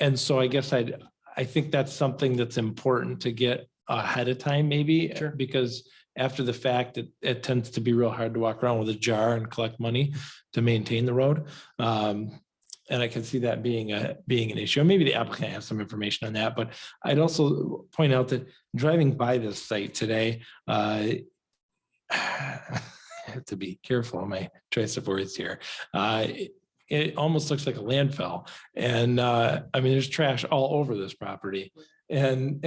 And so I guess I think that's something that's important to get ahead of time, maybe, because after the fact, it tends to be real hard to walk around with a jar and collect money to maintain the road. And I can see that being an issue. And maybe the applicant has some information on that, but I'd also point out that driving by this site today, I have to be careful on my choice of words here. It almost looks like a landfill. And I mean, there's trash all over this property. And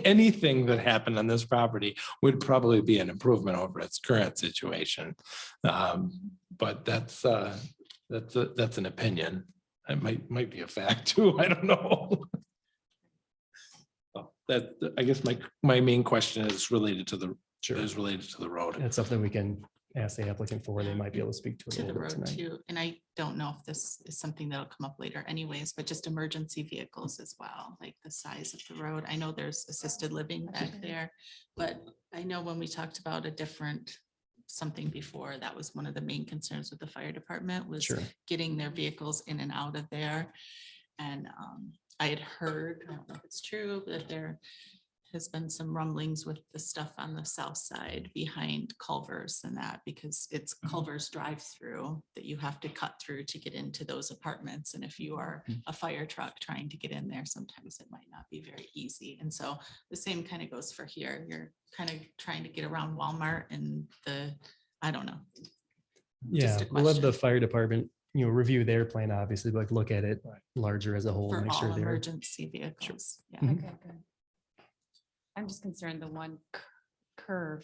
anything that happened on this property would probably be an improvement over its current situation. But that's an opinion. It might be a fact too. I don't know. That, I guess my main question is related to the road. That's something we can ask the applicant for. They might be able to speak to it a To the little bit road tonight. too, and I don't know if this is something that'll come up later anyways, but just emergency vehicles as well, like the size of the road. I know there's assisted living back there, but I know when we talked about something before, that was one of the main concerns with the fire department was getting their vehicles in and out of there. And I had heard, I don't know if it's true, that there has been some rumblings with the stuff on the south side behind Culver's and that, because it's Culver's drive-through that you have to cut through to get into those apartments. And if you are a fire truck trying to get in there, sometimes it might not be very easy. And so the same kind of goes for here. You're kind of trying to get around Walmart and I don't know. Yeah, Just a we'll have the question. fire department, review their plan, obviously, but like look at it larger as a whole. For Make sure all they're. emergency vehicles. Yeah. Mhm. Okay, good. I'm just concerned the one curve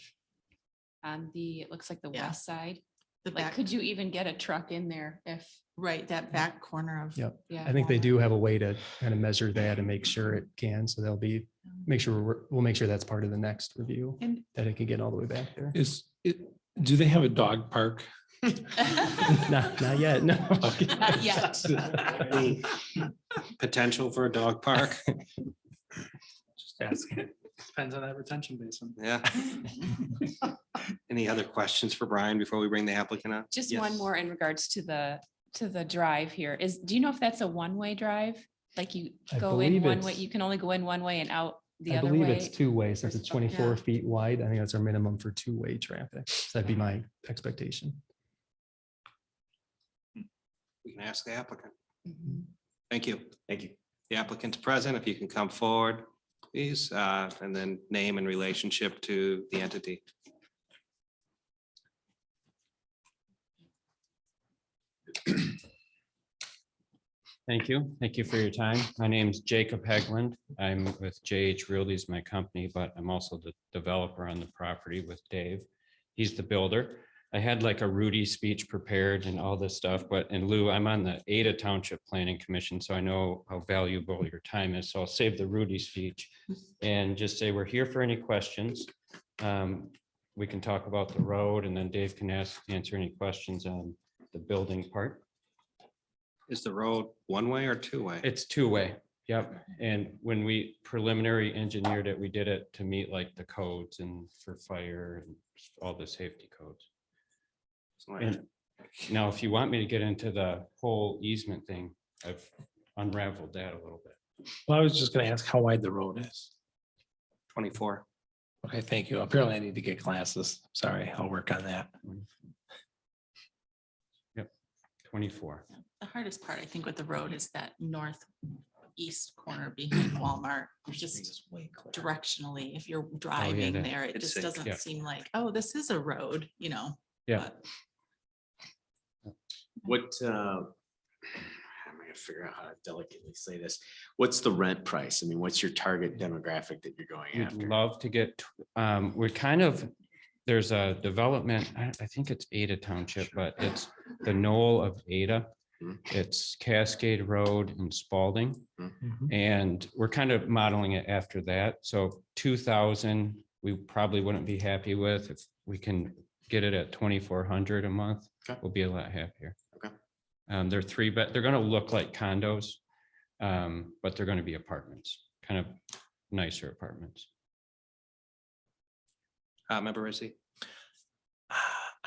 on it looks like the west side. The Like, back, could you even get a truck in there if? right, that back corner of. Yep. Yeah. I think they do have a way to kind of measure that and make sure it can. So they'll we'll make sure that's part of the next review, And that it can get all the way back there. Do they have a dog park? Not yet, no. not yet. Any potential for a dog park? Just asking. Depends on that retention basin. Yeah. Any other questions for Brian before we bring the applicant on? Just Yes. one more in regards to the drive here do you know if that's a one-way drive? Like you I go in believe one way, it's- you can only go in one way and out the I other believe way? it's two-way since it's 24 Yeah. feet wide. I think that's our minimum for two-way traffic. So that'd be my expectation. We can ask the applicant. Mhm. Thank you. Thank you. The applicant's present. If you can come forward, please, and then name and relationship to the entity. Thank you. Thank you for your time. My name is Jacob Hegland. I'm with JH Realty's my company, but I'm also the developer on the property with Dave. He's the builder. I had like a Rudy speech prepared and all this stuff, but in lieu, I'm on the Ada Township Planning Commission, so I know how valuable your time is. So I'll save the Rudy speech and just say we're here for any questions. We can talk about the road and then Dave can answer any questions on the building part. Is the road one way or two way? It's two-way. Yep. And when we preliminary engineered it, we did it to meet like the codes and for fire and all the safety codes. And now, if you want me to get into the whole easement thing, I've unraveled that a little bit. Well, I was just gonna ask how wide the road is. 24. Okay, thank you. Apparently I need to get glasses. Sorry, I'll work on that. Yep, 24. The hardest part, I think, with the road is that northeast corner behind Walmart, just directionally, if you're driving that- there, it it's just sick, doesn't yeah. seem like, oh, this is a road, Yeah. but What, I'm gonna figure out how to delicately say this. What's the rent price? I mean, what's your target demographic that you're going We'd after? love to get, we're kind of, there's a development, I think it's Ada Township, but it's the knoll of Ada. It's Cascade Road in Spalding. And we're kind of modeling it after that. So 2,000, we probably wouldn't be happy with. If we can get it at 2,400 a month, Okay. we'll be a lot happier. Okay. They're they're gonna look like condos, but they're gonna be apartments, kind of nicer apartments. Member Rizzi?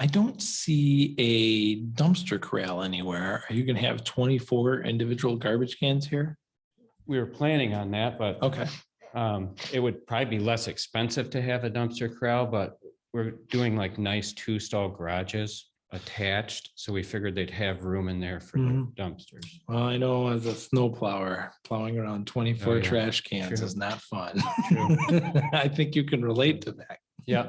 I don't see a dumpster corral anywhere. Are you gonna have 24 individual garbage cans here? We were planning on that, but Okay. it would probably be less expensive to have a dumpster corral, but we're doing like nice 2-stall garages attached. So we figured they'd have room in there for the Mhm. dumpsters. Well, I know as a snow plower, plowing around 24 Oh, yeah. trash cans True. is not fun. True. I think you can relate to that. Yeah.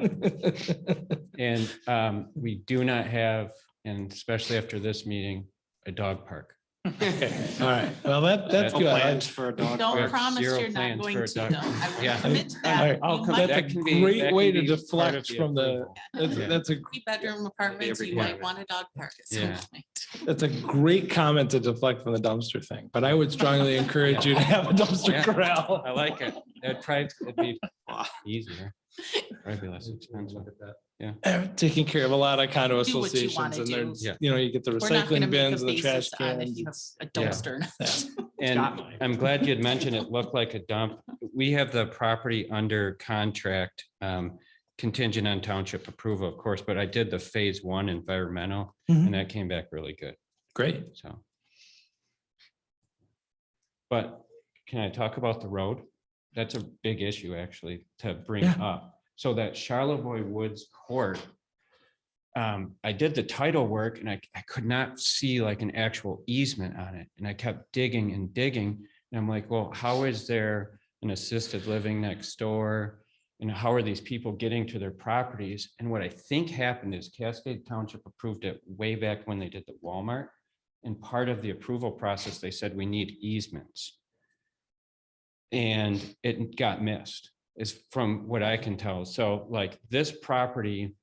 And we do not have, and especially after this meeting, a dog park. Okay, all right. Well, that's No good. plans for a dog. Don't have promise zero you're not plans going for a to, dog. though. I will Yeah. commit to All that. right. You That's might a That can be- great that way can to be part of deflect the from the, approval. that's, Yeah. that's a, 3-bedroom apartments, you might want a dog park at some Yeah. point. that's a great comment to deflect from the dumpster thing, but I would strongly encourage you to have a dumpster Yeah. corral. I like it. It'd be easier. Probably less expensive. Yeah. Taking care of a lot of condo Do what you wanna associations and do. there's, Yeah. you know, you get the We're not gonna recycling make a bins and the trash basis on if you have cans. a dumpster. And I'm glad you had mentioned it looked like a dump. We have the property under contract, contingent on township approval, of course, but I did the phase 1 environmental and that came back really good. Great. So. But can I talk about the road? That's a big issue actually to bring Yeah. up. So that Charlevoix Woods Court, I did the title work and I could not see like an actual easement on it. And I kept digging and digging. And I'm like, well, how is there an assisted living next door? And how are these people getting to their properties? And what I think happened is Cascade Township approved it way back when they did the Walmart. And part of the approval process, they said we need easements. And it got missed, is from what I can tell. So like this property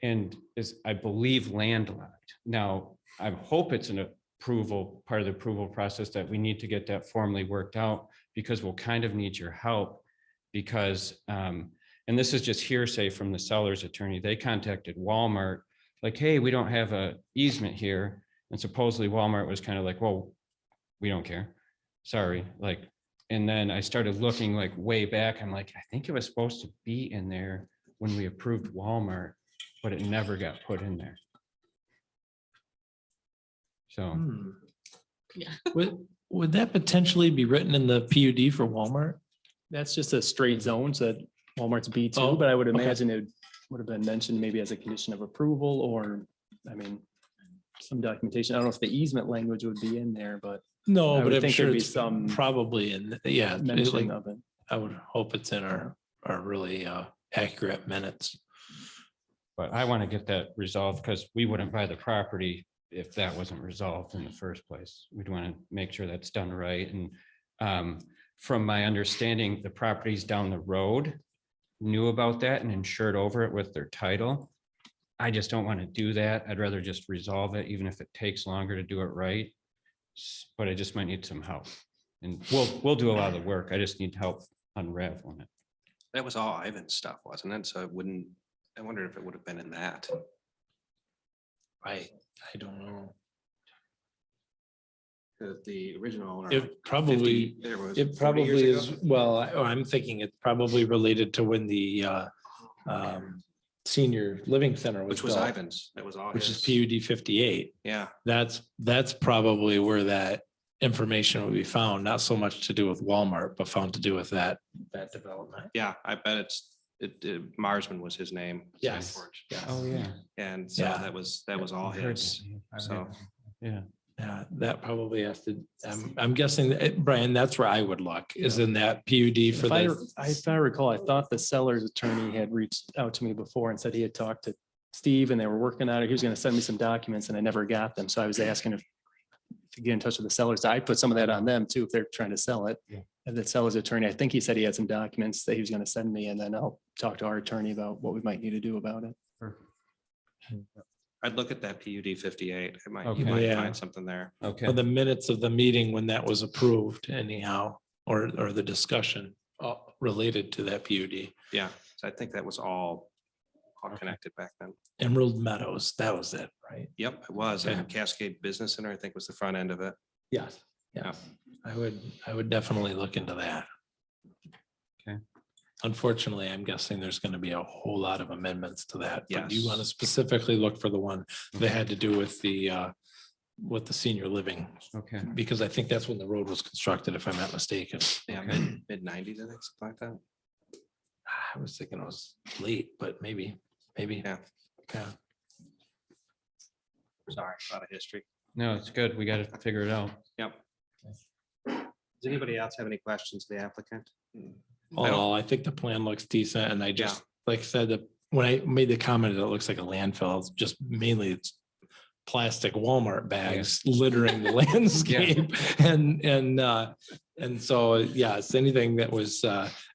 and is, I believe, landlocked. Now, I hope it's an approval, part of the approval process that we need to get that formally worked out because we'll kind of need your help because, and this is just hearsay from the seller's attorney. They contacted Walmart like, hey, we don't have a easement here. And supposedly Walmart was kind of like, well, we don't care. Sorry. Like, and then I started looking like way back. I'm like, I think it was supposed to be in there when we approved Walmart, but it never got put in there. So Yeah. Would that potentially be written in the PUD for Walmart? That's just a straight zone, so that Walmart's B2, Oh, but I would okay. imagine it would have been mentioned maybe as a condition of approval or, I mean, some documentation. I don't know if the easement language would be in there, but I No, would but I'm think sure there'd be it's some probably in, yeah. it's mention like- of it. I would hope it's in our really accurate minutes. but I want to get that resolved because we wouldn't buy the property if that wasn't resolved in the first place. We'd want to make sure that's done right. And from my understanding, the properties down the road knew about that and insured over it with their title. I just don't want to do that. I'd rather just resolve it, even if it takes longer to do it right. But I just might need some help. And we'll do a lot of the work. I just need help unraveling it. That was all Ivan's stuff, wasn't it? So it wouldn't, I wondered if it would have been in that. I don't know. The original owner. It like probably, 50 there was it 40 years probably ago. is, well, I'm thinking it's probably related to when the senior living center was Which was built, Ivan's. That was all which is his. PUD 58. Yeah. That's probably where that information will be found, not so much to do with Walmart, but found to do with that development. Yeah, I bet Marsman was his name. Yes. Yeah. Oh, yeah. And so Yeah. that was all I've heard his. that. I've So. heard that. Yeah. Yeah, that probably has to, I'm guessing, Brian, that's where I would look, is in that PUD for If I recall, I thought the seller's attorney had reached out to me before and said he had talked to Steve and they were working on it. He was going to send me some documents and I never got them. So I was asking if to get in touch with the sellers. I put some of that on them too, if they're trying to sell it. Yeah. And the seller's attorney, I think he said he had some documents that he was going to send me and then I'll talk to our attorney about what we might need to do about it. I'd look at that PUD 58. It might, Okay. you might Yeah. find something there. Okay. or the minutes of the meeting when that was approved anyhow, or the discussion related to that PUD. Yeah. So I think that was all connected back then. Emerald Meadows, that was it, right? Yep, it was. And Cascade Business Center, I think, was the front end of it. Yes, yeah. I would definitely look into that. Okay. Unfortunately, I'm guessing there's going to be a whole lot of amendments to that. But you Yes. want to specifically look for the one that had to do with the senior living, Okay. because I think that's when the road was constructed, if I'm not mistaken. Yeah, mid nineties, I think, something like that. I was thinking it was late, but maybe. Yeah. Yeah. Sorry, a lot of history. No, it's good. We got to figure it out. Yep. Does anybody else have any questions to the applicant? Well, I think the plan looks decent, and I just, like I said, that when I made the comment that it looks like a landfill, it's just mainly it's plastic Walmart bags littering the landscape. And so, yeah, it's anything that was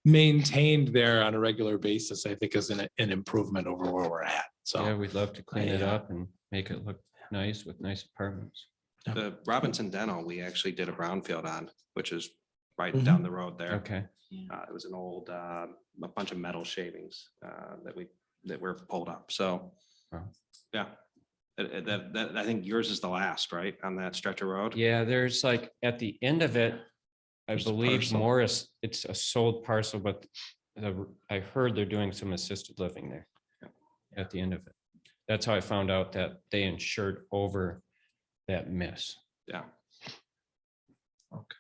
maintained there on a regular basis, I think is an improvement over where we're at. So Yeah, we'd love to clean it up and make it look nice with nice apartments. The Robinson Dental, we actually did a brownfield on, which is right Mhm. down the road there. Okay. It was an old, a bunch of metal shavings that were pulled up. So, Wow. yeah. That, I think yours is the last, right, on that stretch of road? Yeah, there's like at the end of it, I There's a believe parcel. Morris, it's a sold parcel, but I heard they're doing some assisted living there at the end of it. That's how I found out that they insured over that miss. Yeah. Okay.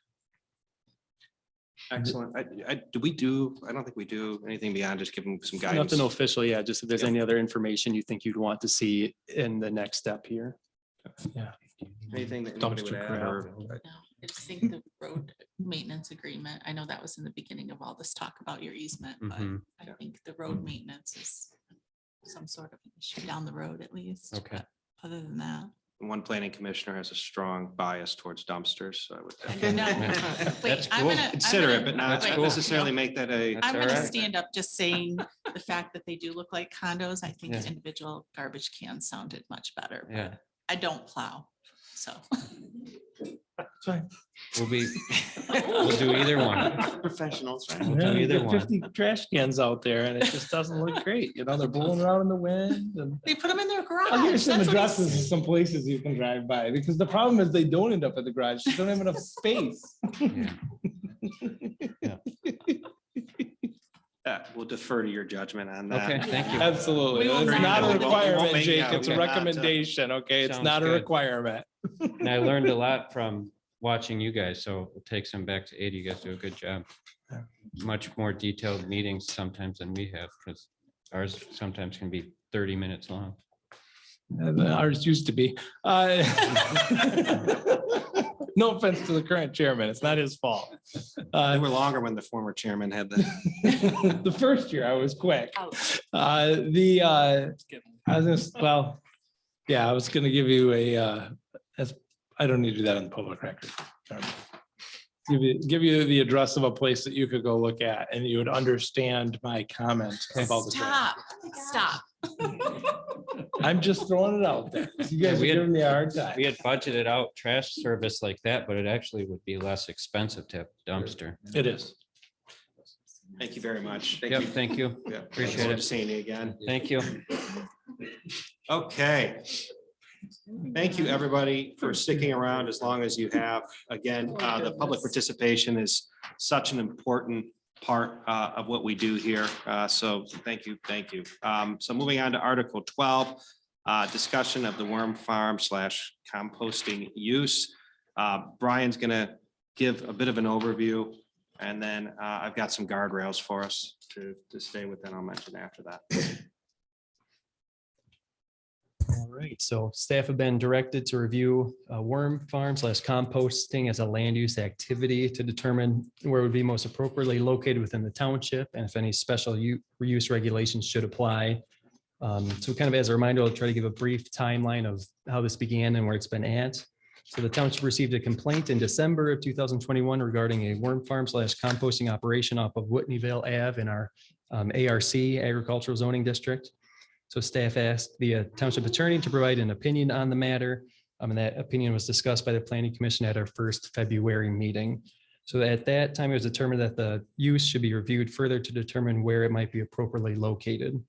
Excellent. I don't think we do anything beyond just give them some guidance. Nothing official, yeah, just if there's any other information you think you'd want to see in the next step here. Yeah. Anything that anybody would Dumpster add or? No, I just think the road maintenance agreement, I know that was in the beginning of all this talk about your easement, but Mhm. I think the road maintenance is some sort of an issue down the road at least. Okay. but Other than that. One planning commissioner has a strong bias towards dumpsters, so I would. No. That's Wait, I'm cool. gonna. Consider it, but not wait, necessarily no. make that a. I'm all gonna right. stand up just saying the fact that they do look like condos. I think Yeah. individual garbage cans sounded much better. but Yeah, I don't plow, so. we'll do either one. Professionals, right? We'll do either one. 50 trash cans out there, and it just doesn't look great. You know, they're blowing around in the wind. And They put them in their garage. I'll give you some That's what I addresses of some places you can drive by, because the problem is they don't end up at the garage. They don't have enough space. We'll defer to your judgment on that. Okay, thank you. Absolutely. We will It's not- not a We won't requirement, make- Jake. yeah, It's we a will not, recommendation, okay? It's Sounds not a good. requirement. And I learned a lot from watching you guys, so we'll take some back to 80. You guys do a good job. Much more detailed meetings sometimes than we have, because ours sometimes can be 30 minutes long. Ours used to be. No offense to the current chairman. It's not his fault. They were longer when the former chairman had the. The first year I was quick. Ouch. I was just, well, yeah, I was gonna give you I don't need to do that on the public record. Give you the address of a place that you could go look at, and you would understand my comment about the. Stop. I'm just throwing it out there. You guys are We had- giving me a hard time. We had budgeted out trash service like that, but it actually would be less expensive to have a dumpster. It is. Thank you very much. Yep, thank you. Yeah, Appreciate look forward it. to seeing you again. Thank you. Okay. Thank you, everybody, for sticking around as long as you have. Again, the public participation is such an important part of what we do here. So thank you, thank you. So moving on to Article 12, discussion of the worm farm / composting use. Brian's gonna give a bit of an overview, and then I've got some guardrails for us to stay within. I'll mention after that. All right, so staff have been directed to review a worm farm / composting as a land use activity to determine where it would be most appropriately located within the township and if any special reuse regulations should apply. So kind of as a reminder, I'll try to give a brief timeline of how this began and where it's been at. So the township received a complaint in December of 2021 regarding a worm farm / composting operation off of Whitneyville Ave in our ARC Agricultural Zoning District. So staff asked the township attorney to provide an opinion on the matter. And that opinion was discussed by the planning commission at our first February meeting. So at that time, it was determined that the use should be reviewed further to determine where it might be appropriately located.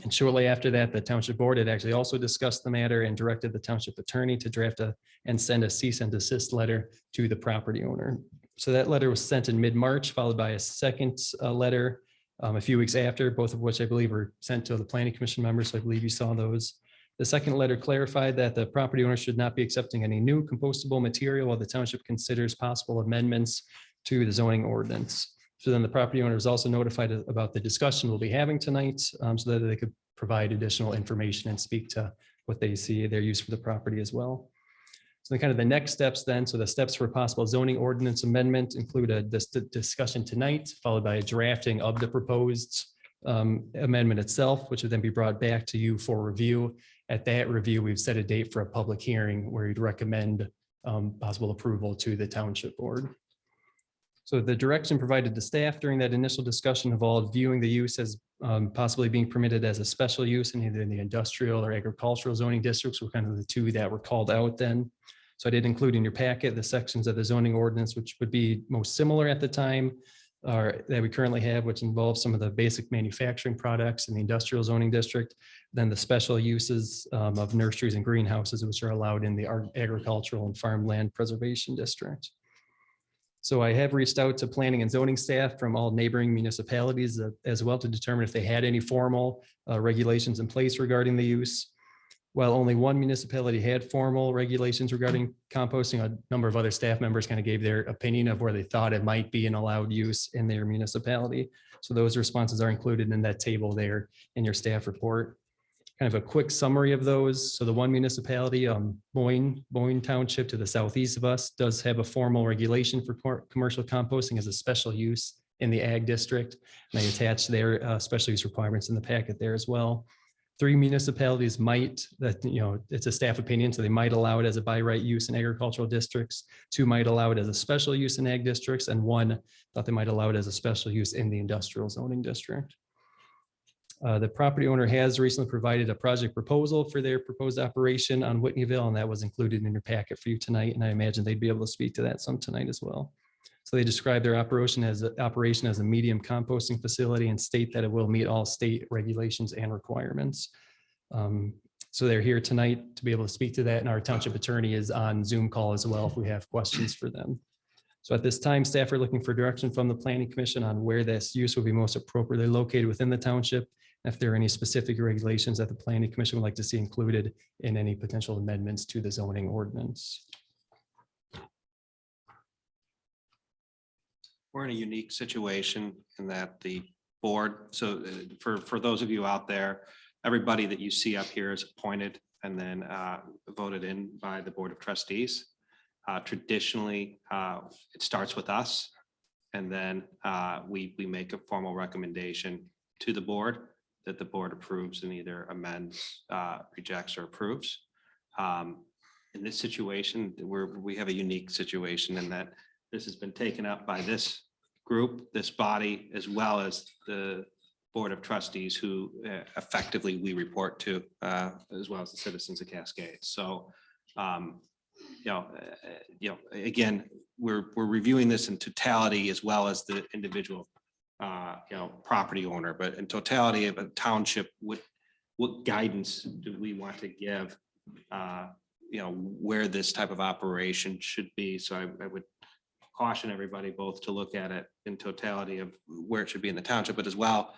And shortly after that, the township board had actually also discussed the matter and directed the township attorney to draft and send a cease and desist letter to the property owner. So that letter was sent in mid-March, followed by a second letter a few weeks after, both of which I believe were sent to the planning commission members. So I believe you saw those. The second letter clarified that the property owner should not be accepting any new compostable material while the township considers possible amendments to the zoning ordinance. So then the property owner was also notified about the discussion we'll be having tonight, so that they could provide additional information and speak to what they see their use for the property as well. So kind of the next steps then, so the steps for possible zoning ordinance amendment include a discussion tonight, followed by a drafting of the proposed amendment itself, which would then be brought back to you for review. At that review, we've set a date for a public hearing where you'd recommend possible approval to the township board. So the direction provided to staff during that initial discussion involved viewing the use as possibly being permitted as a special use in either the industrial or agricultural zoning districts were kind of the two that were called out then. So I did include in your packet the sections of the zoning ordinance, which would be most similar at the time or that we currently have, which involves some of the basic manufacturing products in the industrial zoning district, then the special uses of nurseries and greenhouses, which are allowed in the agricultural and farmland preservation district. So I have reached out to planning and zoning staff from all neighboring municipalities as well to determine if they had any formal regulations in place regarding the use. While only one municipality had formal regulations regarding composting, a number of other staff members kind of gave their opinion of where they thought it might be an allowed use in their municipality. So those responses are included in that table there in your staff report. Kind of a quick summary of those. So the one municipality, Boyne Township to the southeast of us, does have a formal regulation for commercial composting as a special use in the ag district. And they attach their special use requirements in the packet there as well. 3 municipalities might, it's a staff opinion, so they might allow it as a by right use in agricultural districts. 2 might allow it as a special use in ag districts, and 1 thought they might allow it as a special use in the industrial zoning district. The property owner has recently provided a project proposal for their proposed operation on Whitneyville, and that was included in your packet for you tonight. And I imagine they'd be able to speak to that some tonight as well. So they describe their operation as a medium composting facility and state that it will meet all state regulations and requirements. So they're here tonight to be able to speak to that, and our township attorney is on Zoom call as well if we have questions for them. So at this time, staff are looking for direction from the planning commission on where this use will be most appropriately located within the township. If there are any specific regulations that the planning commission would like to see included in any potential amendments to the zoning ordinance. We're in a unique situation in that the board, so for those of you out there, everybody that you see up here is appointed and then voted in by the Board of Trustees. Traditionally, it starts with us, and then we make a formal recommendation to the board that the board approves and either amends, rejects, or approves. In this situation, we have a unique situation in that this has been taken up by this group, this body, as well as the Board of Trustees who effectively we report to, as well as the citizens of Cascade. So, again, we're reviewing this in totality as well as the individual property owner, but in totality of a township, what guidance do we want to give, where this type of operation should be? So I would caution everybody both to look at it in totality of where it should be in the township, but as well,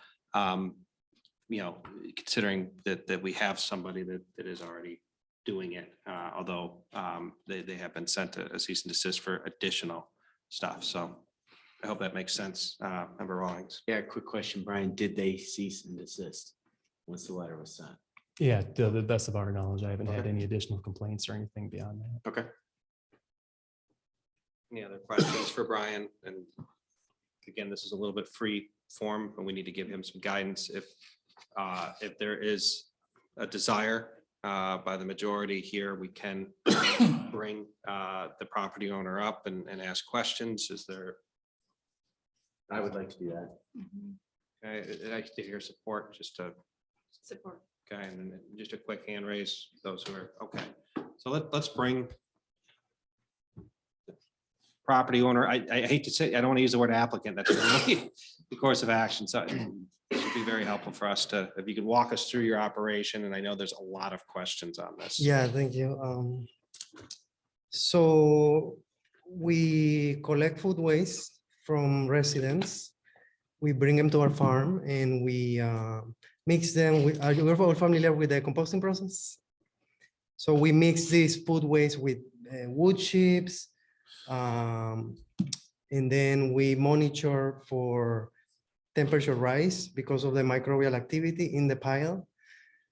considering that we have somebody that is already doing it, although they have been sent a cease and desist for additional stuff. So I hope that makes sense, Member Rawlings. Yeah, quick question, Brian. Did they cease and desist once the letter was sent? Yeah, to the best of our knowledge, I haven't had any additional complaints or anything beyond that. Okay. Any other questions for Brian? And again, this is a little bit free form, and we need to give him some guidance. If there is a desire by the majority here, we can bring the property owner up and ask questions. Is there? I would like to do that. Okay, I'd like to hear support, just to Support. Okay, and then just a quick hand raise, those who are, okay. So let's bring the property owner. I hate to say, I don't want to use the word applicant, that's really the course of action. So would be very helpful for us to, if you could walk us through your operation, and I know there's a lot of questions on this. Yeah, thank you. So we collect food waste from residents. We bring them to our farm and we mix them with, are you all familiar with the composting process? So we mix this food waste with wood chips. And then we monitor for temperature rise because of the microbial activity in the pile.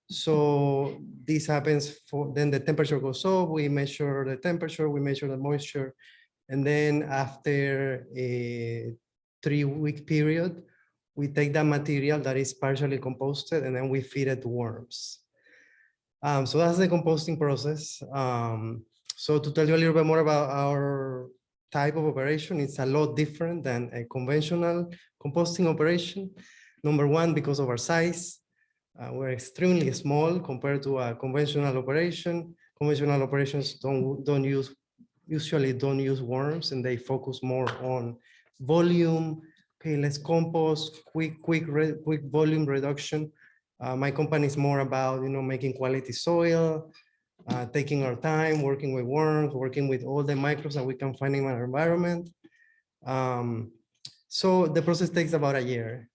So this happens for, then the temperature goes up, we measure the temperature, we measure the moisture. And then after a 3-week period, we take that material that is partially composted and then we feed it to worms. So that's the composting process. So to tell you a little bit more about our type of operation, it's a lot different than a conventional composting operation. Number one, because of our size. We're extremely small compared to a conventional operation. Conventional operations usually don't use worms, and they focus more on volume. Okay, let's compost, quick volume reduction. My company is more about making quality soil, taking our time, working with worms, working with all the microbes that we can find in our environment. So the process takes about a year.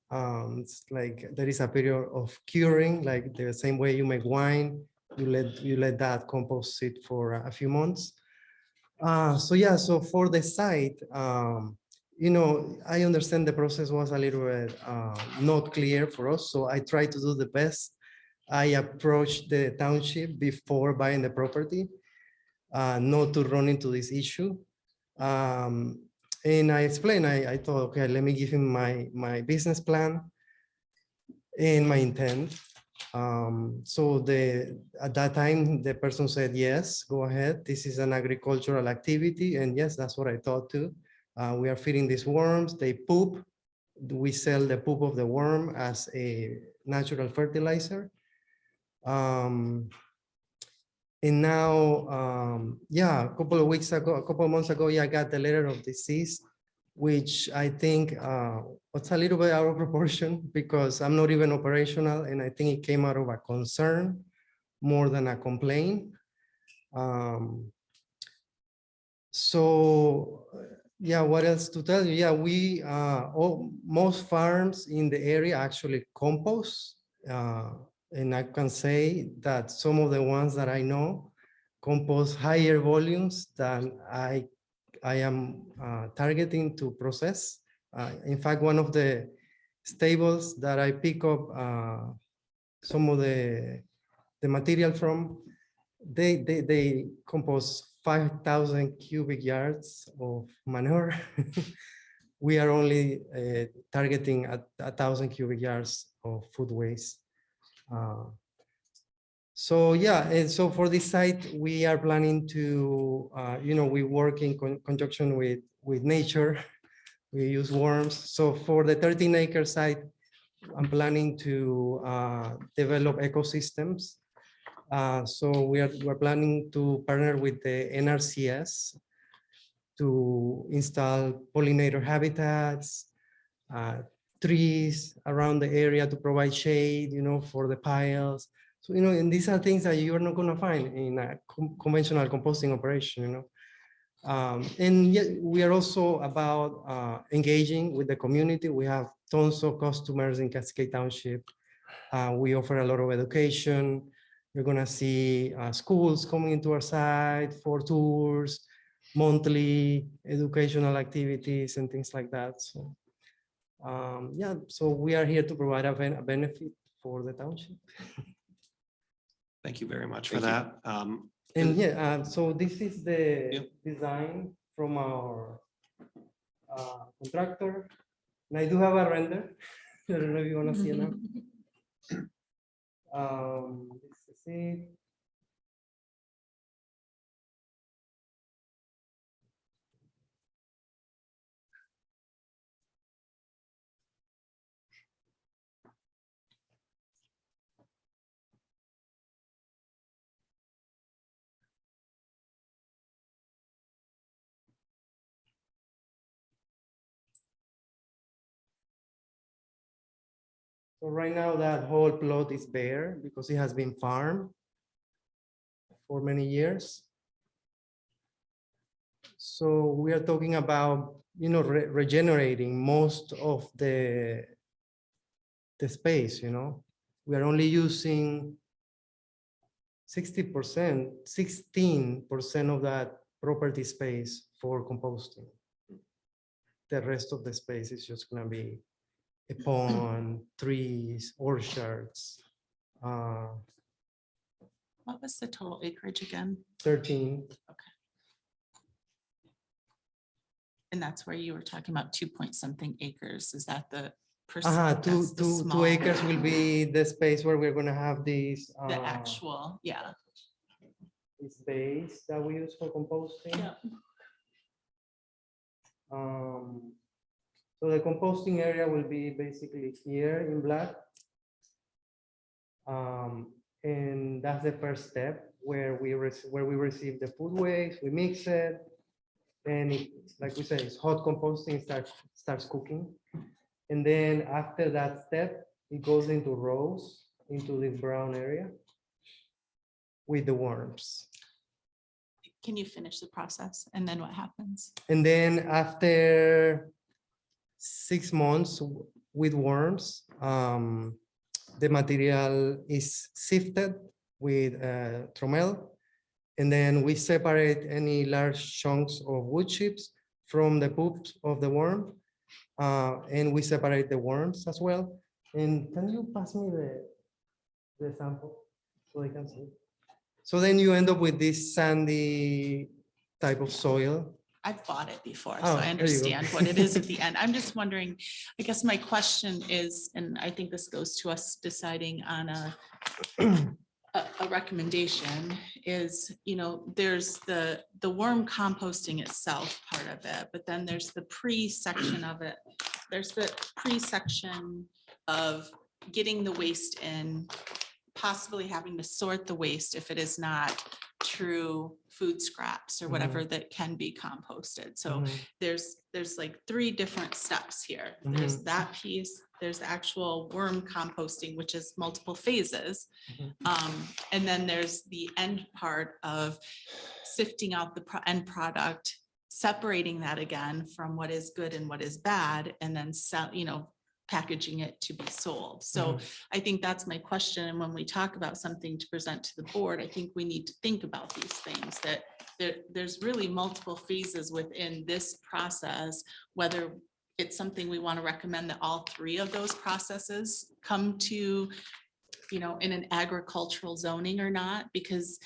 It's like there is a period of curing, like the same way you make wine, you let that compost sit for a few months. So yeah, so for the site, I understand the process was a little bit not clear for us, so I tried to do the best. I approached the township before buying the property, not to run into this issue. And I explained, I thought, okay, let me give him my business plan and my intent. So at that time, the person said, yes, go ahead. This is an agricultural activity. And yes, that's what I thought too. We are feeding these worms, they poop. We sell the poop of the worm as a natural fertilizer. And now, yeah, a couple of months ago, yeah, I got the letter of decease, which I think was a little bit out of proportion because I'm not even operational, and I think it came out of a concern more than a complaint. So, yeah, what else to tell you? Yeah, most farms in the area actually compost. And I can say that some of the ones that I know compost higher volumes than I am targeting to process. In fact, one of the stables that I pick up some of the material from, they compost 5,000 cubic yards of manure. We are only targeting 1,000 cubic yards of food waste. So yeah, and so for this site, we are planning to, we work in conjunction with nature. We use worms. So for the 13-acre site, I'm planning to develop ecosystems. So we're planning to partner with the NRCS to install pollinator habitats, trees around the area to provide shade, for the piles. So, and these are things that you're not going to find in a conventional composting operation, and yet we are also about engaging with the community. We have tons of customers in Cascade Township. We offer a lot of education. You're going to see schools coming into our site for tours, monthly educational activities and things like that. So yeah, so we are here to provide a benefit for the township. Thank you very much for that. And yeah, so this is the design from our contractor. And I do have a render. I don't know if you want to see it now. This is it. So right now that whole plot is bare because it has been farmed for many years. So we are talking about, regenerating most of the space, We are only using 60%, 16% of that property space for composting. The rest of the space is just gonna be a pond, trees, orchards. What was the total acreage again? 13. And that's where you were talking about 2 point something acres. Is that the Two, that's the two small- acres will be the space where we're gonna have these. The actual, yeah. This base that we use for composting. Yeah. So the composting area will be basically here in black. And that's the first step where we receive the food waste, we mix it. And like we said, it's hot composting, starts cooking. And then after that step, it goes into rows, into this brown area with the worms. Can you finish the process? And then what happens? And then after 6 months with worms, the material is sifted with trommel. And then we separate any large chunks of wood chips from the poops of the worm. And we separate the worms as well. And can you pass me the sample so I can see? So then you end up with this sandy type of soil. I've bought it before, Oh, so I there you go. understand what it is at the end. I'm just wondering, I guess my question is, and I think this goes to us deciding on a recommendation is, there's the worm composting itself part of it, but then there's the pre-section of it. There's the pre-section of getting the waste in, possibly having to sort the waste if it is not true food scraps or whatever that can be composted. So there's like 3 different steps here. There's that piece, there's the actual worm composting, which is multiple phases. And then there's the end part of sifting out the end product, separating that again from what is good and what is bad, and then packaging it to be sold. So I think that's my question. And when we talk about something to present to the board, I think we need to think about these things, that there's really multiple phases within this process, whether it's something we want to recommend that all 3 of those processes come to, in an agricultural zoning or not, because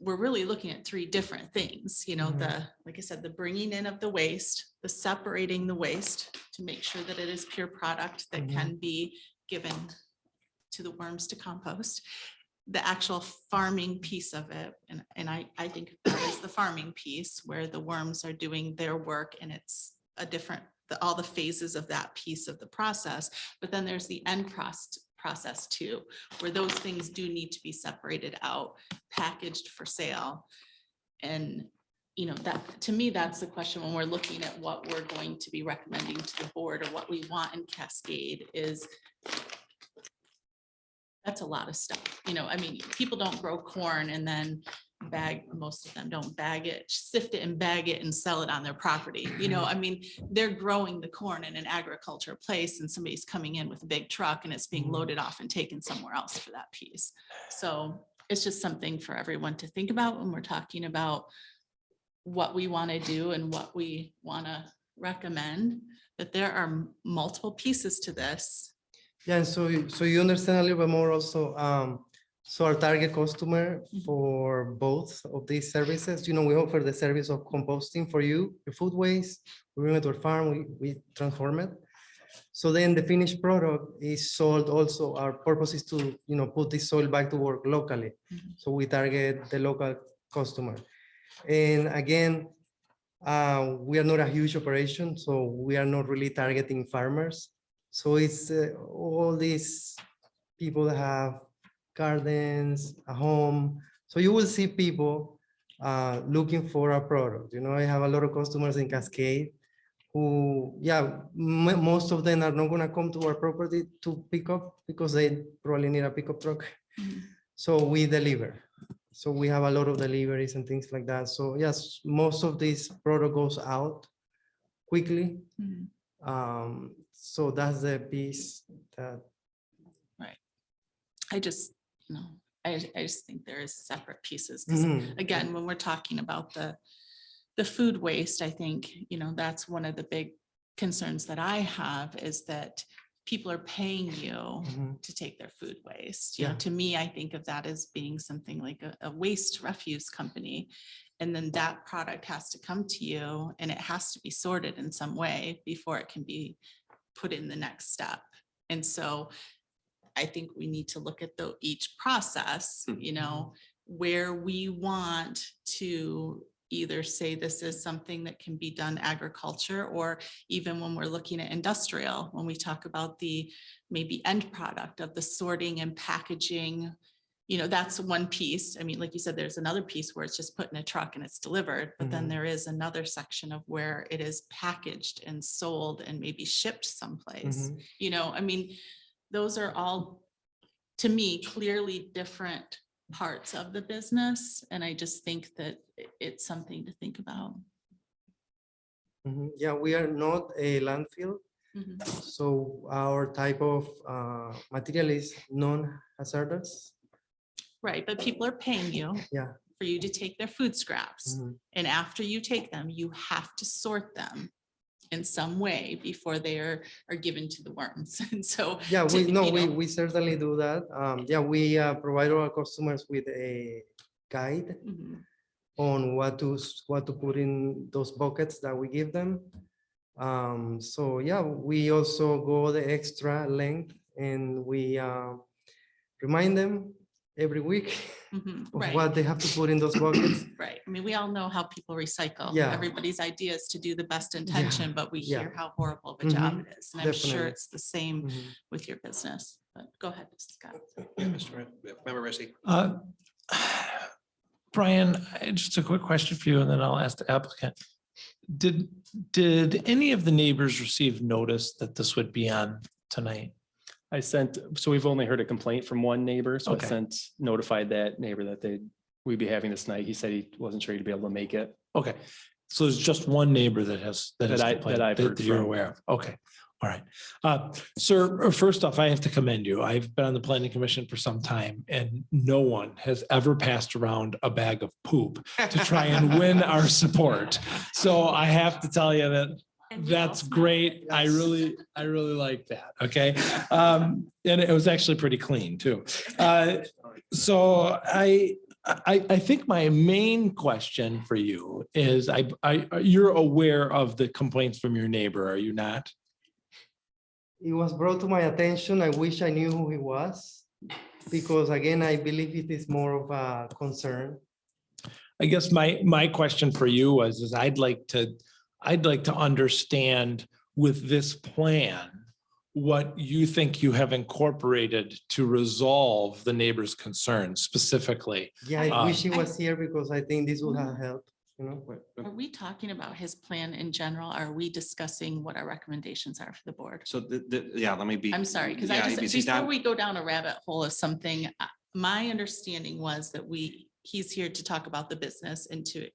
we're really looking at 3 different things, like I said, the bringing in of the waste, the separating the waste to make sure that it is pure product that can be given to the worms to compost, the actual farming piece of it. And I think that is the farming piece where the worms are doing their work, and it's a different, all the phases of that piece of the process. But then there's the end process too, where those things do need to be separated out, packaged for sale. And that, to me, that's the question when we're looking at what we're going to be recommending to the board or what we want in Cascade is, that's a lot of stuff. People don't grow corn and then most of them don't bag it, sift it and bag it and sell it on their property. They're growing the corn in an agriculture place, and somebody's coming in with a big truck and it's being loaded off and taken somewhere else for that piece. So it's just something for everyone to think about when we're talking about what we want to do and what we want to recommend, that there are multiple pieces to this. Yeah, and so you understand a little bit more also. So our target customer for both of these services, we offer the service of composting for you, your food waste. We bring it to our farm, we transform it. So then the finished product is sold also. Our purpose is to, put this soil back to work locally. So we target the local customer. And again, we are not a huge operation, so we are not really targeting farmers. So it's all these people that have gardens, a home. So you will see people looking for a product. I have a lot of customers in Cascade who, yeah, most of them are not gonna come to our property to pick up because they probably need a pickup truck. So we deliver. So we have a lot of deliveries and things like that. So yes, most of this product goes out quickly. So that's the piece that. Right. I just, you know, I just think there is separate pieces. Because again, when we're talking about the food waste, I think, you know, that's one of the big concerns that I have is that people are paying you to take their food waste. You know, to me, I think of that as being something like a waste refuse company. And then that product has to come to you and it has to be sorted in some way before it can be put in the next step. And so I think we need to look at each process, you know, where we want to either say this is something that can be done agriculture, or even when we're looking at industrial, when we talk about the maybe end product of the sorting and packaging, you know, that's one piece. I mean, like you said, there's another piece where it's just put in a truck and it's delivered, but then there is another section of where it is packaged and sold and maybe shipped someplace. You know, I mean, those are all, to me, clearly different parts of the business. And I just think that it's something to think about. Yeah, we are not a landfill. So our type of material is non-hazardous. Right, but people are paying you for you to take their food scraps. And after you take them, you have to sort them in some way before they are given to the worms. And so yeah, we we certainly do that. Yeah, we provide our customers with a guide on what to put in those buckets that we give them. So yeah, we also go the extra length and we remind them every week of what they have to put in those buckets. Right. I mean, we all know how people recycle. Yeah. Everybody's idea is to do the best intention, but we hear how horrible of a job it is. And I'm sure Definitely. it's the same with your business. But go ahead, Mr. Scott. Member Rissy. Brian, just a quick question for you, and then I'll ask the applicant. Did any of the neighbors receive notice that this would be on tonight? So we've only heard a complaint from one neighbor, so Okay. I notified that neighbor that we'd be having this night. He said he wasn't sure he'd be able to make it. Okay, so there's just one neighbor that has complained I've heard that you're from. aware of. Okay, all right. Sir, first off, I have to commend you. I've been on the planning commission for some time and no one has ever passed around a bag of poop to try and win our support. So I have to tell you that that's great. I really like that. Okay. And it was actually pretty clean too. So I think my main question for you is you're aware of the complaints from your neighbor, are you not? It was brought to my attention. I wish I knew who he was, because again, I believe it is more of a concern. I guess my question for you was I'd like to understand with this plan what you think you have incorporated to resolve the neighbor's concerns specifically. Yeah, I wish he was here because I think this would have helped. You know, Are we talking about his plan in general? Are we discussing what our recommendations are for the board? So yeah, let me be. I'm sorry, because yeah, I just, he's before not- we go down a rabbit hole of something, my understanding was that he's here to talk about the business and to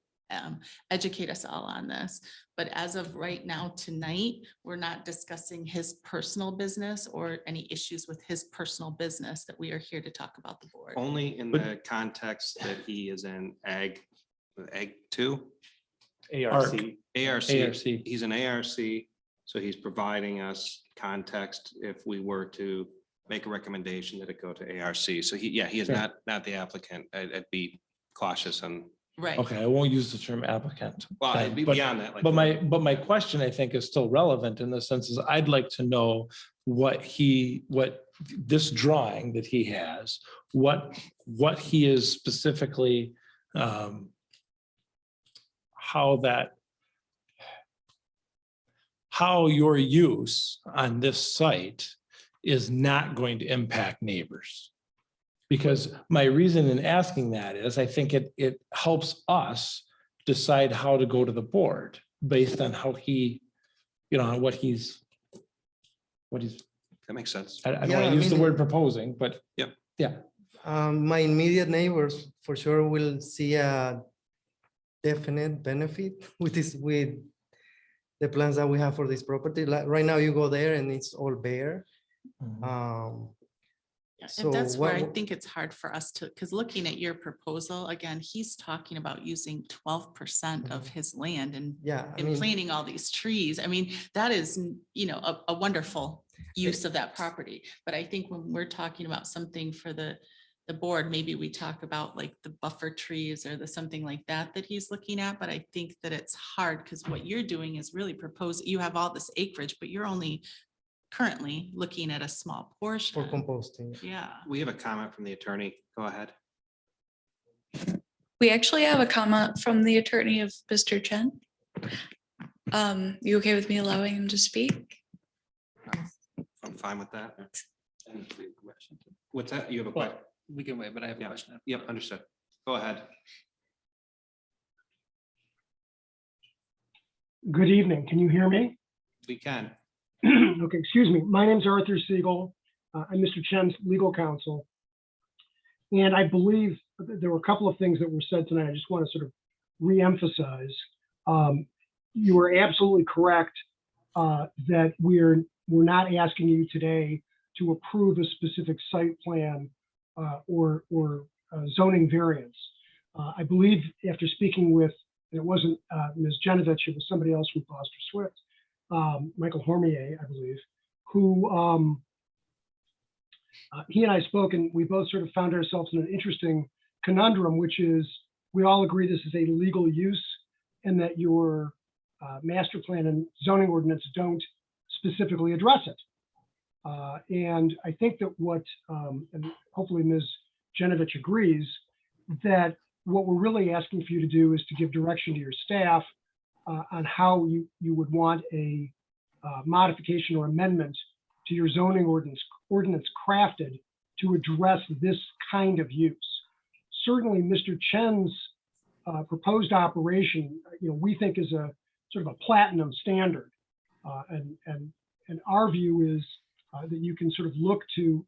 educate us all on this. But as of right now, tonight, we're not discussing his personal business or any issues with his personal business that we are here to talk about the board. Only in the context that he is in ag 2. ARC. ARC. ARC. He's an ARC, so he's providing us context if we were to make a recommendation that it go to ARC. So he is Sure. not the applicant. I'd be cautious on. Right. Okay, I won't use the term applicant. Well, then, I'd be but- beyond that. like- But my question, I think, is still relevant in the sense is I'd like to know what this drawing that he has, what he is specifically, how your use on this site is not going to impact neighbors. Because my reason in asking that is I think it helps us decide how to go to the board based on how he on what he's, That makes sense. I don't Yeah, want I to use the mean- word proposing, but. Yep. Yeah, My immediate neighbors for sure will see a definite benefit with the plans that we have for this property. Like right now you go there and it's all bare. Yeah, So and that's where I what- think it's hard for us to, because looking at your proposal, again, he's talking about using 12% of his land and Yeah, I and mean, planting all these trees. I mean, that is, a wonderful use of that property. But I think when we're talking about something for the board, maybe we talk about like the buffer trees or something like that he's looking at. But I think that it's hard because what you're doing is really you have all this acreage, but you're only currently looking at a small portion. for composting. Yeah. We have a comment from the attorney. Go ahead. We actually have a comment from the attorney of Mr. Chen. You okay with me allowing him to speak? I'm fine with that. What's that? You have a question? We can wait, but I have a Yeah. question. Yep, understood. Go ahead. Good evening. Can you hear me? We can. Okay, excuse me. My name's Arthur Siegel. I'm Mr. Chen's legal counsel. And I believe there were a couple of things that were said tonight. I just want to sort of reemphasize. You are absolutely correct that we're not asking you today to approve a specific site plan or zoning variance. I believe after speaking with, it wasn't Ms. Genovich, it was somebody else from Foster Swift, Michael Hormier, I believe, who he and I spoke, and we both sort of found ourselves in an interesting conundrum, which is we all agree this is a legal use and that your master plan and zoning ordinance don't specifically address it. And I think that and hopefully Ms. Genovich agrees, that what we're really asking for you to do is to give direction to your staff on how you would want a modification or amendment to your zoning ordinance crafted to address this kind of use. Certainly, Mr. Chen's proposed operation, we think is a sort of a platinum standard. And our view is that you can sort of look to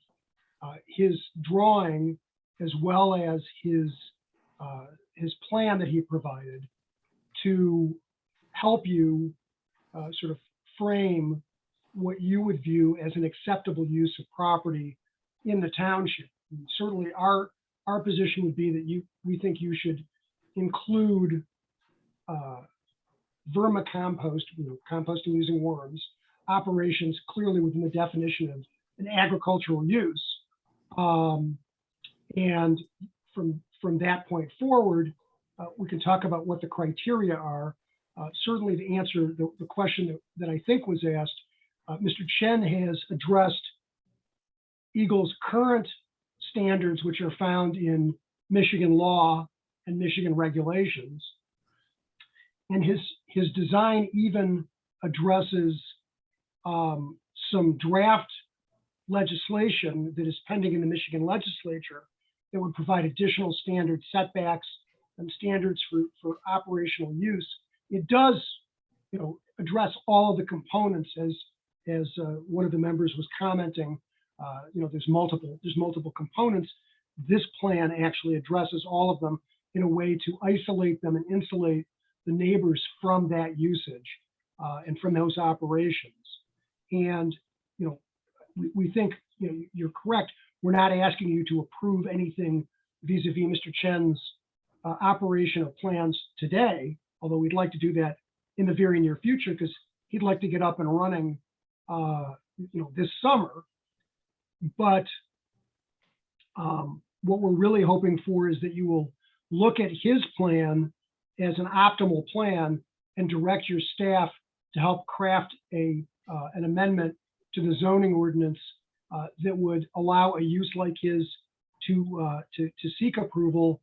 his drawing as well as his plan that he provided to help you sort of frame what you would view as an acceptable use of property in the township. And certainly our position would be that we think you should include vermicompost, composting using worms, operations clearly within the definition of an agricultural use. And from that point forward, we can talk about what the criteria are. Certainly to answer the question that I think was asked, Mr. Chen has addressed Eagle's current standards, which are found in Michigan law and Michigan regulations. And his design even addresses some draft legislation that is pending in the Michigan legislature that would provide additional standard setbacks and standards for operational use. It does, address all of the components as one of the members was commenting. There's multiple components. This plan actually addresses all of them in a way to isolate them and insulate the neighbors from that usage and from those operations. And we think you're correct. We're not asking you to approve anything vis-a-vis Mr. Chen's operational plans today, although we'd like to do that in the very near future because he'd like to get up and running this summer. But what we're really hoping for is that you will look at his plan as an optimal plan and direct your staff to help craft an amendment to the zoning ordinance that would allow a use like his to seek approval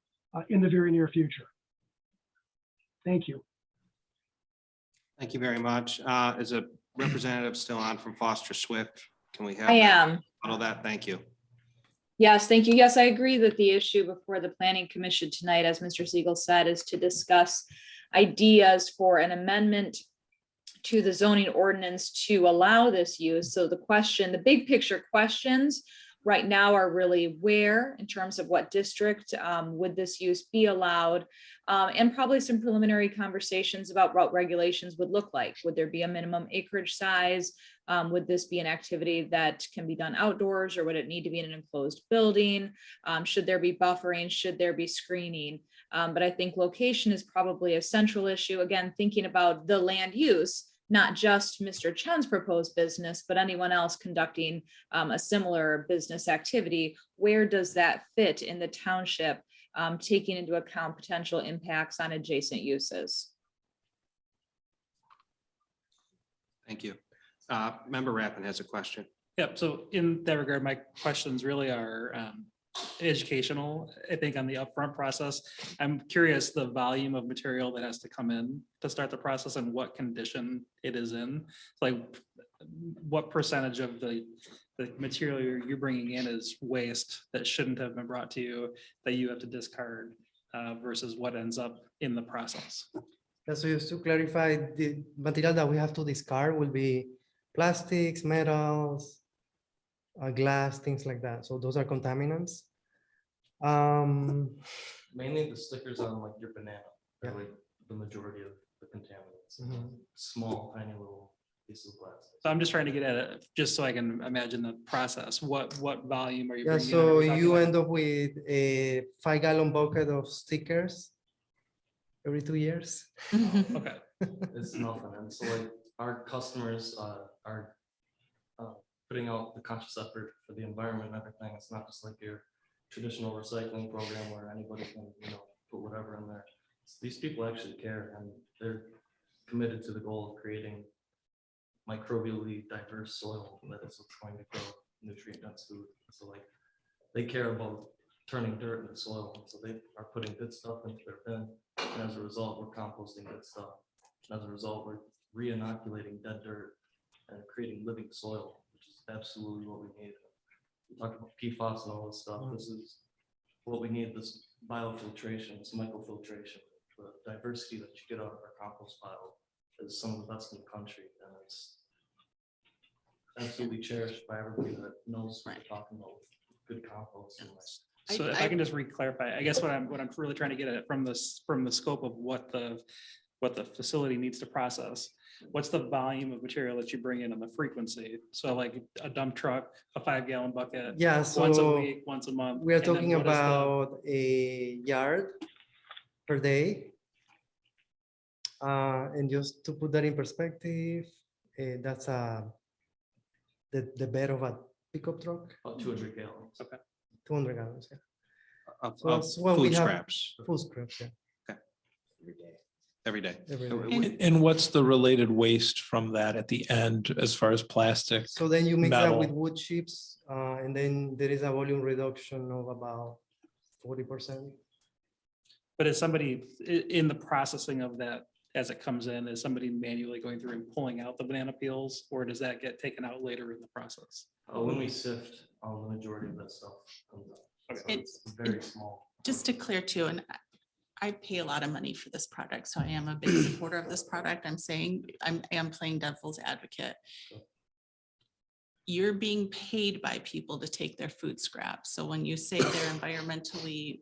in the very near future. Thank you. Thank you very much. Is a representative still on from Foster Swift? Can we have? I am. All that. Thank you. Yes, thank you. Yes, I agree that the issue before the Planning Commission tonight, as Mr. Siegel said, is to discuss ideas for an amendment to the zoning ordinance to allow this use. So the question, the big picture questions right now are really where, in terms of what district, would this use be allowed? And probably some preliminary conversations about what regulations would look like. Would there be a minimum acreage size? Would this be an activity that can be done outdoors, or would it need to be in an enclosed building? Should there be buffering? Should there be screening? But I think location is probably a central issue. Again, thinking about the land use, not just Mr. Chen's proposed business, but anyone else conducting a similar business activity. Where does that fit in the township, taking into account potential impacts on adjacent uses? Thank you. Member Rappin has a question. Yep, so in that regard, my questions really are educational, I think, on the upfront process. I'm curious the volume of material that has to come in to start the process and what condition it is in. Like, what percentage of the material you're bringing in is waste that shouldn't have been brought to you, that you have to discard, versus what ends up in the process? So just to clarify, the material that we have to discard will be plastics, metals, glass, things like that. So those are contaminants. Mainly the stickers on like your banana, Yeah. like the majority of the contaminants. Mhm. Small, tiny little pieces of glass. So I'm just trying to get at it, just so I can imagine the process. What volume are you Yeah, bringing in? so Are we talking you like- end up with a 5-gallon bucket of stickers every 2 years. Okay. It's nothing. And so like our customers are putting out the conscious effort for the environment and everything. It's not just like your traditional recycling program where anybody can, put whatever in there. These people actually care, and they're committed to the goal of creating microbially diverse soil that is what's going to grow nutrient dense food. So like they care about turning dirt into soil. So they are putting good stuff into their bin. And as a result, we're composting good stuff. And as a result, we're re-inoculating dead dirt and creating living soil, which is absolutely what we need. We talk about PFAS and all this stuff. This is what we need, this biofiltration, this microfiltration. The diversity that you get out of our compost pile is some of the best in the country. And it's absolutely cherished by everybody that knows what we're talking about with good compost. And So if I can just re-clarify, I guess what I'm really trying to get at from the scope of what the facility needs to process. What's the volume of material that you bring in and the frequency? So like a dump truck, a 5-gallon bucket. Yeah, Once a so week, once a month. we are and then talking what is the- about a yard per day. And just to put that in perspective, that's the bed of a pickup truck, about 200 gallons. Okay. 200 gallons. Yeah. Of So that's what we food have- scraps Food scraps, yeah. every day. Every day. And what's the related waste from that at the end as far as plastic? So then you mix that with metal? wood chips, and then there is a volume reduction of about 40%. But is somebody in the processing of that as it comes in, is somebody manually going through and pulling out the banana peels, or does that get taken out later in the process? When we sift, the majority of that stuff comes out. So it's very small. Just to clear too, and I pay a lot of money for this product, so I am a big supporter of this product. I'm saying, I am playing devil's advocate. You're being paid by people to take their food scraps. So when you say they're environmentally,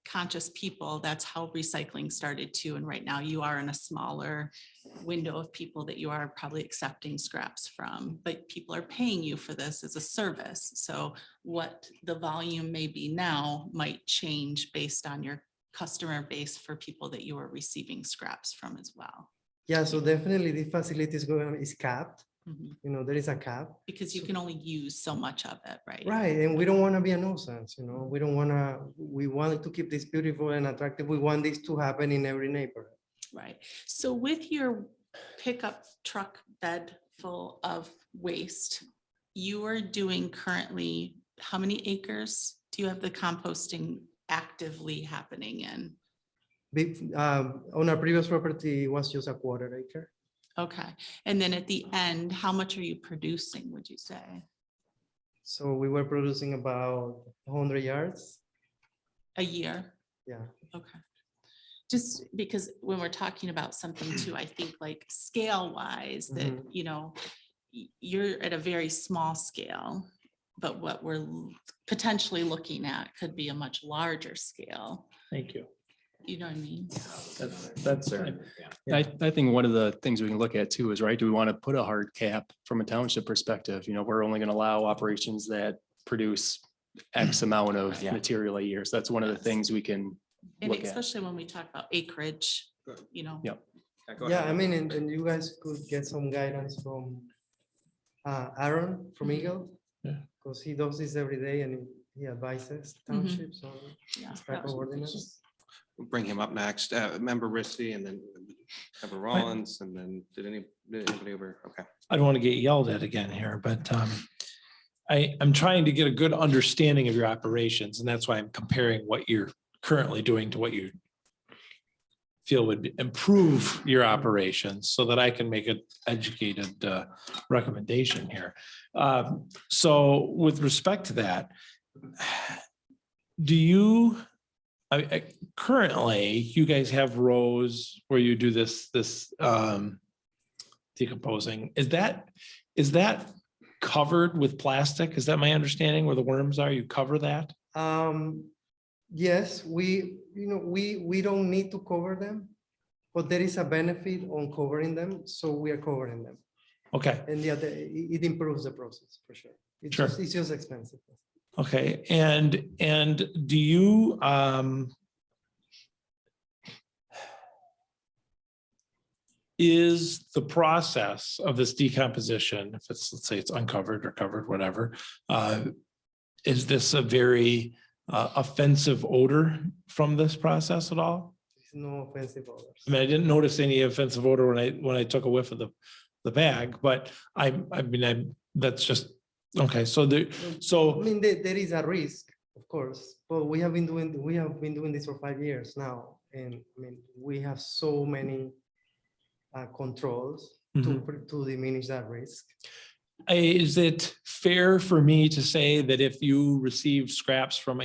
conscious people, that's how recycling started too. And right now you are in a smaller window of people that you are probably accepting scraps from, but people are paying you for this as a service. So what the volume may be now might change based on your customer base for people that you are receiving scraps from as well. Yeah, so definitely the facility is capped. Mhm. There is a cap. Because you can only use so much of it, right? Right, and we don't want to be a nuisance, we don't want to, we want to keep this beautiful and attractive. We want this to happen in every neighborhood. Right. So with your pickup truck bed full of waste, you are doing currently, how many acres do you have the composting actively happening in? On our previous property, it was just a 1/4 acre. Okay. And then at the end, how much are you producing, would you say? So we were producing about 100 yards. A year? Yeah. Okay. just because when we're talking about something too, I think like scale wise, that, you know, you're at a very small scale, but what we're potentially looking at could be a much larger scale. Thank you. You know what I mean? That's, I think one of the things we can look at too is, right, do we want to put a hard cap from a township perspective? You know, we're only going to allow operations that produce X amount of material a year. So that's one of the things we can And look at. especially when we talk about acreage, you know. Yep. Yeah, I mean, and you guys could get some guidance from Aaron from Eagle. Yeah. Because he does this every day and he advises townships on Yeah, this type of ordinance. We'll bring him up next. Member Risty and then Member Rollins and then did anybody over? Okay. I don't want to get yelled at again here, but I'm trying to get a good understanding of your operations, and that's why I'm comparing what you're currently doing to what you feel would improve your operations so that I can make an educated recommendation here. So with respect to that, do you, currently, you guys have rows where you do this decomposing. Is that covered with plastic? Is that my understanding where the worms are? You cover that? Yes, we don't need to cover them, but there is a benefit on covering them, so we are covering them. Okay. And yeah, it improves the process for sure. It's just expensive. Okay, and do you is the process of this decomposition, if it's, let's say it's uncovered or covered, whatever, is this a very offensive odor from this process at all? There's no offensive odors. I mean, I didn't notice any offensive odor when I took a whiff of the bag, but that's just, okay, so I mean, there is a risk, of course, but we have been doing this for 5 years now. And I mean, we have so many controls to diminish that risk. Is it fair for me to say that if you receive scraps from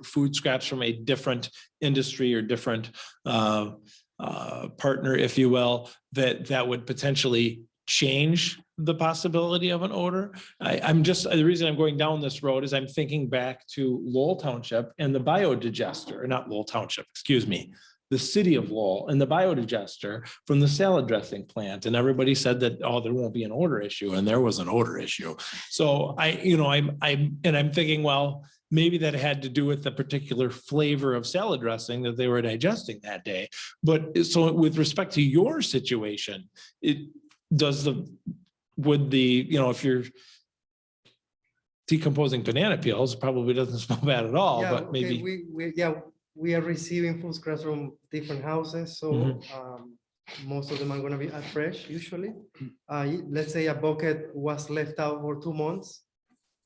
food scraps from a different industry or different partner, if you will, that would potentially change the possibility of an odor? The reason I'm going down this road is I'm thinking back to Lowell Township and the biodigester, or not Lowell Township, excuse me, the city of Lowell and the biodigester from the salad dressing plant. And everybody said that, oh, there won't be an odor issue, and there was an odor issue. So I'm thinking, well, maybe that had to do with the particular flavor of salad dressing that they were digesting that day. But so with respect to your situation, if you're decomposing banana peels, probably doesn't smell bad at all, but maybe. We are receiving food scraps from different houses, so most of them are going to be fresh usually. Let's say a bucket was left out for 2 months.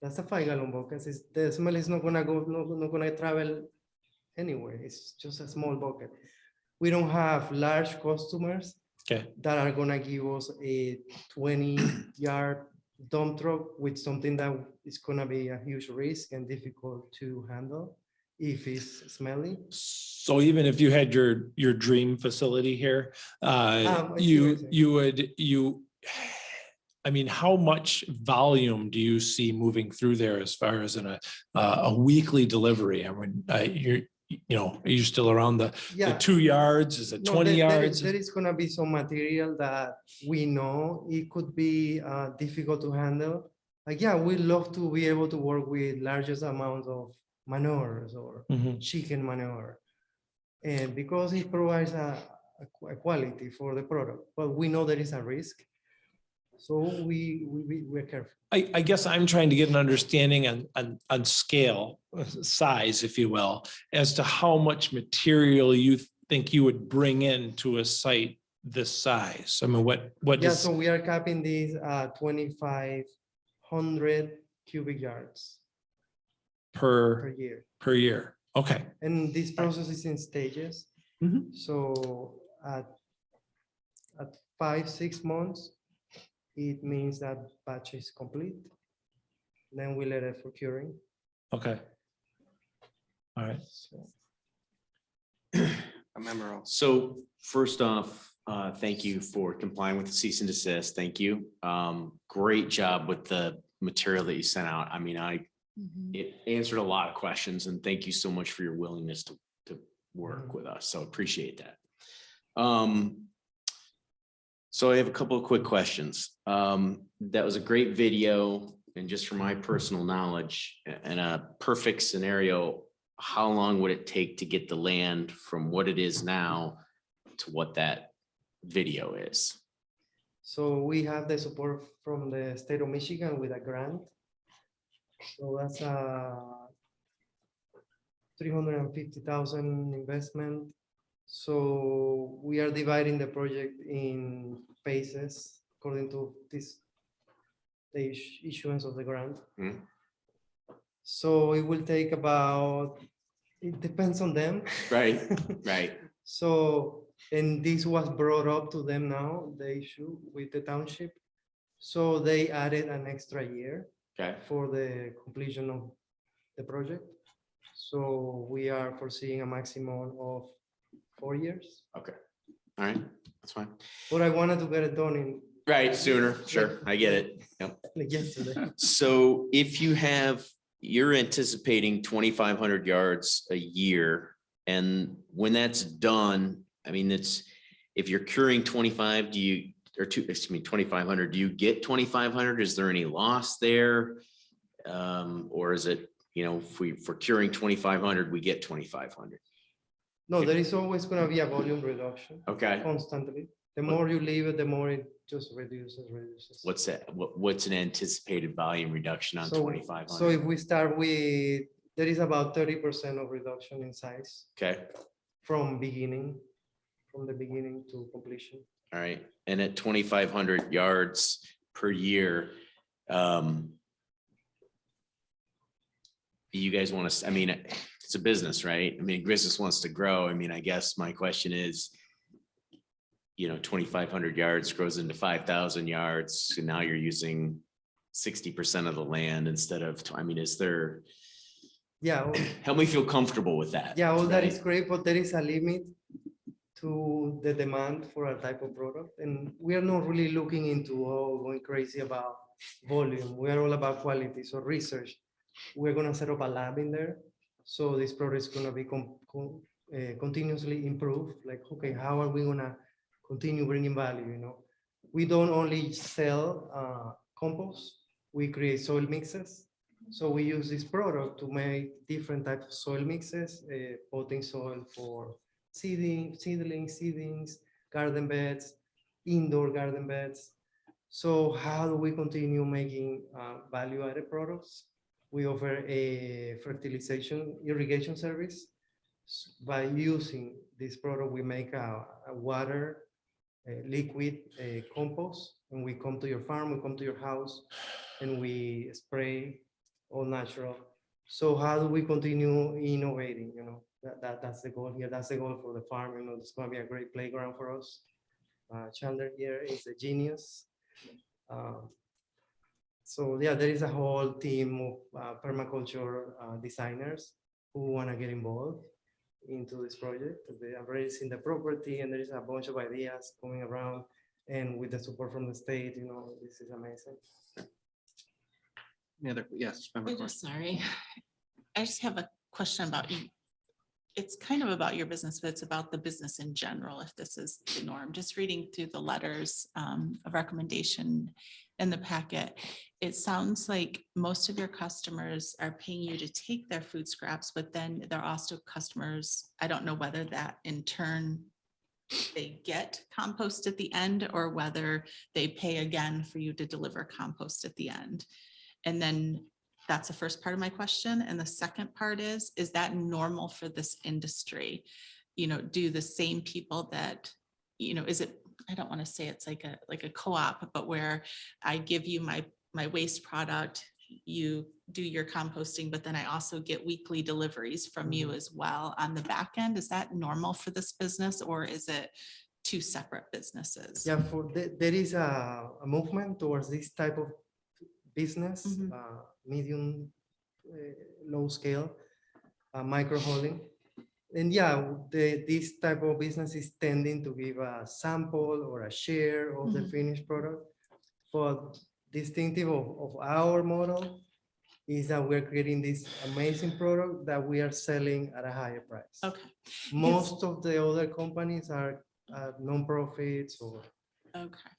That's a 5-gallon bucket. The smell is not going to travel anywhere. It's just a small bucket. We don't have large customers that are going to give us a 20-yard dump truck with something that is going to be a huge risk and difficult to handle if it's smelly. So even if you had your dream facility here, I mean, how much volume do you see moving through there as far as in a weekly delivery? I mean, are you still around the 2 yards? Is it 20 yards? There is going to be some material that we know it could be difficult to handle. Like, we love to be able to work with largest amounts of manures or chicken manure, and because it provides a quality for the product, but we know there is a risk, so we're careful. I guess I'm trying to get an understanding on scale, size, if you will, as to how much material you think you would bring into a site this size. I mean, what is... So we are capping these 2,500 cubic yards per year. Okay. And this process is in stages. So at 5-6 months, it means that batch is complete. Then we let it for curing. Okay. All right. Monroe. So first off, thank you for complying with the cease and desist. Thank you. Great job with the material that you sent out. I mean, it answered a lot of questions, and thank you so much for your willingness to work with us. So appreciate that. So I have a couple of quick questions. That was a great video, and just from my personal knowledge, in a perfect scenario, how long would it take to get the land from what it is now to what that video is? So we have the support from the state of Michigan with a grant. So that's a 350,000 investment. So we are dividing the project in phases according to the issuance of the grant. So it will take about, it depends on them. Right, right. So, and this was brought up to them now, the issue with the township. So they added an extra year for the completion of the project. So we are foreseeing a maximum of 4 years. Okay, all right, that's fine. But I wanted to get it done in. Right, sooner, sure, I get it. Yep. Like yesterday. So if you're anticipating 2,500 yards a year, and when that's done, I mean, if you're curing 25, 2,500, do you get 2,500? Is there any loss there? Or is it, if we're curing 2,500, we get 2,500? No, there is always going to be a volume reduction. Okay. Constantly. The more you leave it, the more it just reduces. What's that? What's an anticipated volume reduction on 2,500? So if we start with, there is about 30% of reduction in size. Okay. From the beginning to completion. All right. And at 2,500 yards per year, you guys want to, I mean, it's a business, right? I mean, business wants to grow. I mean, I guess my question is, 2,500 yards grows into 5,000 yards. So now you're using 60% of the land instead of, I mean, is there? Yeah. Help me feel comfortable with that. Yeah, all that is great, but there is a limit to the demand for a type of product. And we are not really looking into going crazy about volume. We are all about quality. So research, we're going to set up a lab in there. So this product is going to be continuously improved. Like, okay, how are we going to continue bringing value? We don't only sell compost, we create soil mixes. So we use this product to make different types of soil mixes, potting soil for seedlings, garden beds, indoor garden beds. So how do we continue making value-added products? We offer a irrigation service. By using this product, we make a water, liquid compost, and we come to your farm, we come to your house, and we spray all natural. So how do we continue innovating? That's the goal here. That's the goal for the farm. It's going to be a great playground for us. Chandler here is a genius. So yeah, there is a whole team of permaculture designers who want to get involved into this project. They are raising the property, and there is a bunch of ideas going around. And with the support from the state, this is amazing. Yes. Sorry. I just have a question about you. It's kind of about your business, but it's about the business in general, if this is the norm. Just reading through the letters of recommendation in the packet, it sounds like most of your customers are paying you to take their food scraps, but then they're also customers. I don't know whether that in turn they get compost at the end or whether they pay again for you to deliver compost at the end. And then that's the first part of my question. And the second part is that normal for this industry? Do the same people that, is it, I don't want to say it's like a co-op, but where I give you my waste product, you do your composting, but then I also get weekly deliveries from you as well on the back end. Is that normal for this business, or is it two separate businesses? Yeah, there is a movement towards this type of business, medium, low scale, micro hauling. And yeah, this type of business is tending to give a sample or a share of the finished product. But distinctive of our model is that we're creating this amazing product that we are selling at a higher price. Okay. Most of the other companies are non-profits or. Okay.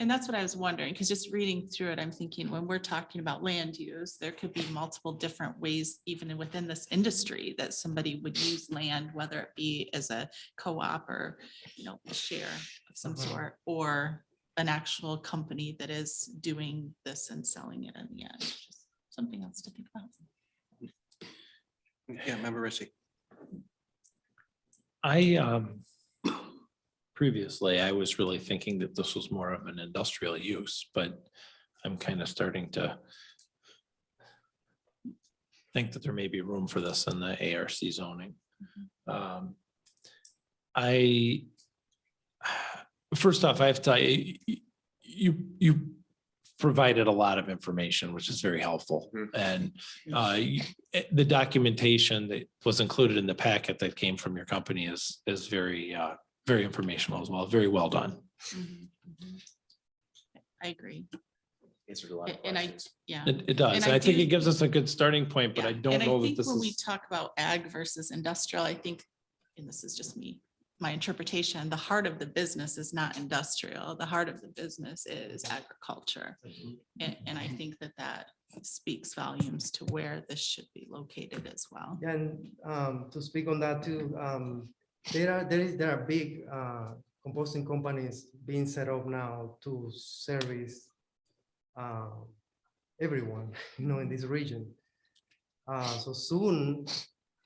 And that's what I was wondering, because just reading through it, I'm thinking when we're talking about land use, there could be multiple different ways, even within this industry, that somebody would use land, whether it be as a co-op or, a share of some sort, or an actual company that is doing this and selling it in the end. Just something else to think about. Yeah, member Rissy. Previously, I was really thinking that this was more of an industrial use, but I'm kind of starting to think that there may be room for this in the ARC zoning. First off, I have to tell you, you provided a lot of information, which is very helpful. And the documentation that was included in the packet that came from your company is very, very informational as well. Very well done. I agree. Answered a lot of And questions. yeah. It does. And I think it gives us a good starting point, but I don't And know I that think this when we is. talk about ag versus industrial, I think, and this is just me, my interpretation, the heart of the business is not industrial. The heart of the business is agriculture. And I think that speaks volumes to where this should be located as well. And to speak on that too, there are big composting companies being set up now to service everyone, in this region. So soon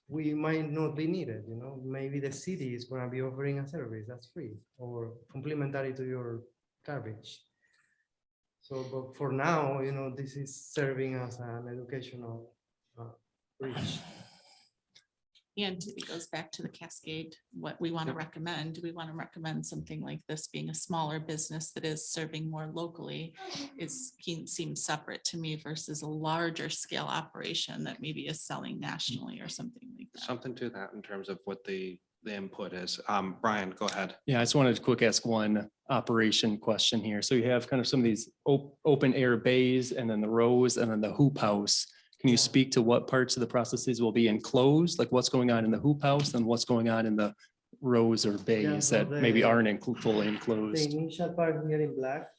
we might not be needed, maybe the city is gonna be offering a service that's free or complementary to your garbage. So, but for now, this is serving as an educational bridge. And it goes back to the Cascade, what we want to recommend. Do we want to recommend something like this being a smaller business that is serving more locally? Seems separate to me versus a larger scale operation that maybe is selling nationally or something like that. Something to that in terms of what the input is. Brian, go ahead. Yeah, I just wanted to quick ask one operation question here. So you have kind of some of these open air bays and then the rows and then the hoop house. Can you speak to what parts of the processes will be enclosed? Like what's going on in the hoop house and what's going on in the rows or bays so that maybe aren't fully The enclosed? initial part here in black,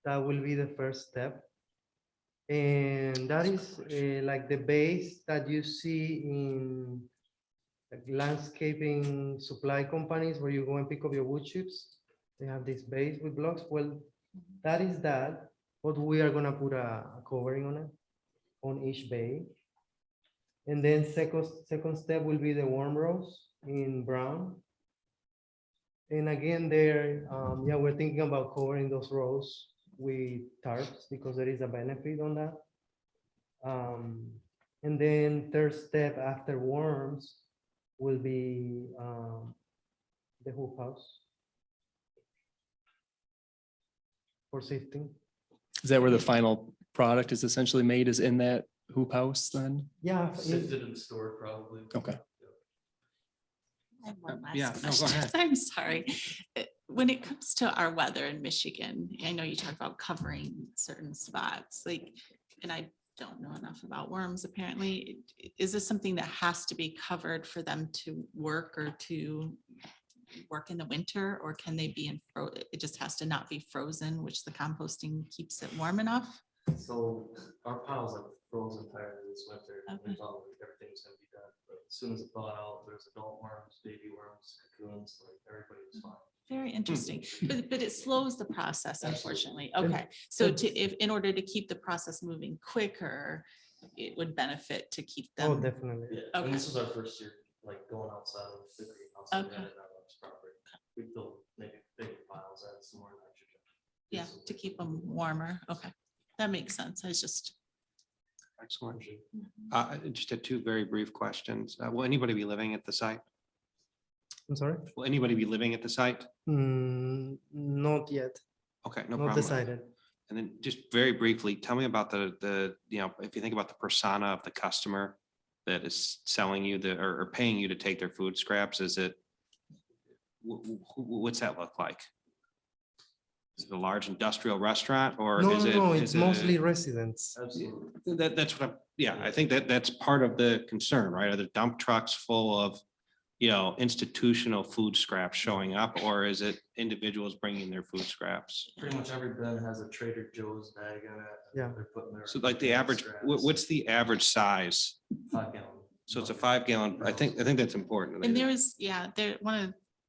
that will be the first step. And that is like the base that you see in like landscaping supply companies where you go and pick up your wood chips. They have this base with blocks. Well, that is that, but we are gonna put a covering on it, on each bay. And then second step will be the warm rows in brown. And again, there, we're thinking about covering those rows with tarps because there is a benefit on that. And then third step after worms will be the hoop house for sifting. Is that where the final product is essentially made, is in that hoop house then? Yeah. Sifted and stored probably. Okay. I have one last Yeah, no, go question. ahead. I'm sorry. When it comes to our weather in Michigan, I know you talk about covering certain spots, and I don't know enough about worms apparently. Is this something that has to be covered for them to work or to work in the winter, or can they be it just has to not be frozen, which the composting keeps it warm enough? So our piles are frozen entirely this winter. Okay. There's all everything's gonna be done, but as soon as it thaw out, there's adult worms, baby worms, cocoons, like everybody's fine. Very interesting, but it slows the process, unfortunately. Okay, so if in order to keep the process moving quicker, it would benefit to keep them. Oh, definitely. Yeah, Okay. and this is our first year, like going outside of the greenhouse. and Okay. adding on this property. We built maybe bigger piles, add some more nitrogen. Yeah, to keep them warmer. Okay, that makes sense. I was just. Excellent. Just had two very brief questions. Will anybody be living at the site? I'm sorry? Will anybody be living at the site? Not yet. Okay, no Not problem. decided. And then just very briefly, tell me about the if you think about the persona of the customer that is selling you or paying you to take their food scraps? Is it, what's that look like? Is it a large industrial restaurant or No, is no, it? no, is it's it a- mostly residents. That's what I'm, yeah, I think that's part of the concern, right? Are the dump trucks full of, institutional food scraps showing up, or is it individuals bringing their food scraps? Pretty much every bin has a Trader Joe's bag on it. Yeah. They're putting their. So like the average, what's the average size? 5 gallon. So it's a 5 gallon. I think that's important. And there was,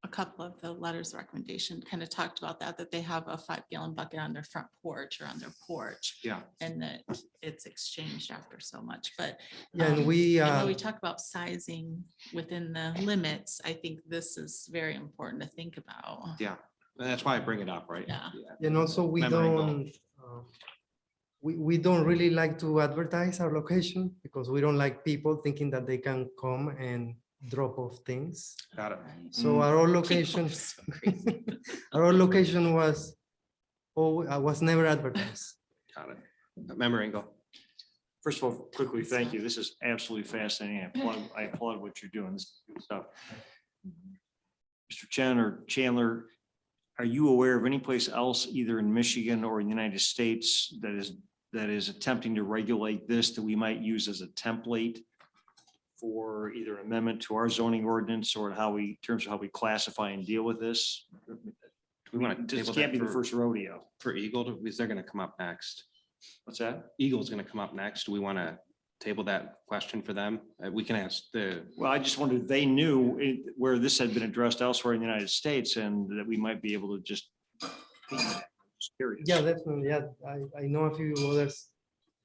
a couple of the letters of recommendation kind of talked about that they have a 5-gallon bucket on their front porch or on their porch. Yeah. And that it's exchanged after so much, but. Yeah, and we, and when we talk about sizing within the limits, I think this is very important to think about. Yeah, and that's why I bring it up, right? Yeah. And also we Memory goal. don't, we don't really like to advertise our location because we don't like people thinking that they can come and drop off things. Got it. So our old location, our old location was never advertised. Got it. Member Engel. First of all, quickly, thank you. This is absolutely fascinating. I applaud what you're doing. This is good stuff. Mr. Chen or Chandler, are you aware of any place else, either in Michigan or in the United States, that is attempting to regulate this that we might use as a template for either amendment to our zoning ordinance or in terms of how we classify and deal with this? We want to This table can't that be the first rodeo. for Eagle, because they're going to come up next. What's that? Eagle's going to come up next. Do we want to table that question for them? We can ask Well, I just wondered if they knew where this had been addressed elsewhere in the United States and that we might be able to just. Just curious. Yeah, definitely. Yeah, I know a few other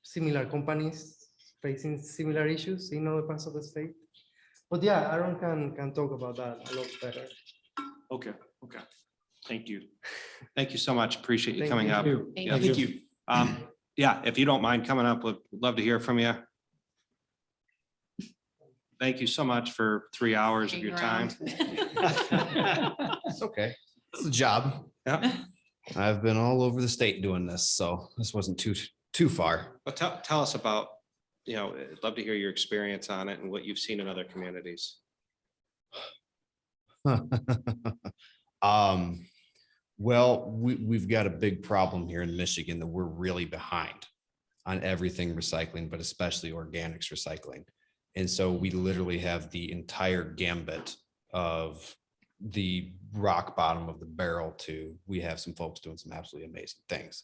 similar companies facing similar issues in other parts of the state. But yeah, Aaron can talk about that a lot better. Okay. Thank you. Thank you so much. Appreciate you Thank coming you. up. Thank Yeah, you. Yeah, if you don't mind coming up, would love to hear from you. Thank you so much for 3 hours of Hang your time. around. It's okay. It's a job. Yeah. I've been all over the state doing this, so this wasn't too far. But tell us about, I'd love to hear your experience on it and what you've seen in other communities. Well, we've got a big problem here in Michigan that we're really behind on everything recycling, but especially organics recycling. And so we literally have the entire gambit of the rock bottom of the barrel to, we have some folks doing some absolutely amazing things.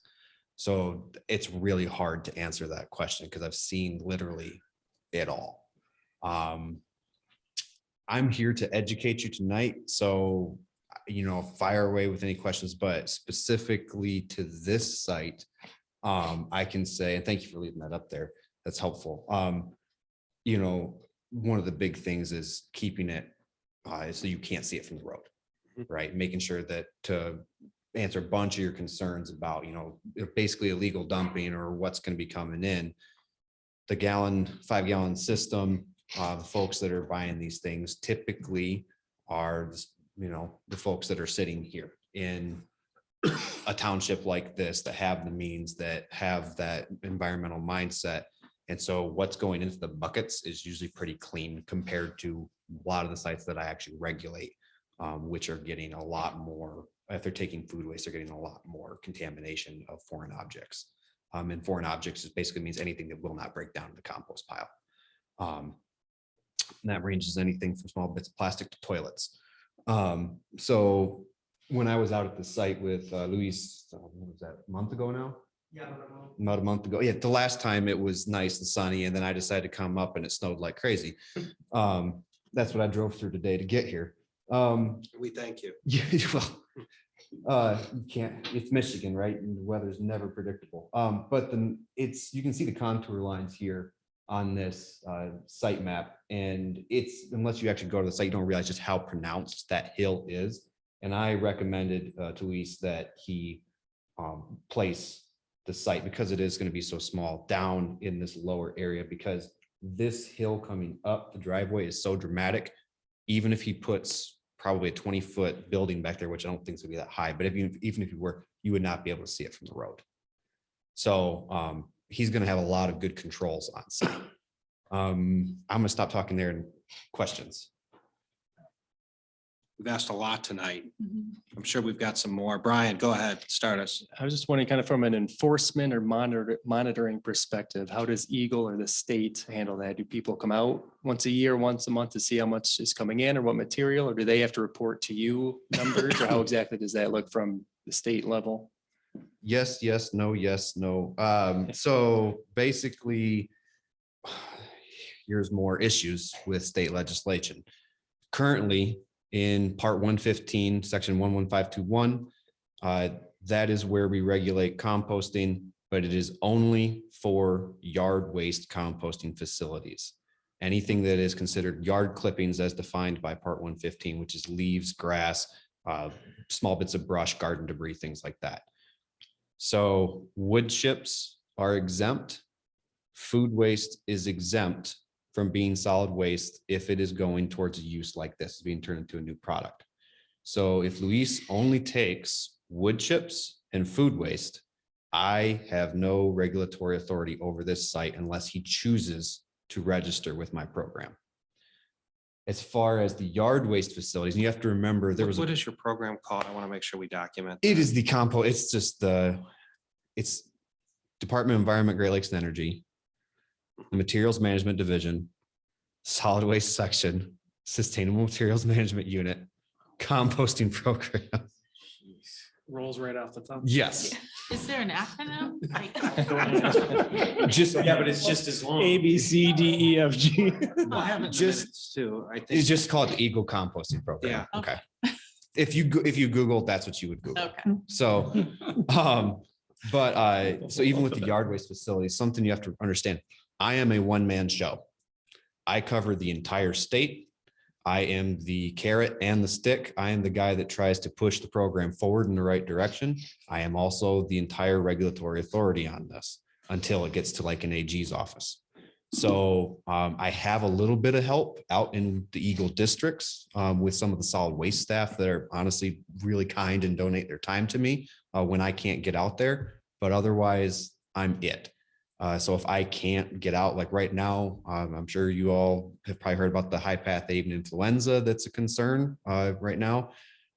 So it's really hard to answer that question because I've seen literally it all. I'm here to educate you tonight. So, fire away with any questions, but specifically to this site, I can say, and thank you for leaving that up there. That's helpful. One of the big things is keeping it so you can't see it from the road, right? Making sure that to answer a bunch of your concerns about, basically illegal dumping or what's going to be coming in, the 5-gallon system, the folks that are buying these things typically are, the folks that are sitting here in a township like this that have the means, that have that environmental mindset. And so what's going into the buckets is usually pretty clean compared to a lot of the sites that I actually regulate, which are getting a lot more, if they're taking food waste, they're getting a lot more contamination of foreign objects. And foreign objects basically means anything that will not break down in the compost pile. And that ranges anything from small bits of plastic to toilets. So when I was out at the site with Luis, what was that, a month ago now? Yeah, About a month ago. Yeah, the last time it was nice and sunny, and then I decided to come up and it snowed like crazy. That's what I drove through today to get here. We thank you. Yeah, well, you can't, it's Michigan, right? And the weather's never predictable. But then you can see the contour lines here on this site map. And it's, unless you actually go to the site, you don't realize just how pronounced that hill is. And I recommended to Luis that he place the site, because it is going to be so small, down in this lower area, because this hill coming up the driveway is so dramatic. Even if he puts probably a 20-foot building back there, which I don't think is gonna be that high, but even if you were, you would not be able to see it from the road. So he's gonna have a lot of good controls on site. I'm gonna stop talking there and questions. We've asked a lot tonight. I'm sure we've got some more. Brian, go ahead, start us. I was just wondering, kind of from an enforcement or monitoring perspective, how does Eagle or the state handle that? Do people come out once a year, once a month to see how much is coming in or what material, or do they have to report to you numbers, or how exactly does that look from the state level? Yes, yes, no, yes, no. So basically, here's more issues with state legislation. Currently, in Part 115, Section 11521, that is where we regulate composting, but it is only for yard waste composting facilities. Anything that is considered yard clippings as defined by Part 115, which is leaves, grass, small bits of brush, garden debris, things like that. So wood chips are exempt. Food waste is exempt from being solid waste if it is going towards a use like this, being turned into a new product. So if Luis only takes wood chips and food waste, I have no regulatory authority over this site unless he chooses to register with my program. As far as the yard waste facilities, and you have to remember there was What is your program called? I want to make sure we document. it is the compost. It's just it's Department of Environment, Great Lakes and Energy, the Materials Management Division, Solid Waste Section, Sustainable Materials Management Unit, Composting Program. Rolls right off the top. Yes. Is there an acronym? Just, Yeah, but it's just as long. A, B, C, D, E, F, G. Just too, I think. it's just called the Eagle Composting Program. Yeah. Okay. If you Google, that's what you would Google. Okay. So, so even with the yard waste facilities, something you have to understand, I am a one-man show. I cover the entire state. I am the carrot and the stick. I am the guy that tries to push the program forward in the right direction. I am also the entire regulatory authority on this until it gets to like an AG's office. So I have a little bit of help out in the Eagle districts with some of the solid waste staff that are honestly really kind and donate their time to me when I can't get out there, but otherwise I'm it. So if I can't get out, like right now, I'm sure you all have probably heard about the high path avian influenza that's a concern right now.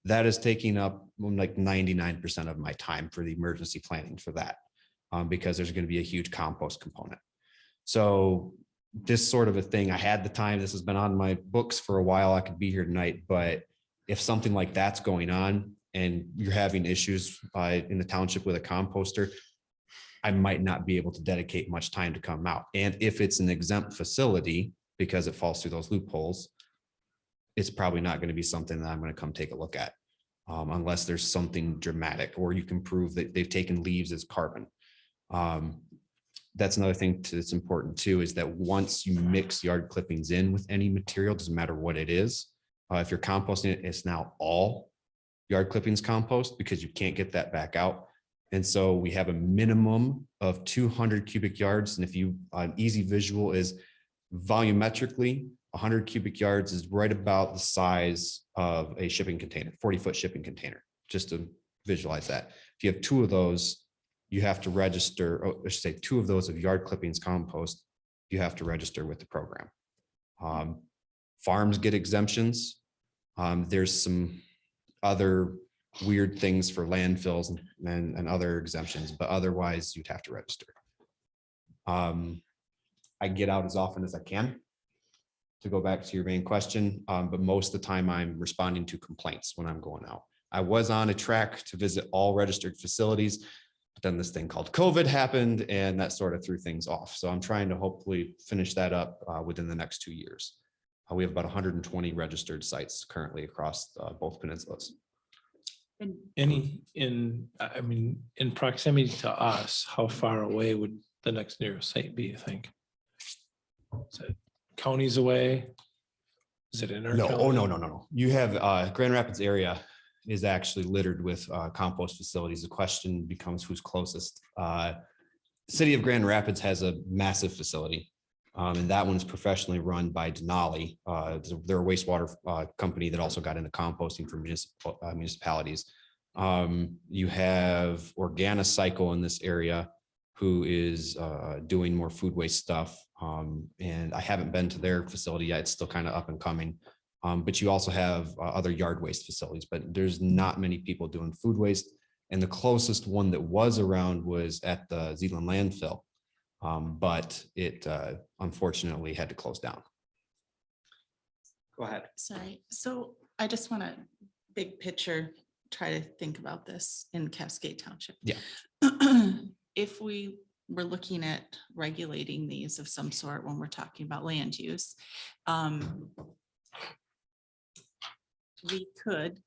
That is taking up like 99% of my time for the emergency planning for that because there's going to be a huge compost component. So this sort of a thing, I had the time, this has been on my books for a while, I could be here tonight, but if something like that's going on and you're having issues in the township with a composter, I might not be able to dedicate much time to come out. And if it's an exempt facility, because it falls through those loopholes, it's probably not going to be something that I'm going to come take a look at unless there's something dramatic or you can prove that they've taken leaves as carbon. That's another thing that's important too, is that once you mix yard clippings in with any material, doesn't matter what it is. If you're composting it, it's now all yard clippings compost because you can't get that back out. And so we have a minimum of 200 cubic yards. And if you, an easy visual is volumetrically, 100 cubic yards is right about the size of a shipping container, 40-foot shipping container, just to visualize that. If you have two of those, you have to register, or I should say 2 of those of yard clippings compost, you have to register with the program. Farms get exemptions. There's some other weird things for landfills and other exemptions, but otherwise you'd have to register. I get out as often as I can to go back to your main question, but most of the time I'm responding to complaints when I'm going out. I was on a track to visit all registered facilities, but then this thing called COVID happened and that sort of threw things off. So I'm trying to hopefully finish that up within the next 2 years. We have about 120 registered sites currently across both peninsulas. In proximity to us, how far away would the next nearest site be, you think? Is it counties away? Is it in our? No, county? oh, no. You have Grand Rapids area is actually littered with compost facilities. The question becomes who's closest. City of Grand Rapids has a massive facility. And that one's professionally run by Denali. They're a wastewater company that also got into composting for municipalities. You have Organicycle in this area. who is doing more food waste stuff. And I haven't been to their facility yet. It's still kind of up and coming. But you also have other yard waste facilities, but there's not many people doing food waste. And the closest one that was around was at the Zealand landfill. But it unfortunately had to close down. Go ahead. Sorry. So I just want to big picture, try to think about this in Cascade Township. Yeah. If we were looking at regulating these of some sort when we're talking about land use, we could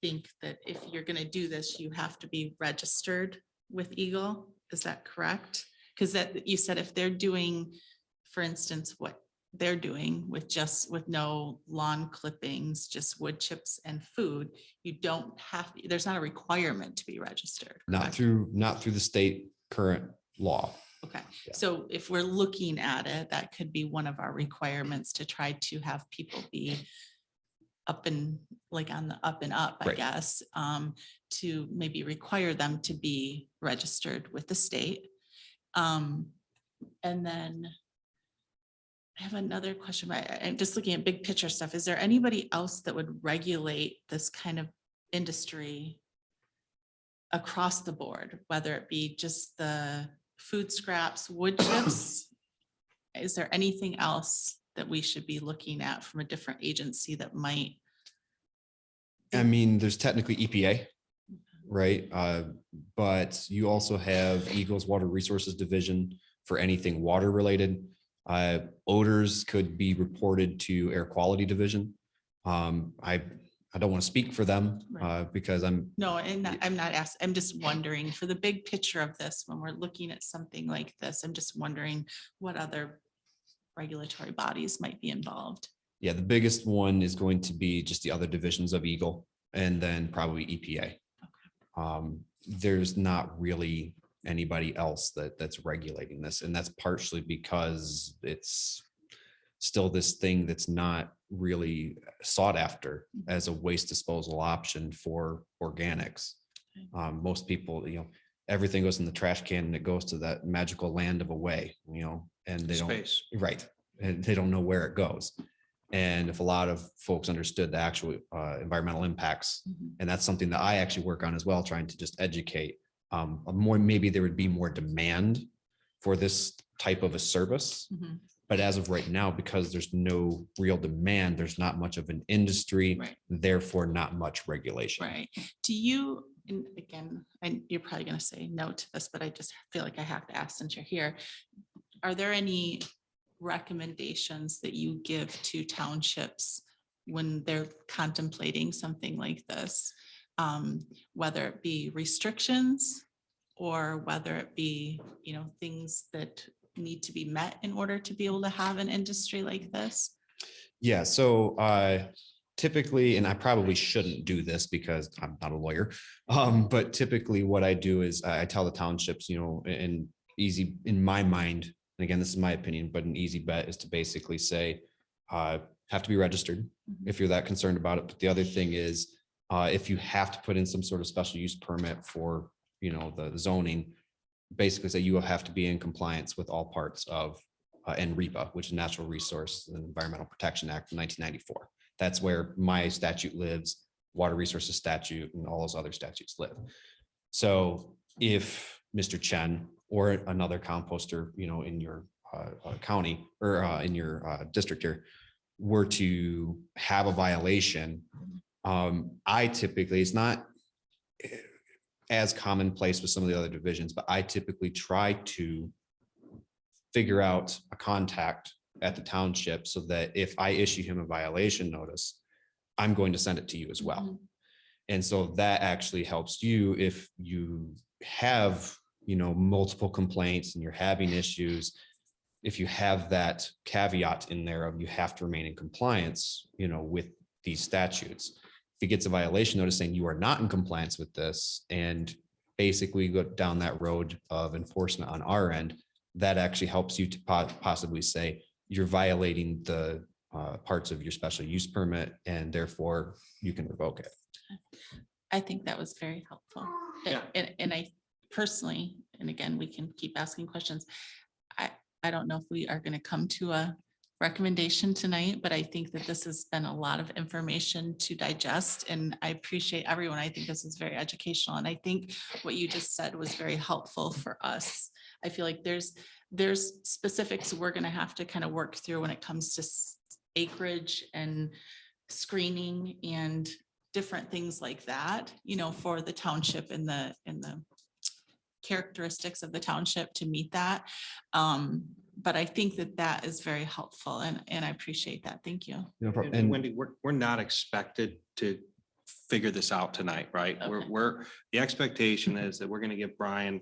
think that if you're going to do this, you have to be registered with Eagle. Is that correct? Because that you said if they're doing, for instance, what they're doing with no lawn clippings, just wood chips and food, you don't have, there's not a requirement to be registered. Not correct? through the state current law. Okay, so if we're looking at it, that could be one of our requirements to try to have people be up and like on the up and up, I Right. guess, to maybe require them to be registered with the state. And then I have another question. I'm just looking at big picture stuff. Is there anybody else that would regulate this kind of industry across the board, whether it be just the food scraps, wood chips? Is there anything else that we should be looking at from a different agency that might? I mean, there's technically EPA, right? But you also have Eagles Water Resources Division for anything water related. Odors could be reported to Air Quality Division. I don't want to speak for them because I'm. No, and I'm not asking, I'm just wondering for the big picture of this, when we're looking at something like this, I'm just wondering what other regulatory bodies might be involved. Yeah, the biggest one is going to be just the other divisions of Eagle and then probably EPA. There's not really anybody else that's regulating this. And that's partially because it's still this thing that's not really sought after as a waste disposal option for organics. Most people, everything goes in the trash can and it goes to that magical land of away, and they don't. Space. Right. And they don't know where it goes. And if a lot of folks understood the actual environmental impacts, and that's something that I actually work on as well, trying to just educate maybe there would be more demand for this type of a service. But as of right now, because there's no real demand, there's not much of an industry, therefore not much regulation. Right. Do you, and again, and you're probably going to say no to this, but I just feel like I have to ask since you're here. Are there any recommendations that you give to townships when they're contemplating something like this? Whether it be restrictions or whether it be, things that need to be met in order to be able to have an industry like this? Yeah, so typically, and I probably shouldn't do this because I'm not a lawyer, but typically what I do is I tell the townships, and easy in my mind, and again, this is my opinion, but an easy bet is to basically say, have to be registered if you're that concerned about it. But the other thing is, if you have to put in some sort of special use permit for, the zoning, basically say you will have to be in compliance with all parts of NREPA, which is Natural Resource and Environmental Protection Act of 1994. That's where my statute lives, Water Resources Statute, and all those other statutes live. So if Mr. Chen or another composter, in your county or in your district here were to have a violation, I typically, it's not as commonplace with some of the other divisions, but I typically try to figure out a contact at the township so that if I issue him a violation notice, I'm going to send it to you as well. And so that actually helps you if you have, multiple complaints and you're having issues. If you have that caveat in there of you have to remain in compliance, with these statutes. If he gets a violation notice saying you are not in compliance with this, and basically go down that road of enforcement on our end, that actually helps you to possibly say you're violating the parts of your special use permit, and therefore you can revoke it. I think that was very helpful. And personally, and again, we can keep asking questions. I don't know if we are going to come to a recommendation tonight, but I think that this has been a lot of information to digest, and I appreciate everyone. I think this is very educational, and I think what you just said was very helpful for us. I feel like there's specifics we're going to have to kind of work through when it comes to acreage and screening and different things like that, you know, for the township and the characteristics of the township to meet that. But I think that is very helpful, and I appreciate that. Thank you. No problem. And And Wendy, we're not expected to figure this out tonight, right? The expectation is that we're going to give Brian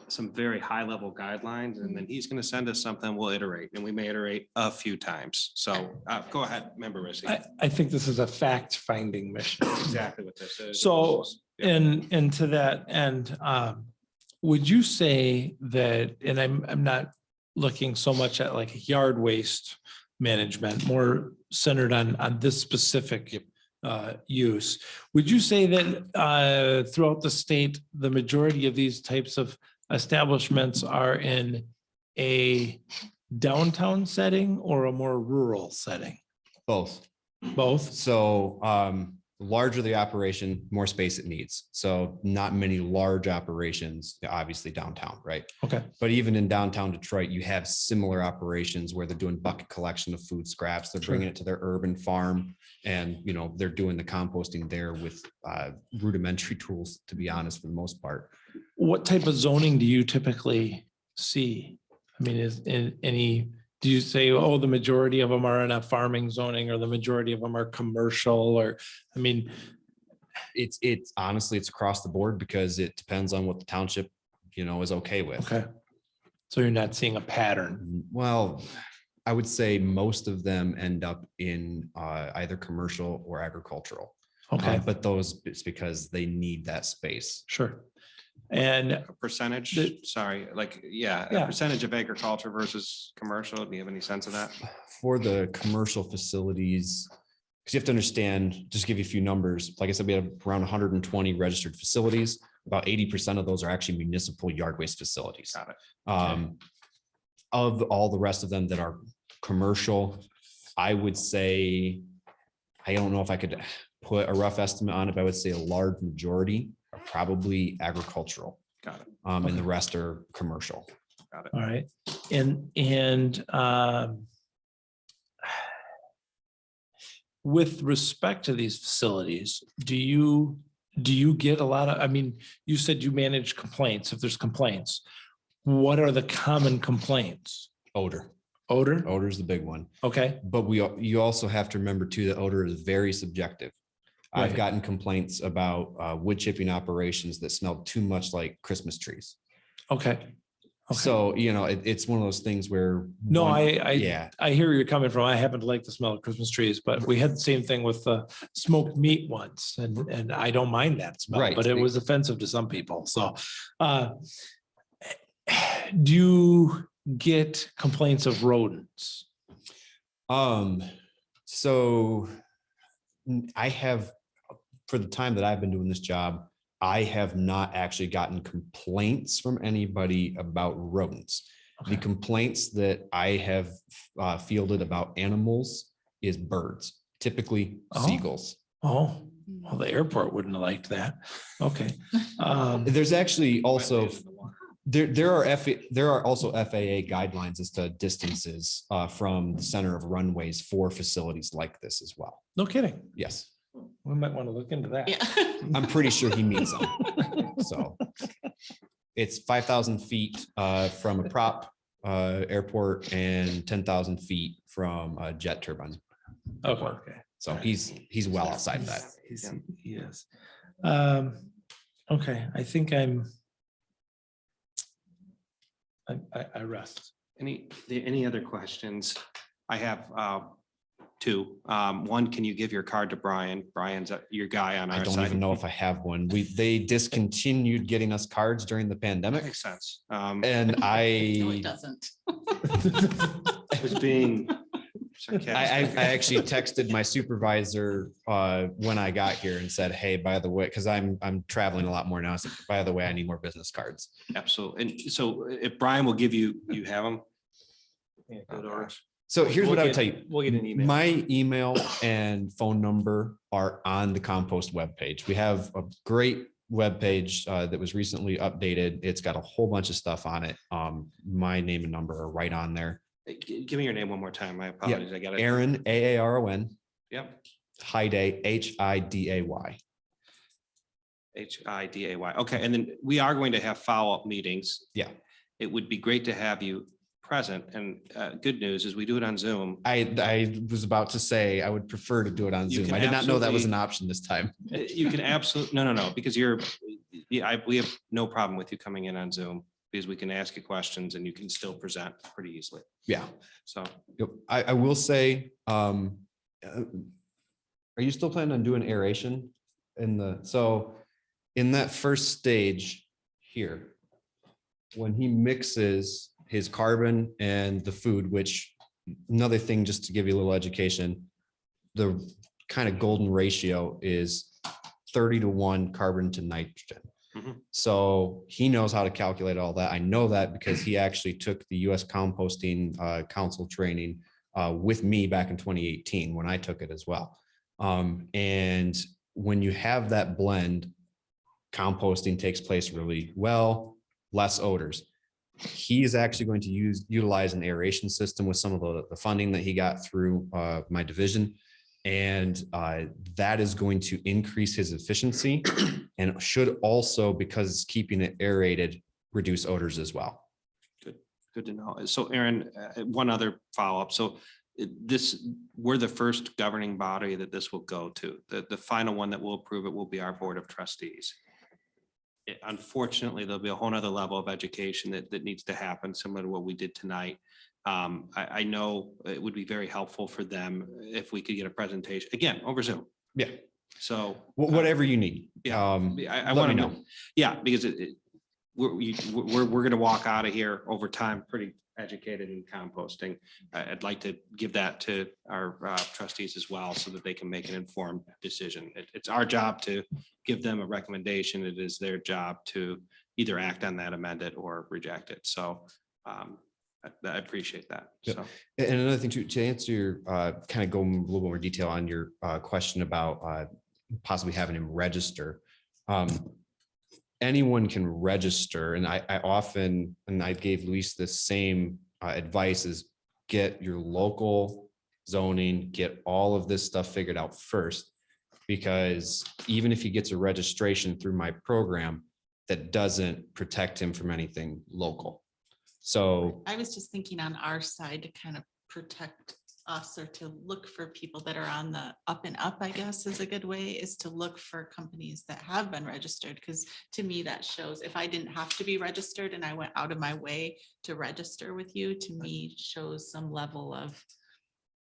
some very high level guidelines, and then he's going to send us something, we'll iterate, and we may iterate a few times. So go ahead, Member Rissy. I think this is a fact finding mission. Exactly what this is. So, Yeah. and to that end, would you say that, and I'm not looking so much at like yard waste management, more centered on this specific use. Would you say that throughout the state, the majority of these types of establishments are in a downtown setting or a more rural setting? both. Both? So larger the operation, more space it needs. So not many large operations, obviously downtown, right? Okay. But even in downtown Detroit, you have similar operations where they're doing bucket collection of food scraps. They're bringing it to their urban farm, and you know they're doing the composting there with rudimentary tools, to be honest, for the most part. What type of zoning do you typically see? I mean, is in any, do you say, oh, the majority of them are in a farming zoning, or the majority of them are commercial, or, I mean, It's honestly, it's across the board because it depends on what the township, you know, is okay with. okay. So you're not seeing a pattern. Well, I would say most of them end up in either commercial or agricultural. Okay, But those, it's because they need that space. sure. And A percentage, sorry, like, Yeah. a percentage of agriculture versus commercial. Do you have any sense of that? For the commercial facilities, because you have to understand, just give you a few numbers. Like I said, we have around 120 registered facilities. About 80% of those are actually municipal yard waste facilities. Got it. Of all the rest of them that are commercial, I would say, I don't know if I could put a rough estimate on it, but I would say a large majority are probably agricultural. Got it. And the rest are commercial. Got it. all right, and with respect to these facilities, do you get a lot of, I mean, you said you manage complaints. If there's complaints, what are the common complaints? Odor. Odor? Odor is the big one. Okay, But you also have to remember too, that odor is very subjective. I've Right. gotten complaints about wood chipping operations that smell too much like Christmas trees. okay. Okay. So, you know, it's one of those things where. No, one- I Yeah, hear where you're coming from. I happen to like the smell of Christmas trees, but we had the same thing with smoked meat once, and I don't mind that smell, Right. but it was offensive to some people. So, do you get complaints of rodents? so I have, for the time that I've been doing this job, I have not actually gotten complaints from anybody about rodents. The Okay. complaints that I have fielded about animals is birds, typically Oh. seagulls. Oh, well, the airport wouldn't have liked that. Okay. There's actually also, there are also FAA guidelines as to distances from the center of runways for facilities like this as well. No kidding. Yes, We might want to look into that. Yeah. I'm pretty sure he meets them. So it's 5,000 feet from a prop airport and 10,000 feet from a jet turbine. Okay. So he's well outside of that. He is. Okay, I think I rest. Any other questions? I have two. One, can you give your card to Brian? Brian's your guy on I our don't side. even know if I have one. They discontinued getting us cards during the pandemic. Makes sense. And No, it I doesn't. Was being sarcastic. I actually texted my supervisor when I got here and said, hey, by the way, because I'm traveling a lot more now. I said, by the way, I need more business cards. Absolutely. And so if Brian will give you, you have them? So here's We'll what I would get- tell you. we'll get an email. My email and phone number are on the Compost webpage. We have a great webpage that was recently updated. It's got a whole bunch of stuff on it. My name and number are right on there. Give me your name one more time. My apologies. I got it. Aaron, Aaron, Yep. Hiday, Hiday. Hiday. Okay, and then we are going to have follow-up meetings. Yeah. It would be great to have you present, and good news is we do it on Zoom. I was about to say, I would prefer to do it on You Zoom. can I did not know that was an absolutely- option this time. You can absolutely, no, because we have no problem with you coming in on Zoom, because we can ask you questions and you can still present pretty easily. Yeah. So, Yep. I will say, are you still planning on doing aeration so in that first stage here, when he mixes his carbon and the food, which another thing, just to give you a little education, the kind of golden ratio is 30-to-1 carbon to nitrogen. Mhm. So he knows how to calculate all that. I know that because he actually took the US Composting Council training with me back in 2018 when I took it as well. And when you have that blend, composting takes place really well, less odors. He is actually going to utilize an aeration system with some of the funding that he got through my division. And that is going to increase his efficiency and should also, because it's keeping it aerated, reduce odors as well. good to know. So Aaron, one other follow-up. So we're the first governing body that this will go to. The final one that will approve it will be our Board of Trustees. Unfortunately, there'll be a whole nother level of education that needs to happen, similar to what we did tonight. I know it would be very helpful for them if we could get a presentation, again, over Zoom. Yeah. So. Whatever you need. Yeah, I let want to me know. Yeah, because we're going to walk out of here over time pretty educated in composting. I'd like to give that to our trustees as well, so that they can make an informed decision. It's our job to give them a recommendation. It is their job to either act on that, amend it, or reject it. So I appreciate that. So. And another thing to answer your kind of go a little more detail on your question about possibly having him register. Anyone can register, and I often, and I gave Luis the same advice, is get your local zoning, get all of this stuff figured out first, because even if he gets a registration through my program, that doesn't protect him from anything local. So I was just thinking on our side to kind of protect us, or to look for people that are on the up and up, I guess is a good way, is to look for companies that have been registered. Because to me, that shows if I didn't have to be registered and I went out of my way to register with you, to me shows some level of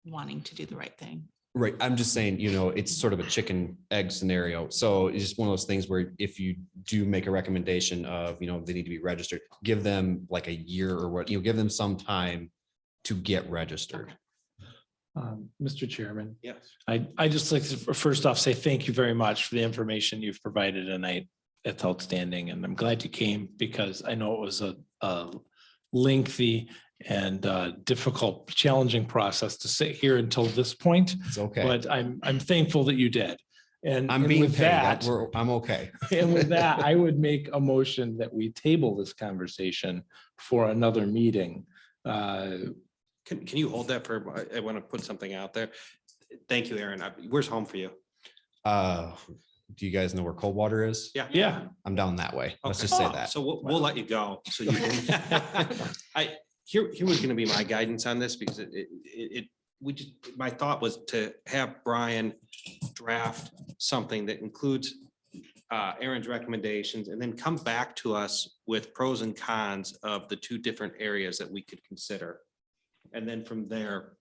wanting to do the right thing. right, I'm just saying, it's sort of a chicken egg scenario. So it's just one of those things where if you do make a recommendation of, they need to be registered, give them like a year or what, give them some time to get registered. Mr. Chairman. Yes. I just like to first off say thank you very much for the information you've provided tonight. It's outstanding, and I'm glad you came, because I know it was a lengthy and difficult, challenging process to sit here until this point. It's okay. But I'm thankful that you did. And I'm and being with paid. that, I'm okay. and with that, I would make a motion that we table this conversation for another meeting. Can you hold that for, I want to put something out there. Thank you, Aaron. Where's home for you? Do you guys know where Coldwater is? Yeah. Yeah. I'm down that way. Let's Okay. just say that. So we'll let you go. So you can. Here was going to be my guidance on this, because my thought was to have Brian draft something that includes Aaron's recommendations, and then come back to us with pros and cons of the two different areas that we could consider. And then from there,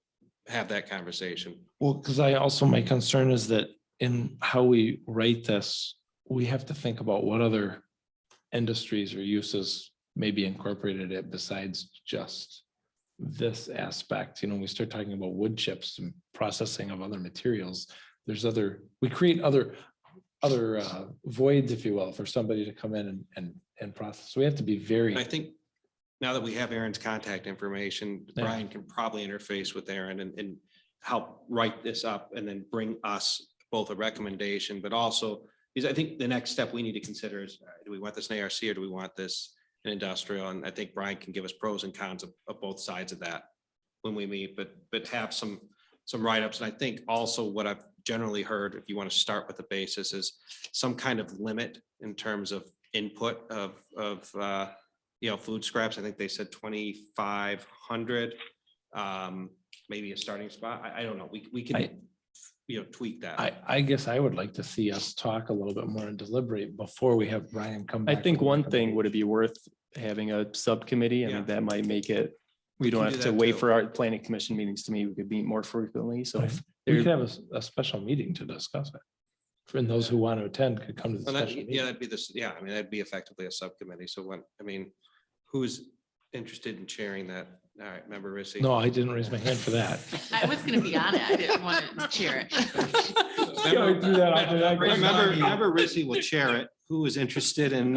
have that conversation. Well, because my concern is that in how we write this, we have to think about what other industries or uses may be incorporated it besides just this aspect, we start talking about wood chips and processing of other materials, we create other voids, if you will, for somebody to come in and process. So we have to be very. I think now that we have Aaron's contact information, Yeah. Brian can probably interface with Aaron and help write this up and then bring us both a recommendation, but also, because I think the next step we need to consider is, do we want this in ARC or do we want this in industrial? And I think Brian can give us pros and cons of both sides of that when we meet, but have some write-ups. And I think also what I've generally heard, if you want to start with the basis, is some kind of limit in terms of input of food scraps. I think they said 2,500, maybe a starting spot. I don't know. We can tweak that. I guess I would like to see us talk a little bit more and deliberate before we have Brian come I back. think with a one thing, would it be worth having a subcommittee? I Yeah. mean, that might make it, we don't can have do to that wait too. for our planning commission meetings to meet. We could meet more frequently. So if We could there, have a special meeting to discuss it. And those who want to attend could come to the Well, that- special yeah, meeting. that'd be this. Yeah, I mean, that'd be effectively a subcommittee. So who's interested in chairing that? All right, member Rissy. No, I didn't raise my hand for that. I was gonna be on it. I didn't want to chair it. Member Rissy will chair it. Who is interested in,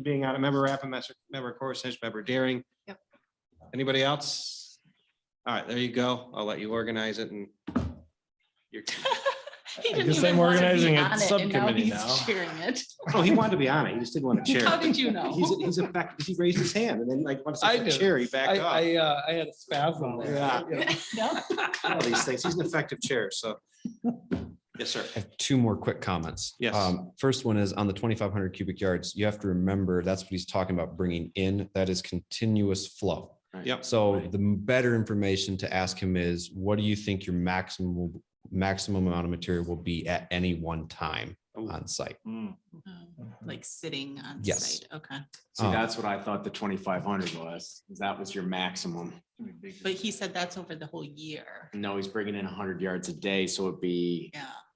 being on it? Member Rappin, member Korsnich, member Daring? Yep. Anybody else? All right, there you go. I'll let you organize it and you're. He I didn't guess even I'm want to be organizing a on it, and now subcommittee he's now. Chairing it. Oh, he wanted to be on it. He just didn't want to chair. How it. did you know? He's effective. He raised his hand and then once I I did. chair, he backed off. I had a spasm there. Yeah. No? All these things. He's an effective chair, so. Yes, sir. I have two more quick comments. Yes. First one is on the 2,500 cubic yards. You have to remember that's what he's talking about bringing in. That is continuous flow. Yep. So the better information to ask him is, what do you think your maximum amount of material will be at any one time on site? Like sitting on Yes. site, okay. See, that's what I thought the 2,500 was. That was your maximum. But he said that's over the whole year. No, he's bringing in 100 yards a day, so it'd be,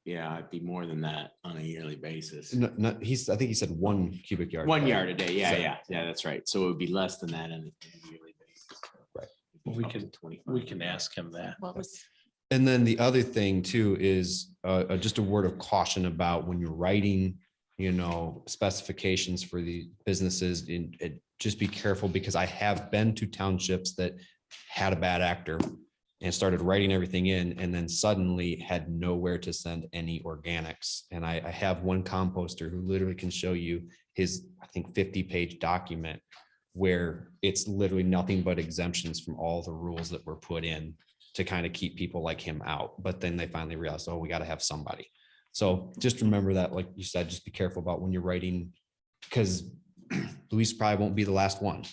Yeah. it'd be more than that on a yearly basis. No, I think he said 1 cubic yard. 1 yard a day. So- Yeah, that's right. So it would be less than that on a yearly basis. Right. We Up to can 25. ask him that. What was, And then the other thing too is just a word of caution about when you're writing, specifications for the businesses, just be careful, because I have been to townships that had a bad actor and started writing everything in and then suddenly had nowhere to send any organics. And I have one composter who literally can show you his, I think, 50-page document where it's literally nothing but exemptions from all the rules that were put in to kind of keep people like him out. But then they finally realized, oh, we got to have somebody. So just remember that, like you said, just be careful about when you're writing, because Luis probably won't be the last one,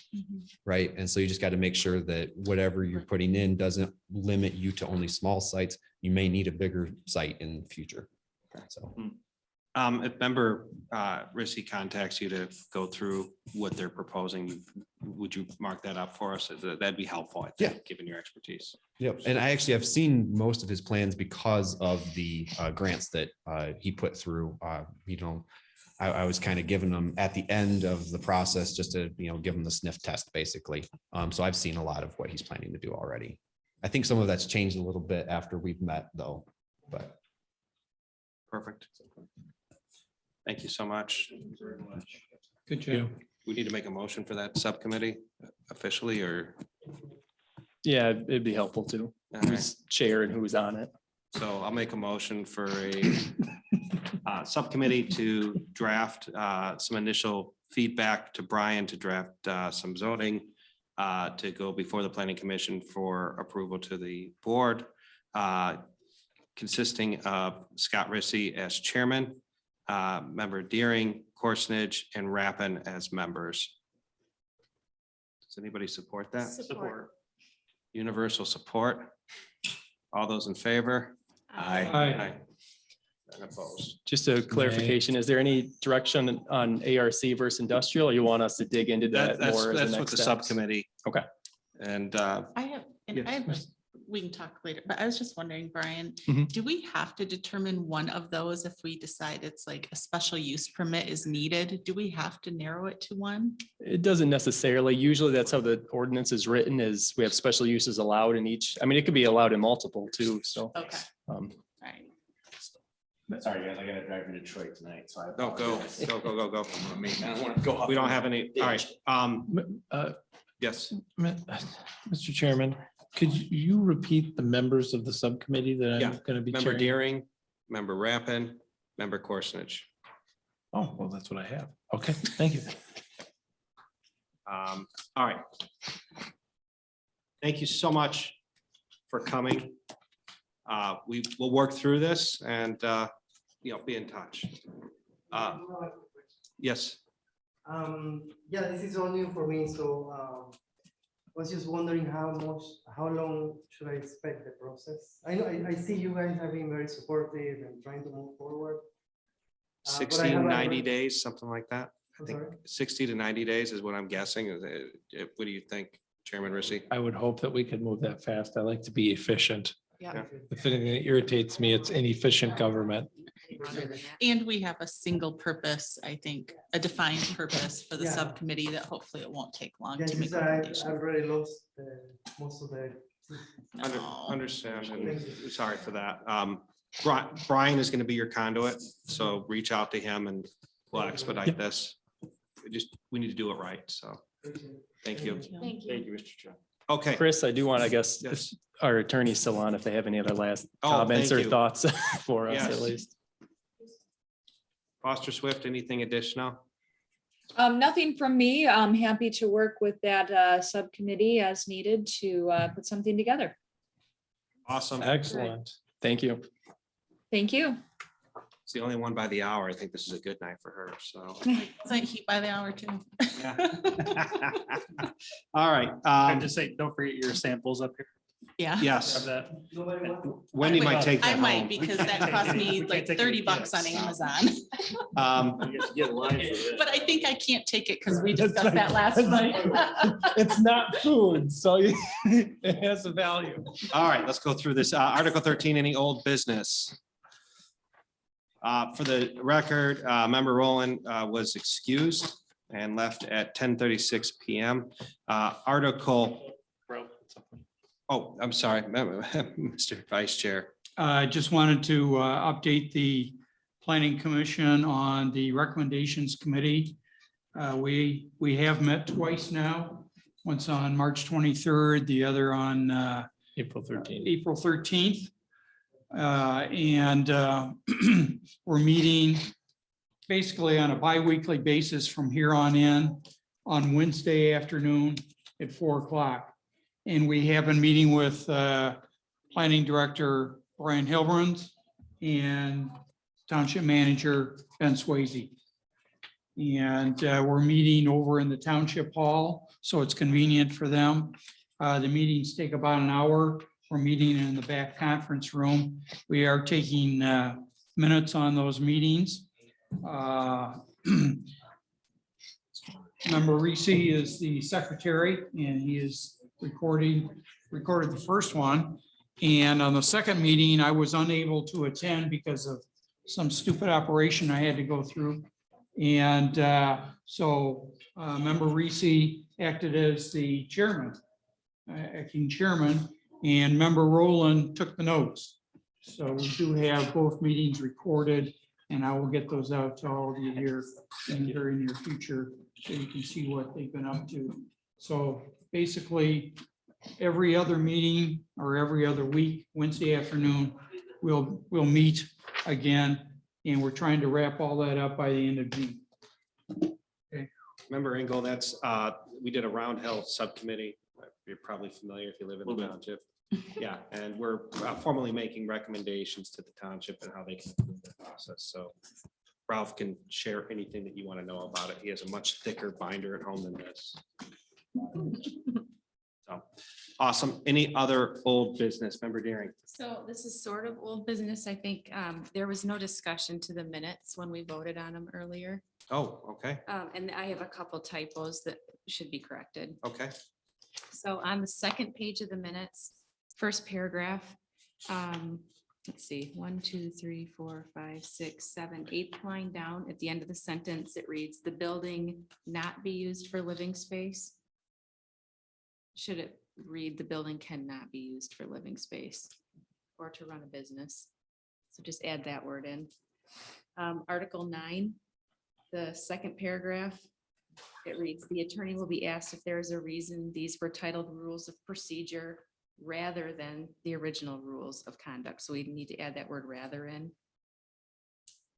right? And so you just got to make sure that whatever you're putting in doesn't limit you to only small sites. You may need a bigger site in the future. So. If member Rissy contacts you to go through what they're proposing, would you mark that up for us? That'd be helpful, I think, given your expertise. Yep. And I actually have seen most of his plans because of the grants that he put through. I was kind of giving them at the end of the process just to, give him the sniff test, basically. So I've seen a lot of what he's planning to do already. I think some of that's changed a little bit after we've met, though, but. Perfect. Thank you so much. Good job. We need to make a motion for that subcommittee officially, or? yeah, it'd be helpful too. All right. Who's chair and who's on it. So I'll make a motion for a subcommittee to draft some initial feedback to Brian to draft some zoning to go before the planning commission for approval to the board, consisting of Scott Rissy as chairman, member Deering, Korsnich, and Rappin as members. Does anybody support that? Support. Universal support. All those in favor? Aye. And opposed. Just a clarification, is there any direction on ARC versus industrial? Or you want us to dig into that That's more? as the what next the steps? subcommittee. Okay. And I have, Yes. we can talk later, but I was just wondering, Brian, Mhm. do we have to determine one of those if we decide it's like a special use permit is needed? Do we have to narrow it to one? It doesn't necessarily. Usually that's how the ordinance is written is we have special uses allowed in each. I mean, it could be allowed in multiple too. So. Okay, um, right. Sorry, guys, I gotta drive to Detroit tonight, so I. No, go, apologize. go. I mean, I don't wanna go off. We don't have any, all right, Uh, yes. Mr. Chairman, could you repeat the members of the subcommittee that Yeah. I'm going to be Member chairing? Deering, member Rappin, member Korsnich. Oh, well, that's what I have. Okay, thank you. All right. Thank you so much for coming. We will work through this and, be in touch. Yes, Yeah, this is all new for me, so was just wondering how long should I expect the process? I know, I see you guys have been very supportive and trying to move forward. But I 60, have a- 90 days, something like that. I I'm think sorry? 60 to 90 days is what I'm guessing. What do you think, Chairman Rissy? I would hope that we could move that fast. I like to be efficient. Yeah. If anything that irritates me, it's inefficient government. And we have a single purpose, I think, a defined purpose for the Yeah. subcommittee that hopefully it won't take long Yeah, to make just I recommendations. already lost most of the. No. Understand, Thank and sorry for that. Brian is going to be your conduit, so reach out to him and we'll expedite this. We need to do it right, so, thank you. Thank you. Thank you, Mr. Chair. Okay. Chris, I do want, I guess, Yes. if our attorney's still on, if they have any other last Oh, comments thank or you. thoughts for us Yes. at least. Foster Swift, anything additional? Nothing from me. I'm happy to work with that subcommittee as needed to put something together. Awesome. Excellent. Thank you. Thank you. It's the only one by the hour. I think this is a good night for her, so. Isn't heat by the hour too? Yeah. All right. I'd just say, don't forget your samples up here. Yeah. Grab Yes, that. Wendy might take I that might home. because that cost me like 30 bucks on Amazon. Get a line for this. But I think I can't take it because we discussed that last night. It's not food, so it has a value. All right, let's go through this. Article 13, any old business? For the record, member Roland was excused and left at 10:36 PM. Article, oh, I'm sorry, Mr. Vice Chair. I just wanted to update the planning commission on the recommendations committee. We have met twice now, once on March 23rd, the other on April 13th. April 13th. And we're meeting basically on a bi-weekly basis from here on in on Wednesday afternoon at 4 o'clock. And we have been meeting with Planning Director Brian Hilbrand and Township Manager Ben Swayze. And we're meeting over in the Township Hall, so it's convenient for them. The meetings take about an hour. We're meeting in the back conference room. We are taking minutes on those meetings. Member Reese is the secretary and he is recorded the first one. And on the second meeting, I was unable to attend because of some stupid operation I had to go through. And so Member Reese acted as the chairman, acting chairman, and Member Roland took the notes. So we do have both meetings recorded, and I will get those out to all of you here in the very near future, so you can see what they've been up to. So basically, every other meeting or every other week, Wednesday afternoon, we'll meet again, and we're trying to wrap all that up by the end of June. Member Engel, that's, we did a Round Hill subcommittee. You're probably familiar if you live in the township. Yeah, and we're formally making recommendations to the township and how they can improve the process. So Ralph can share anything that you want to know about it. He has a much thicker binder at home than this. So, awesome. Any other old business? Member Deering? So this is sort of old business. I think there was no discussion to the minutes when we voted on them earlier. Oh, okay, And I have a couple typos that should be corrected. okay. So on the second page of the minutes, first paragraph. Let's see, 1, 2, 3, 4, 5, 6, 7, 8th line down at the end of the sentence, it reads, the building not be used for living space. Should it read, the building cannot be used for living space or to run a business? So just add that word in. Article 9, the second paragraph, it reads, the attorney will be asked if there is a reason these were titled rules of procedure rather than the original rules of conduct. So we need to add that word rather in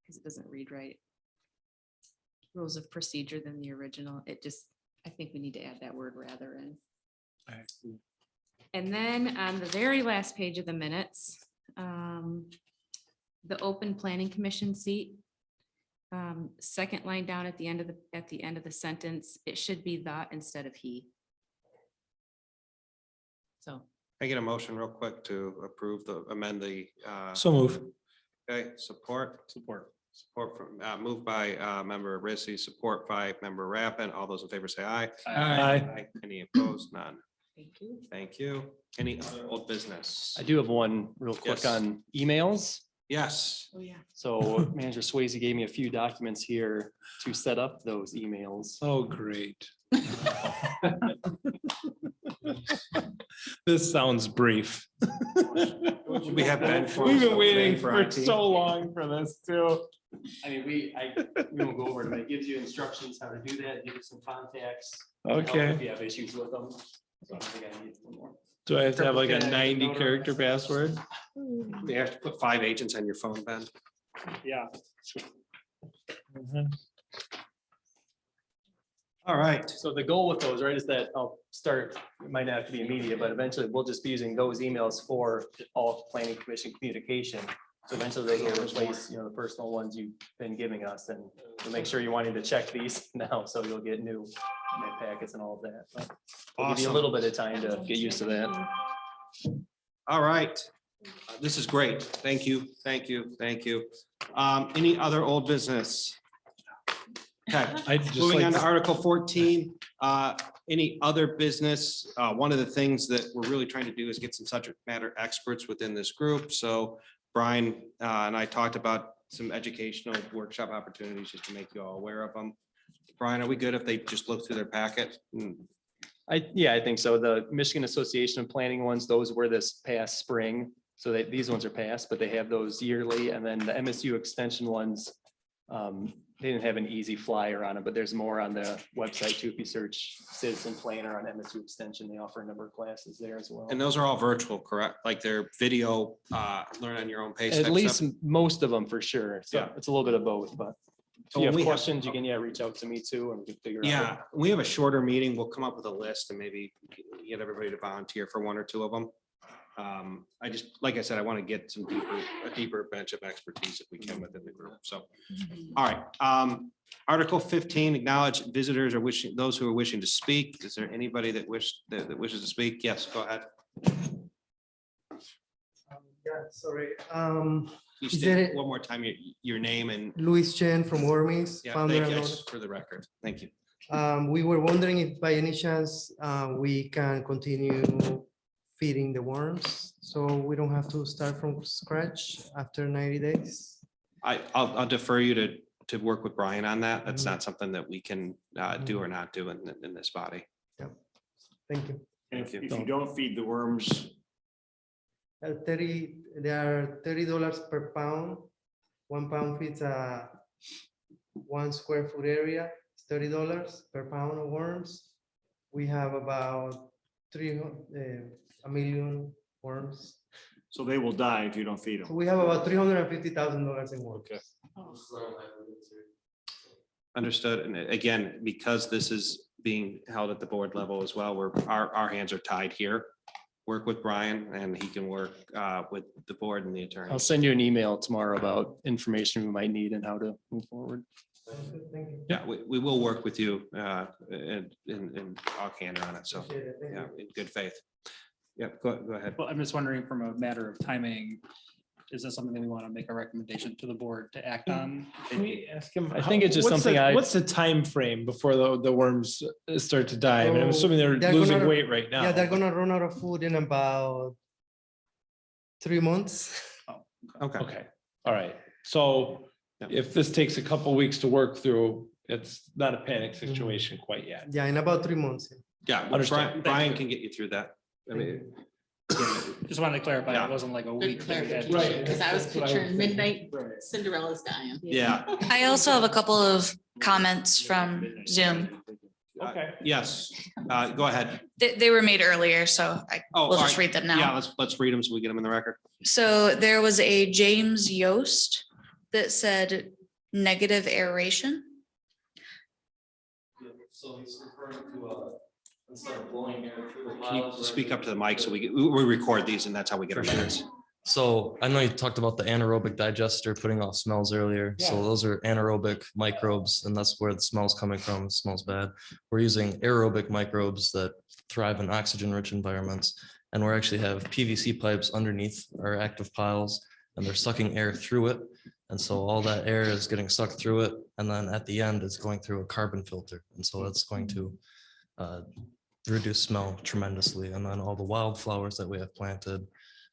because it doesn't read right. Rules of procedure than the original. It just, I think we need to add that word rather in. And then on the very last page of the minutes, the open planning commission seat, second line down at the end of the sentence, it should be the instead of he. So I get a motion real quick to approve amend the. So move. Okay, support from, moved by member Rissy, support by member Rappin. All those in favor say aye. Aye. Any opposed? None. thank you. Thank you. Any other old business? I do have one real quick Yes. on emails. Yes. Oh, yeah. So Manager Swayze gave me a few documents here to set up those emails. Oh, great. This sounds brief. We have Ben for- We've been waiting for for IT. so long for this too. I mean, we won't go over it, but it gives you instructions how to do that, give you some contacts. help Okay. If you have issues with them. So I think I need one more. Do I have to have like a Yeah, 90 character password? You have to put 5 agents on your phone, Ben. Yeah. All right. So the goal with those, right, is that I'll start, it might not have to be immediate, but eventually we'll just be using those emails for all planning commission communication. So eventually they can replace, the personal ones you've been giving us, and we'll make sure you're wanting to check these now, so you'll get new packets and all of that. But we'll give you a Awesome. little bit of time to get used to that. All right. This is great. Thank you. Thank you. Thank you. Any other old business? Okay, I'd just moving like on to to- Article 14. Any other business? One of the things that we're really trying to do is get some subject matter experts within this group. So Brian and I talked about some educational workshop opportunities just to make you all aware of them. Brian, are we good if they just look through their packet? I think so. The Michigan Association of Planning ones, those were this past spring. So these ones are passed, but they have those yearly, and then the MSU extension ones. They didn't have an easy flyer on it, but there's more on the website too. If you search citizen planner on MSU extension, they offer a number of classes there as well. And those are all virtual, correct? Like they're video, learn on your own pace. At type least stuff? most of them for sure. So Yeah. it's a little bit of both, but if So you have we have- questions, you can, reach out to me too, and we can figure out. Yeah, we have a shorter meeting. We'll come up with a list and maybe get everybody to volunteer for 1 or 2 of them. I just, like I said, I want to get a deeper bench of expertise if we can within the group. So, all right. Article 15, acknowledge visitors or those who are wishing to speak. Is there anybody that wishes to speak? Yes, go ahead. Yeah, sorry. You Is state there- one more time your name and. Luis Chen from Wormies. Yeah, founder thank you. and Just for the record. Thank you. We were wondering if by any chance we can continue feeding the worms, so we don't have to start from scratch after 90 days. I'll defer you to work with Brian on that. That's not something that we can do or not do in this body. Thank you. And if you don't feed the worms, They are $30 per pound. 1 pound feeds a 1 square foot area. It's $30 per pound of worms. We have about 1 million worms. so they will die if you don't feed So them. we have about $350,000 in worms. Understood. And again, because this is being held at the board level as well, our hands are tied here. Work with Brian and he can work with the board and the attorney. I'll send you an email tomorrow about information we might need and how to move forward. Thank you. Yeah, we will work with you in all candor on it. So, Appreciate it. Thank yeah, you. in good faith. Yeah, go ahead. Well, I'm just wondering from a matter of timing, is this something that we want to make a recommendation to the board to act on? Can we ask him? I think it's just what's something What's the time frame before the worms start to die? I mean, I'm assuming they're They're losing gonna- weight right now. Yeah, they're gonna run out of food in about 3 months. Okay. Okay, all right. So if this takes a couple weeks to work through, it's not a panic situation quite yet. Yeah, in about 3 months. Yeah, well, Understand. Brian can get you through that. I mean, Just wanted to clarify, Yeah. it wasn't like a Good week. that we had to- clarification, because I was That's what I was picturing thinking. midnight Cinderella's dying. Yeah. I also have a couple of comments from Zoom. Okay. Yes, go ahead. They were made earlier, so Oh, we'll all just right. read them now. Yeah, let's read them so we get them in the record. So there was a James Yost that said negative aeration. So he's referring to, instead of blowing air through the Can you speak up to the mic so we record these and that's how we get our minutes. So I know you talked about the anaerobic digester putting off smells earlier. So Yeah. those are anaerobic microbes and that's where the smell's coming from. It smells bad. We're using aerobic microbes that thrive in oxygen-rich environments. And we actually have PVC pipes underneath our active piles and they're sucking air through it. And so all that air is getting sucked through it. And then at the end, it's going through a carbon filter. And so that's going to reduce smell tremendously. And then all the wildflowers that we have planted,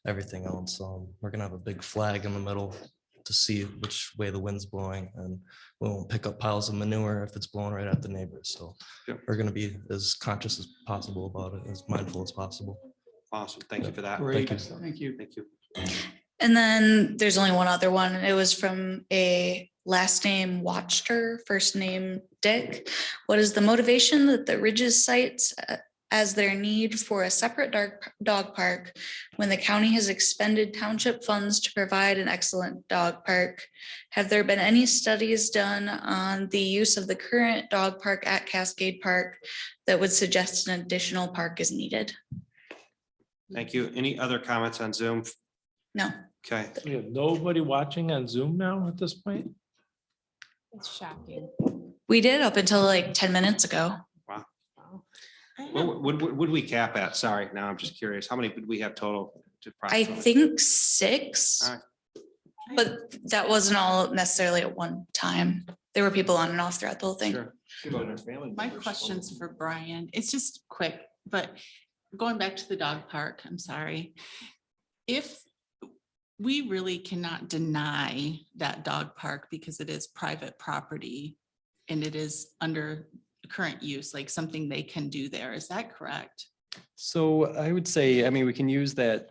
everything else. We're gonna have a big flag in the middle to see which way the wind's blowing, and we won't pick up piles of manure if it's blowing right at the neighbors. So we're gonna be as conscious as possible about it, as mindful as possible. Awesome. Thank you for that. Thank you. Thank you. Thank you. And then there's only one other one. It was from a last name Watchter, first name Dick. What is the motivation that the Ridges cites as their need for a separate dog park when the county has expended township funds to provide an excellent dog park? Have there been any studies done on the use of the current dog park at Cascade Park that would suggest an additional park is needed? Thank you. Any other comments on Zoom? No. Okay. We have nobody watching on Zoom now at this point? It's shocking. We did up until like 10 minutes ago. What would we cap at? Sorry, now I'm just curious. How many would we have total? I think 6. All right. But that wasn't all necessarily at one time. There were people on and off throughout the whole thing. Sure. My question's for Brian. It's just quick, but going back to the dog park, I'm sorry. If we really cannot deny that dog park because it is private property and it is under current use, like something they can do there, is that correct? So I would say, I mean, we can use that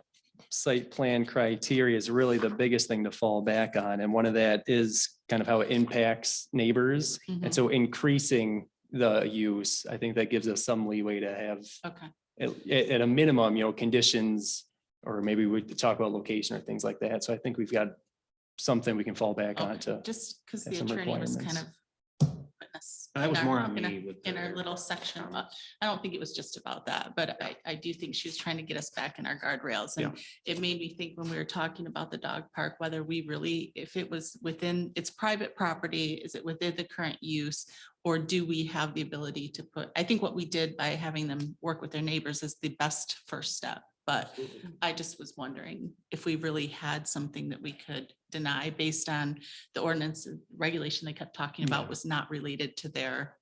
site plan criteria is really the biggest thing to fall back on. And one of that is kind of how it impacts neighbors. And so increasing the use, I think that gives us some leeway to have Okay. at a minimum, you know, conditions, or maybe we could talk about location or things like that. So I think we've got something we can fall back on to. Just because have the some attorney was kind requirements. of. witness That was in more our- on in our- me with In our the- little section, but I don't think it was just about that, but I do think she was trying to get us back in our guardrails. And it made me think when we were talking about the dog park, whether we really, if it was within, it's private property, is it within the current use? Or do we have the ability to put, I think what we did by having them work with their neighbors is the best first step. But I just was wondering if we really had something that we could deny based on the ordinance and regulation they kept talking about was not related to their.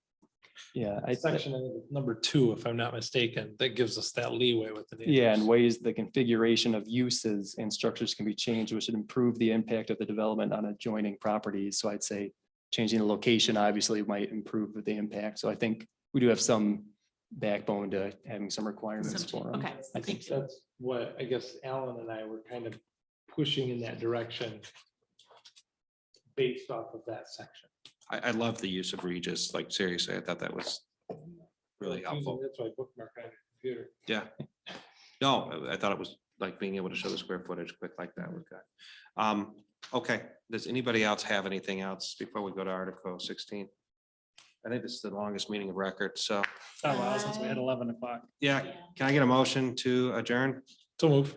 Yeah, section number 2, if I'm not mistaken, that gives us that leeway with the. Yeah, and ways the configuration of uses and structures can be changed, which would improve the impact of the development on adjoining properties. So I'd say changing the location obviously might improve the impact. So I think we do have some backbone to having some requirements for them. Okay. I think that's what I guess Alan and I were kind of pushing in that direction based off of that section. I love the use of Regis. Like seriously, I thought that was really helpful. That's why I bookmark on your computer. Yeah. No, I thought it was like being able to show the square footage quick like that was good. Okay, does anybody else have anything else before we go to Article 16? I think this is the longest meeting of record, so. It's been a while since we had 11 o'clock. Yeah, can I get a motion to adjourn? So move.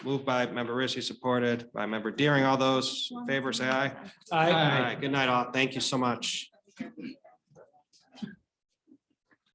Moved by member Rissy, supported by member Deering. All those in favor say aye. Aye. Good night all. Thank you so much.